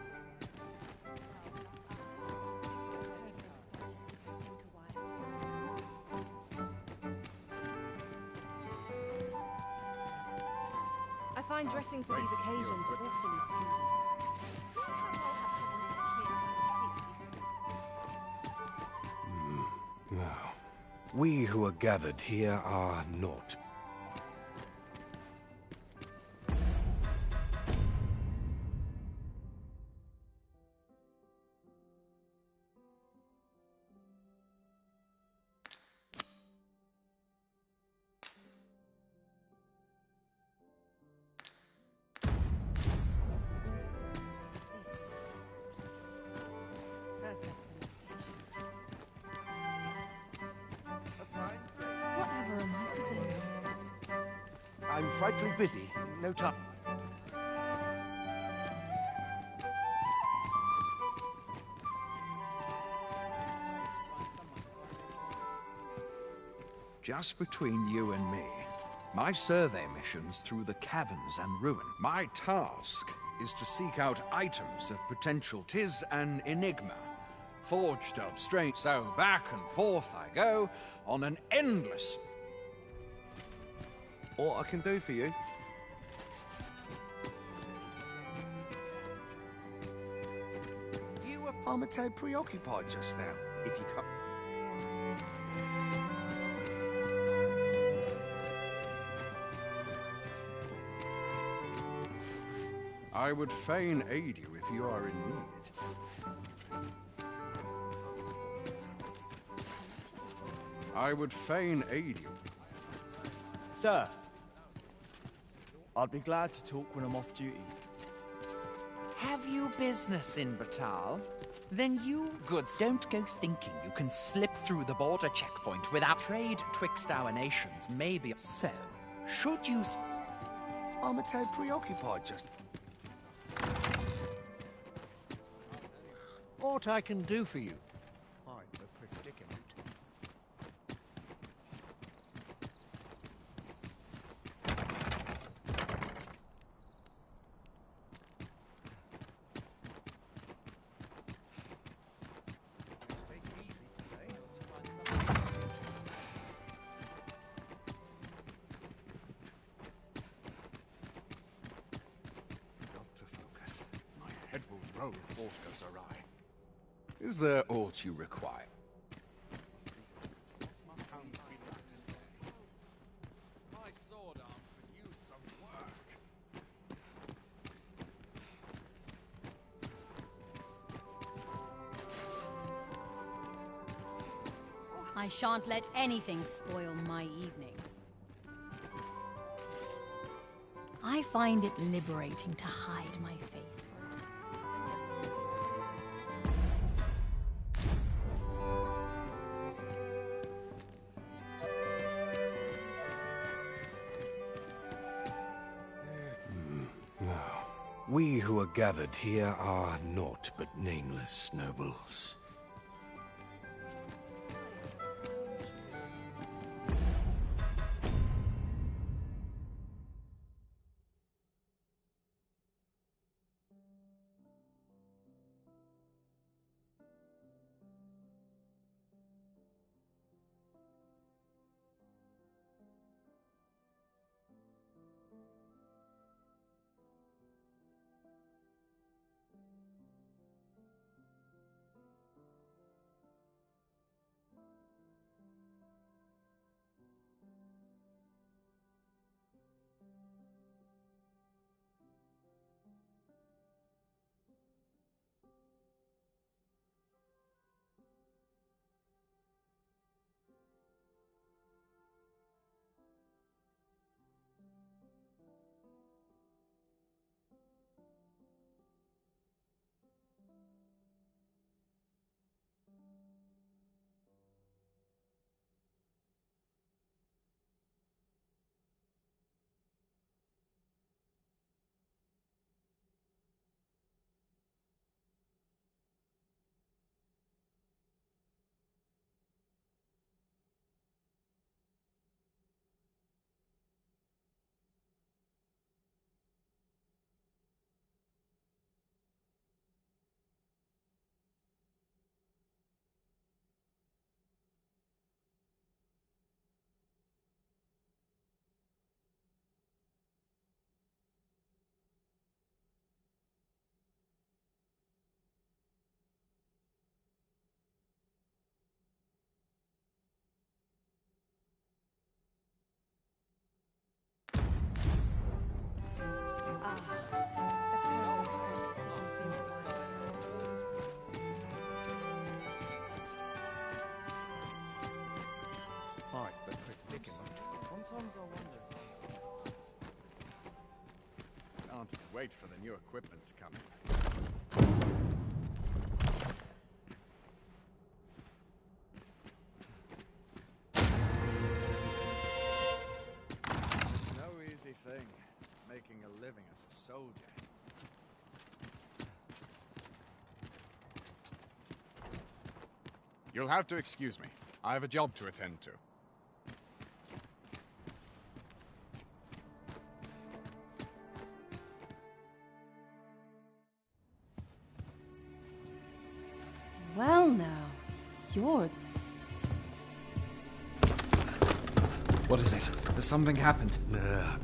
Speaker 22: I find dressing for these occasions awfully tedious.
Speaker 24: Now, we who are gathered here are not.
Speaker 22: Whatever am I to do?
Speaker 19: I'm frightfully busy. No time.
Speaker 6: Just between you and me, my survey mission's through the caverns and ruin. My task is to seek out items of potential. 'Tis an enigma, forged of strange. So back and forth I go on an endless.
Speaker 3: All I can do for you.
Speaker 11: You were Armate preoccupied just now. If you come.
Speaker 6: I would fain aid you if you are in need. I would fain aid you.
Speaker 17: Sir, I'd be glad to talk when I'm off duty.
Speaker 25: Have you business in Batal? Then you, goods, don't go thinking you can slip through the border checkpoint without trade twixt our nations. Maybe so. Should you?
Speaker 11: Armate preoccupied just. What I can do for you? I'm a predicament.
Speaker 6: Got to focus. My head will roll if aught goes awry. Is there aught you require? My sword arm could use some work.
Speaker 16: I shan't let anything spoil my evening. I find it liberating to hide my face for it.
Speaker 24: No. We who are gathered here are naught but nameless nobles.
Speaker 6: Sometimes I wonder. Can't wait for the new equipment to come in. It's no easy thing, making a living as a soldier. You'll have to excuse me. I have a job to attend to.
Speaker 22: Well now, you're...
Speaker 6: What is it? Has something happened?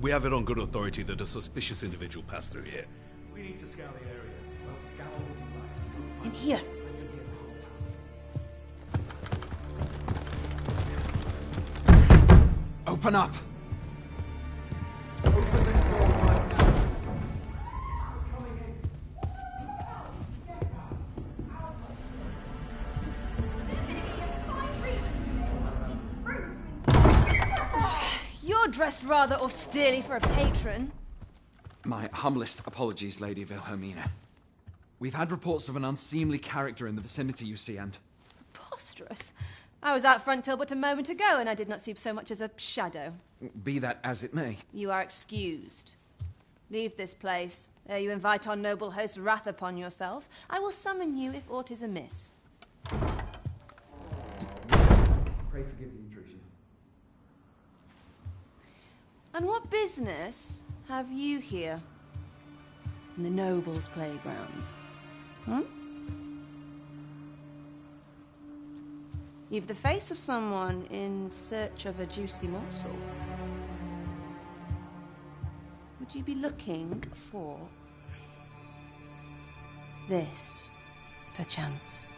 Speaker 14: We have it on good authority that a suspicious individual passed through here.
Speaker 4: We need to scour the area. Well, scour all you like.
Speaker 22: In here.
Speaker 6: Open up!
Speaker 22: You're dressed rather austerely for a patron.
Speaker 6: My humblest apologies, Lady Wilhelmina. We've had reports of an unseemly character in the vicinity, you see, and...
Speaker 22: Preposterous. I was out front till but a moment ago, and I did not see so much as a shadow.
Speaker 6: Be that as it may.
Speaker 22: You are excused. Leave this place, ere you invite our noble host's wrath upon yourself. I will summon you if aught is amiss.
Speaker 6: Pray forgive the intrusion.
Speaker 22: And what business have you here? In the nobles' playgrounds? Hmm? You've the face of someone in search of a juicy morsel. Would you be looking for this, perchance?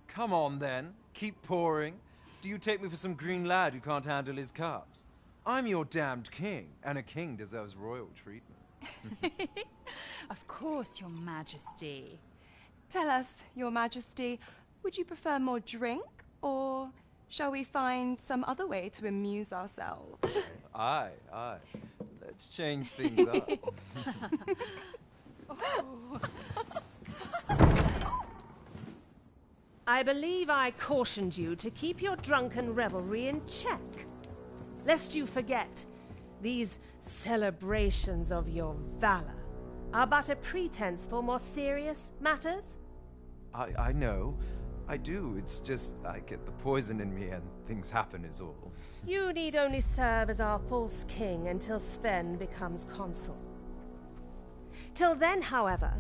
Speaker 8: Come on, then. Keep pouring. Do you take me for some green lad who can't handle his cups? I'm your damned king, and a king deserves royal treatment.
Speaker 13: Of course, Your Majesty. Tell us, Your Majesty, would you prefer more drink, or shall we find some other way to amuse ourselves?
Speaker 8: Aye, aye. Let's change things up.
Speaker 5: I believe I cautioned you to keep your drunken revelry in check, lest you forget these celebrations of your valor are but a pretense for more serious matters.
Speaker 8: I know. I do. It's just I get the poison in me and things happen is all.
Speaker 5: You need only serve as our false king until Sven becomes consul. Till then, however,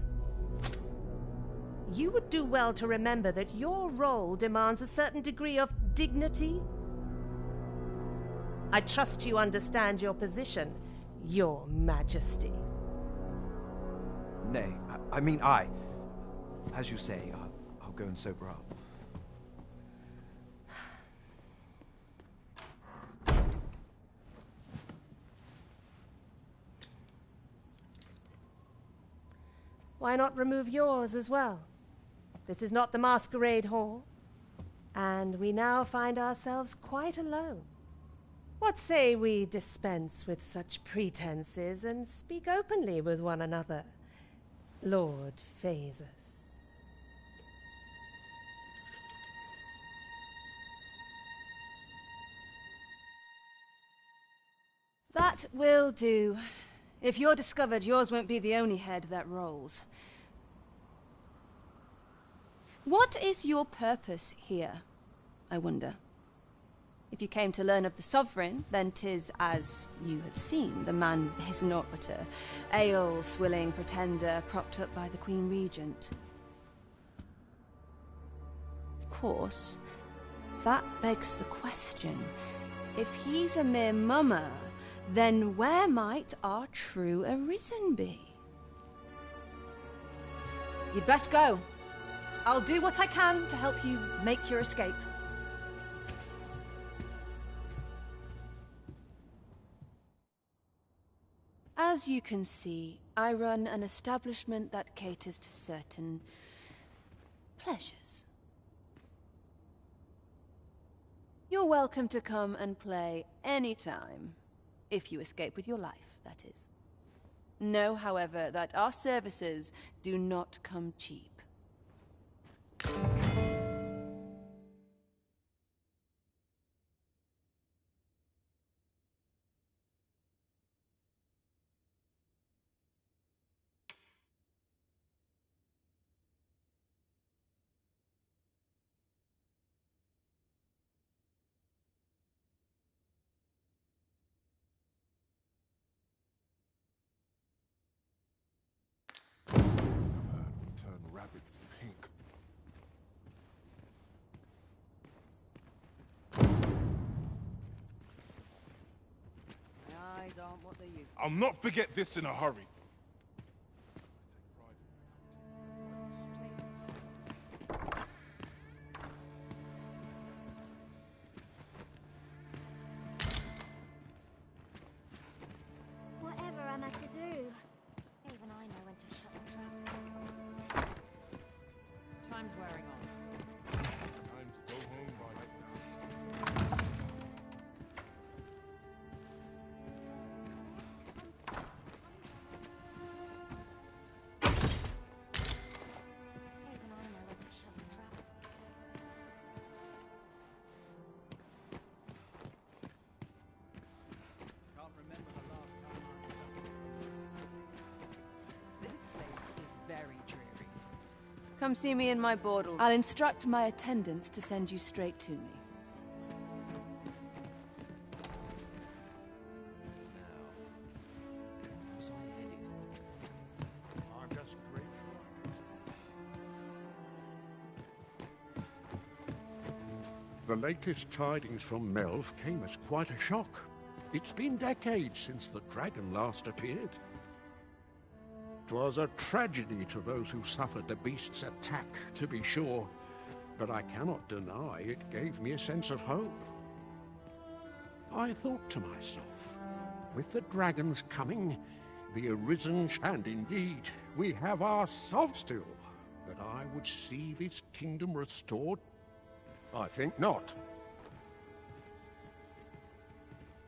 Speaker 5: you would do well to remember that your role demands a certain degree of dignity. I trust you understand your position, Your Majesty.
Speaker 8: Nay, as you say, I'll go and sober up.
Speaker 5: Why not remove yours as well? This is not the masquerade hall, and we now find ourselves quite alone. What say we dispense with such pretenses and speak openly with one another, Lord Phasus?
Speaker 22: That will do. If you're discovered, yours won't be the only head that rolls. What is your purpose here, I wonder? If you came to learn of the Sovereign, then 'tis as you have seen. The man is naught but a ale-swilling pretender propped up by the Queen Regent. Of course, that begs the question. If he's a mere mummer, then where might our true Arisen be? You'd best go. I'll do what I can to help you make your escape. As you can see, I run an establishment that caters to certain pleasures. You're welcome to come and play anytime. If you escape with your life, that is. Know, however, that our services do not come cheap.
Speaker 10: Turn rabbits pink.
Speaker 9: My eyes aren't what they used to be.
Speaker 10: I'll not forget this in a hurry.
Speaker 12: Whatever am I to do? Even I know when to shut the trap.
Speaker 9: Time's wearing on.
Speaker 10: Time to go home right now.
Speaker 12: Even I know when to shut the trap.
Speaker 9: Can't remember the last time I was up. This place is very dreary.
Speaker 22: Come see me in my bordel. I'll instruct my attendants to send you straight to me.
Speaker 10: I'm just grateful. The latest tidings from Melv came as quite a shock. It's been decades since the dragon last appeared. 'Twas a tragedy to those who suffered the beast's attack, to be sure, but I cannot deny it gave me a sense of hope. I thought to myself, with the dragon's coming, the Arisen, and indeed, we have our Sov still, that I would see this kingdom restored. I think not.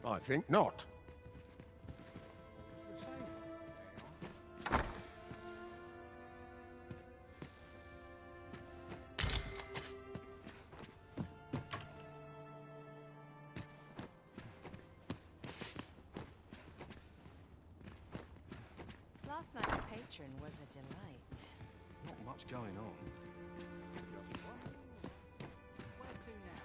Speaker 10: I think not.
Speaker 1: matron was a delight.
Speaker 3: Not much going on.
Speaker 9: Where to now?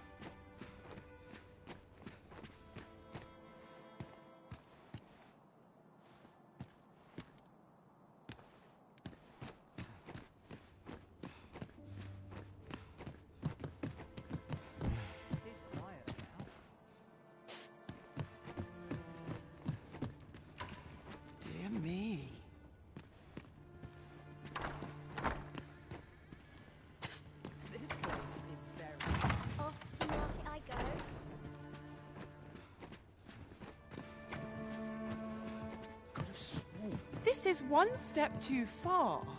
Speaker 9: It is quiet now.
Speaker 3: Dear me.
Speaker 9: This place is very...
Speaker 12: Off to market I go.
Speaker 13: This is one step too far.
Speaker 20: I'm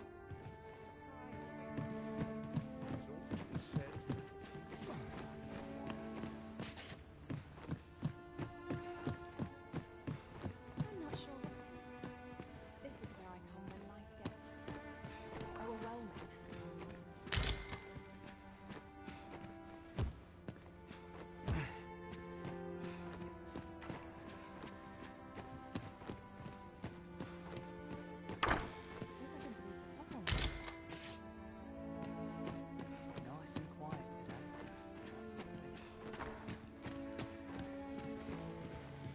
Speaker 20: not sure what to do. This is where I come when life gets overwhelming.
Speaker 9: Nice and quiet today.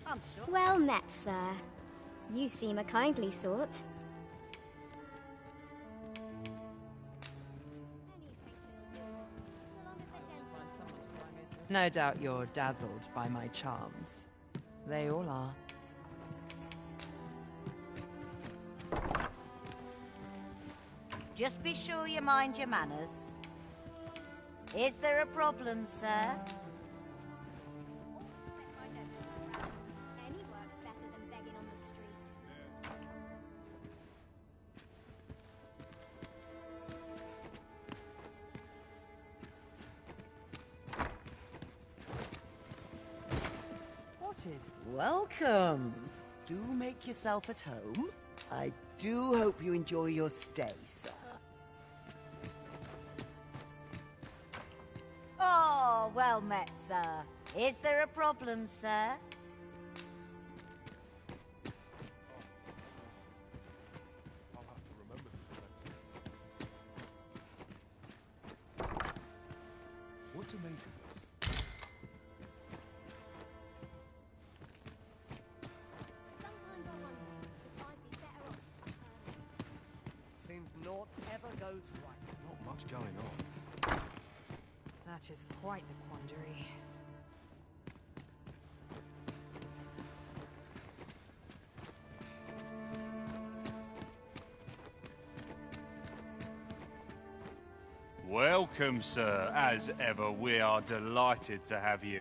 Speaker 9: I'm sure.
Speaker 12: Well met, sir. You seem a kindly sort.
Speaker 1: No doubt you're dazzled by my charms. They all are.
Speaker 7: Just be sure you mind your manners. Is there a problem, sir?
Speaker 12: Any work's better than begging on the street.
Speaker 1: What is...
Speaker 7: Welcome. Do make yourself at home. I do hope you enjoy your stay, sir. Oh, well met, sir. Is there a problem, sir?
Speaker 14: What to make of this?
Speaker 12: Sometimes I wonder if I'd be better off a hermit.
Speaker 2: Seems naught ever goes right.
Speaker 3: Not much going on.
Speaker 1: That is quite the quandary.
Speaker 15: Welcome, sir. As ever, we are delighted to have you.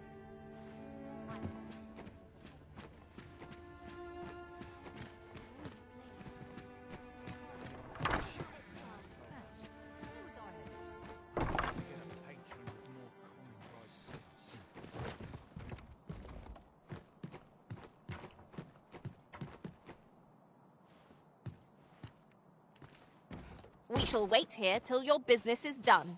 Speaker 20: We shall wait here till your business is done.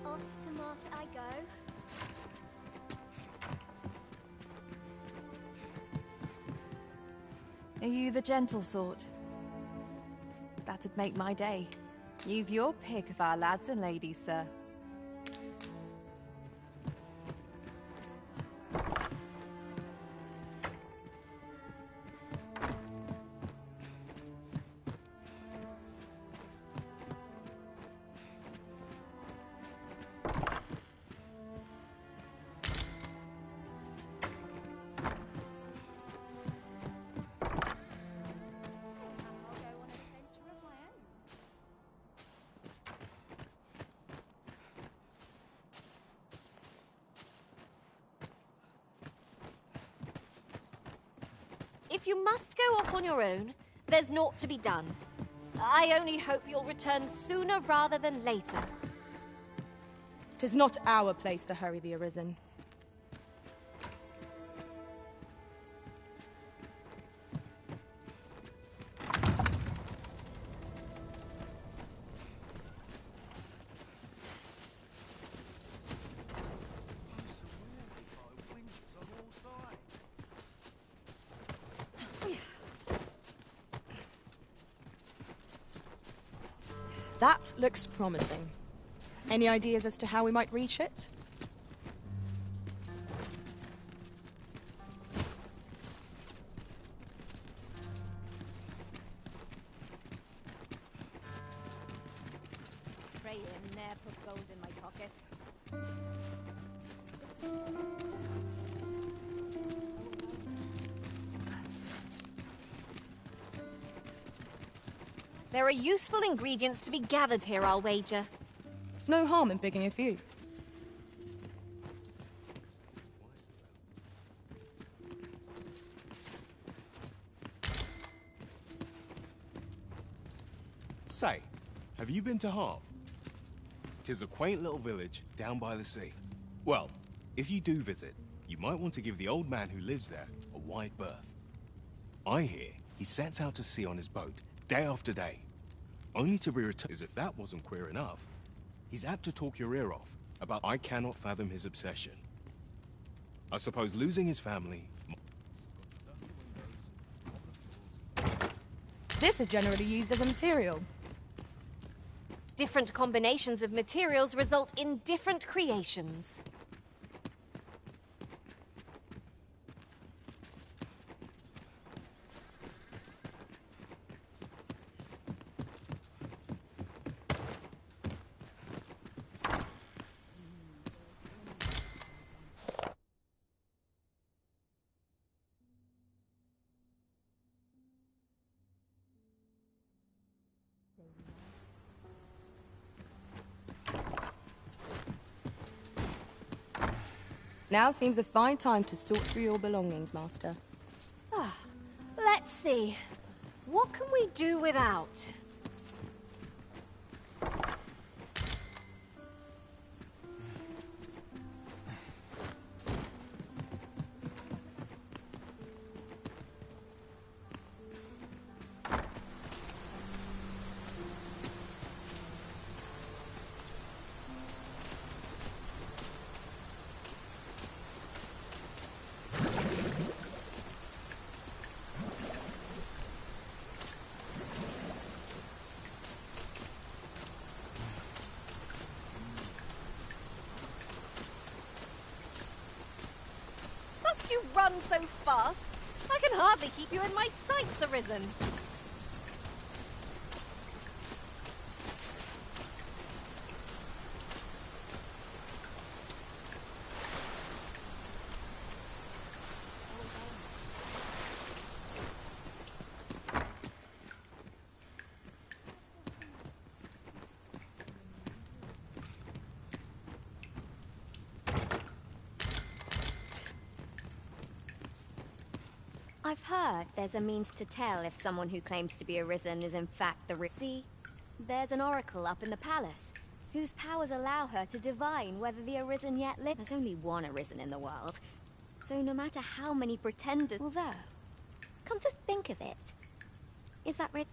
Speaker 12: Off to market I go.
Speaker 13: Are you the gentle sort? That'd make my day. You've your pick of our lads and ladies, sir.
Speaker 20: If you must go off on your own, there's naught to be done. I only hope you'll return sooner rather than later.
Speaker 13: 'Tis not our place to hurry the arisen.
Speaker 17: That looks promising. Any ideas as to how we might reach it?
Speaker 20: Pray him ne'er put gold in my pocket. There are useful ingredients to be gathered here, I'll wager.
Speaker 17: No harm in picking a few.
Speaker 3: Say, have you been to Harv? 'Tis a quaint little village down by the sea. Well, if you do visit, you might want to give the old man who lives there a wide berth. I hear he sets out to sea on his boat, day after day, only to be returned. As if that wasn't queer enough, he's apt to talk your ear off about I cannot fathom his obsession. I suppose losing his family...
Speaker 17: This is generally used as a material.
Speaker 20: Different combinations of materials result in different creations.
Speaker 17: Now seems a fine time to sort through your belongings, Master.
Speaker 20: Let's see. What can we do without? You run so fast. I can hardly keep you in my sights, Arisen.
Speaker 18: I've heard there's a means to tell if someone who claims to be Arisen is in fact the See, there's an oracle up in the palace, whose powers allow her to divine whether the Arisen yet live. There's only one Arisen in the world, so no matter how many pretenders... Although, come to think of it, is that right?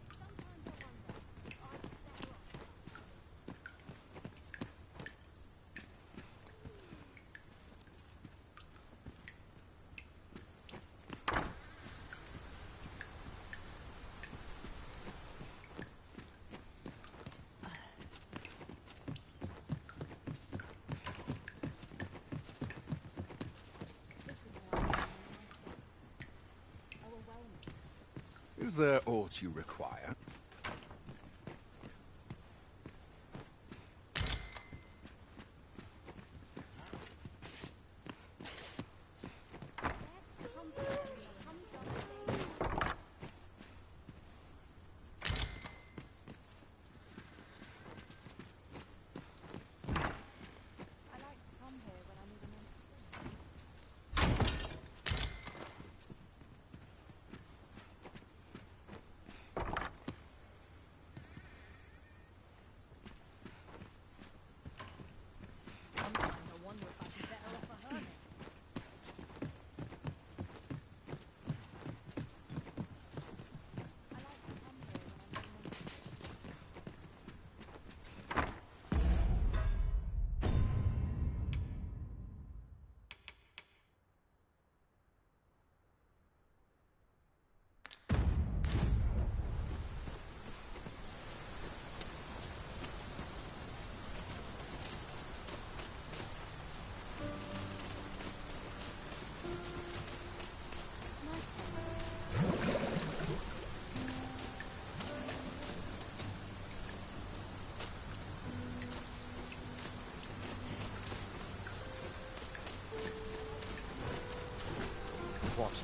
Speaker 6: Is there aught you require?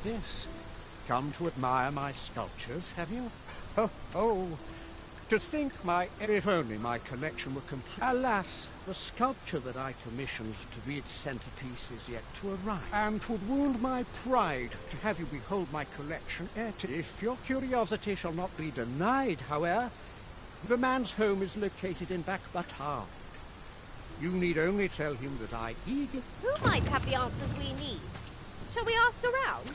Speaker 10: this? Come to admire my sculptures, have you? Oh, oh. To think if only my collection were complete. Alas, the sculpture that I commissioned to be its centerpiece is yet to arrive. And 'twould wound my pride to have you behold my collection empty. If your curiosity shall not be denied, however, the man's home is located in Bakbatar. You need only tell him that I eagerly...
Speaker 20: Who might have the answers we need? Shall we ask around?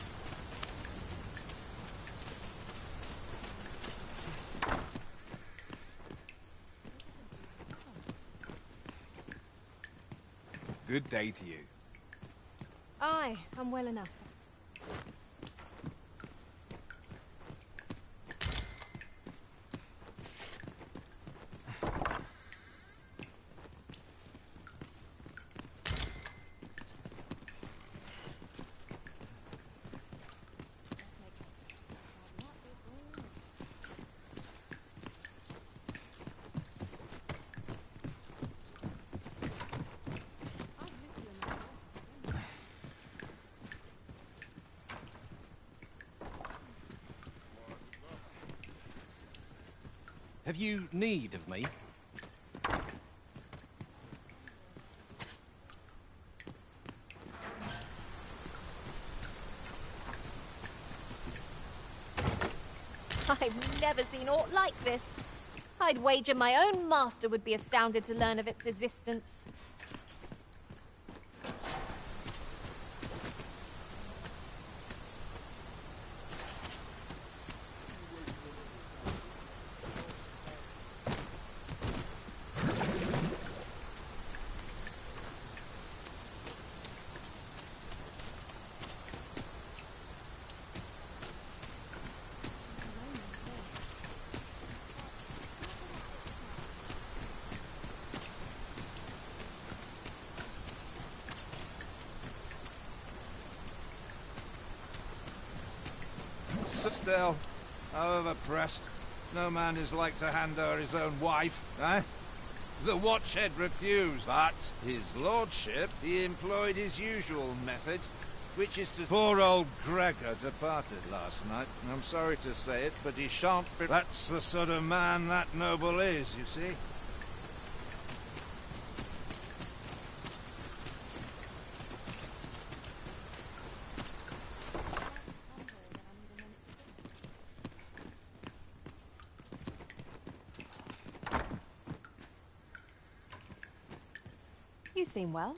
Speaker 8: Good day to you.
Speaker 11: Aye, I'm well enough.
Speaker 19: Have you need of me?
Speaker 20: I've never seen aught like this. I'd wager my own master would be astounded to learn of its existence.
Speaker 21: Sit still. However pressed, no man is like to hand her his own wife, eh? The watchhead refused, but his lordship, he employed his usual method, which is to... Poor old Gregor departed last night. I'm sorry to say it, but he shan't be... That's the sort of man that noble is, you see.
Speaker 13: You seem well.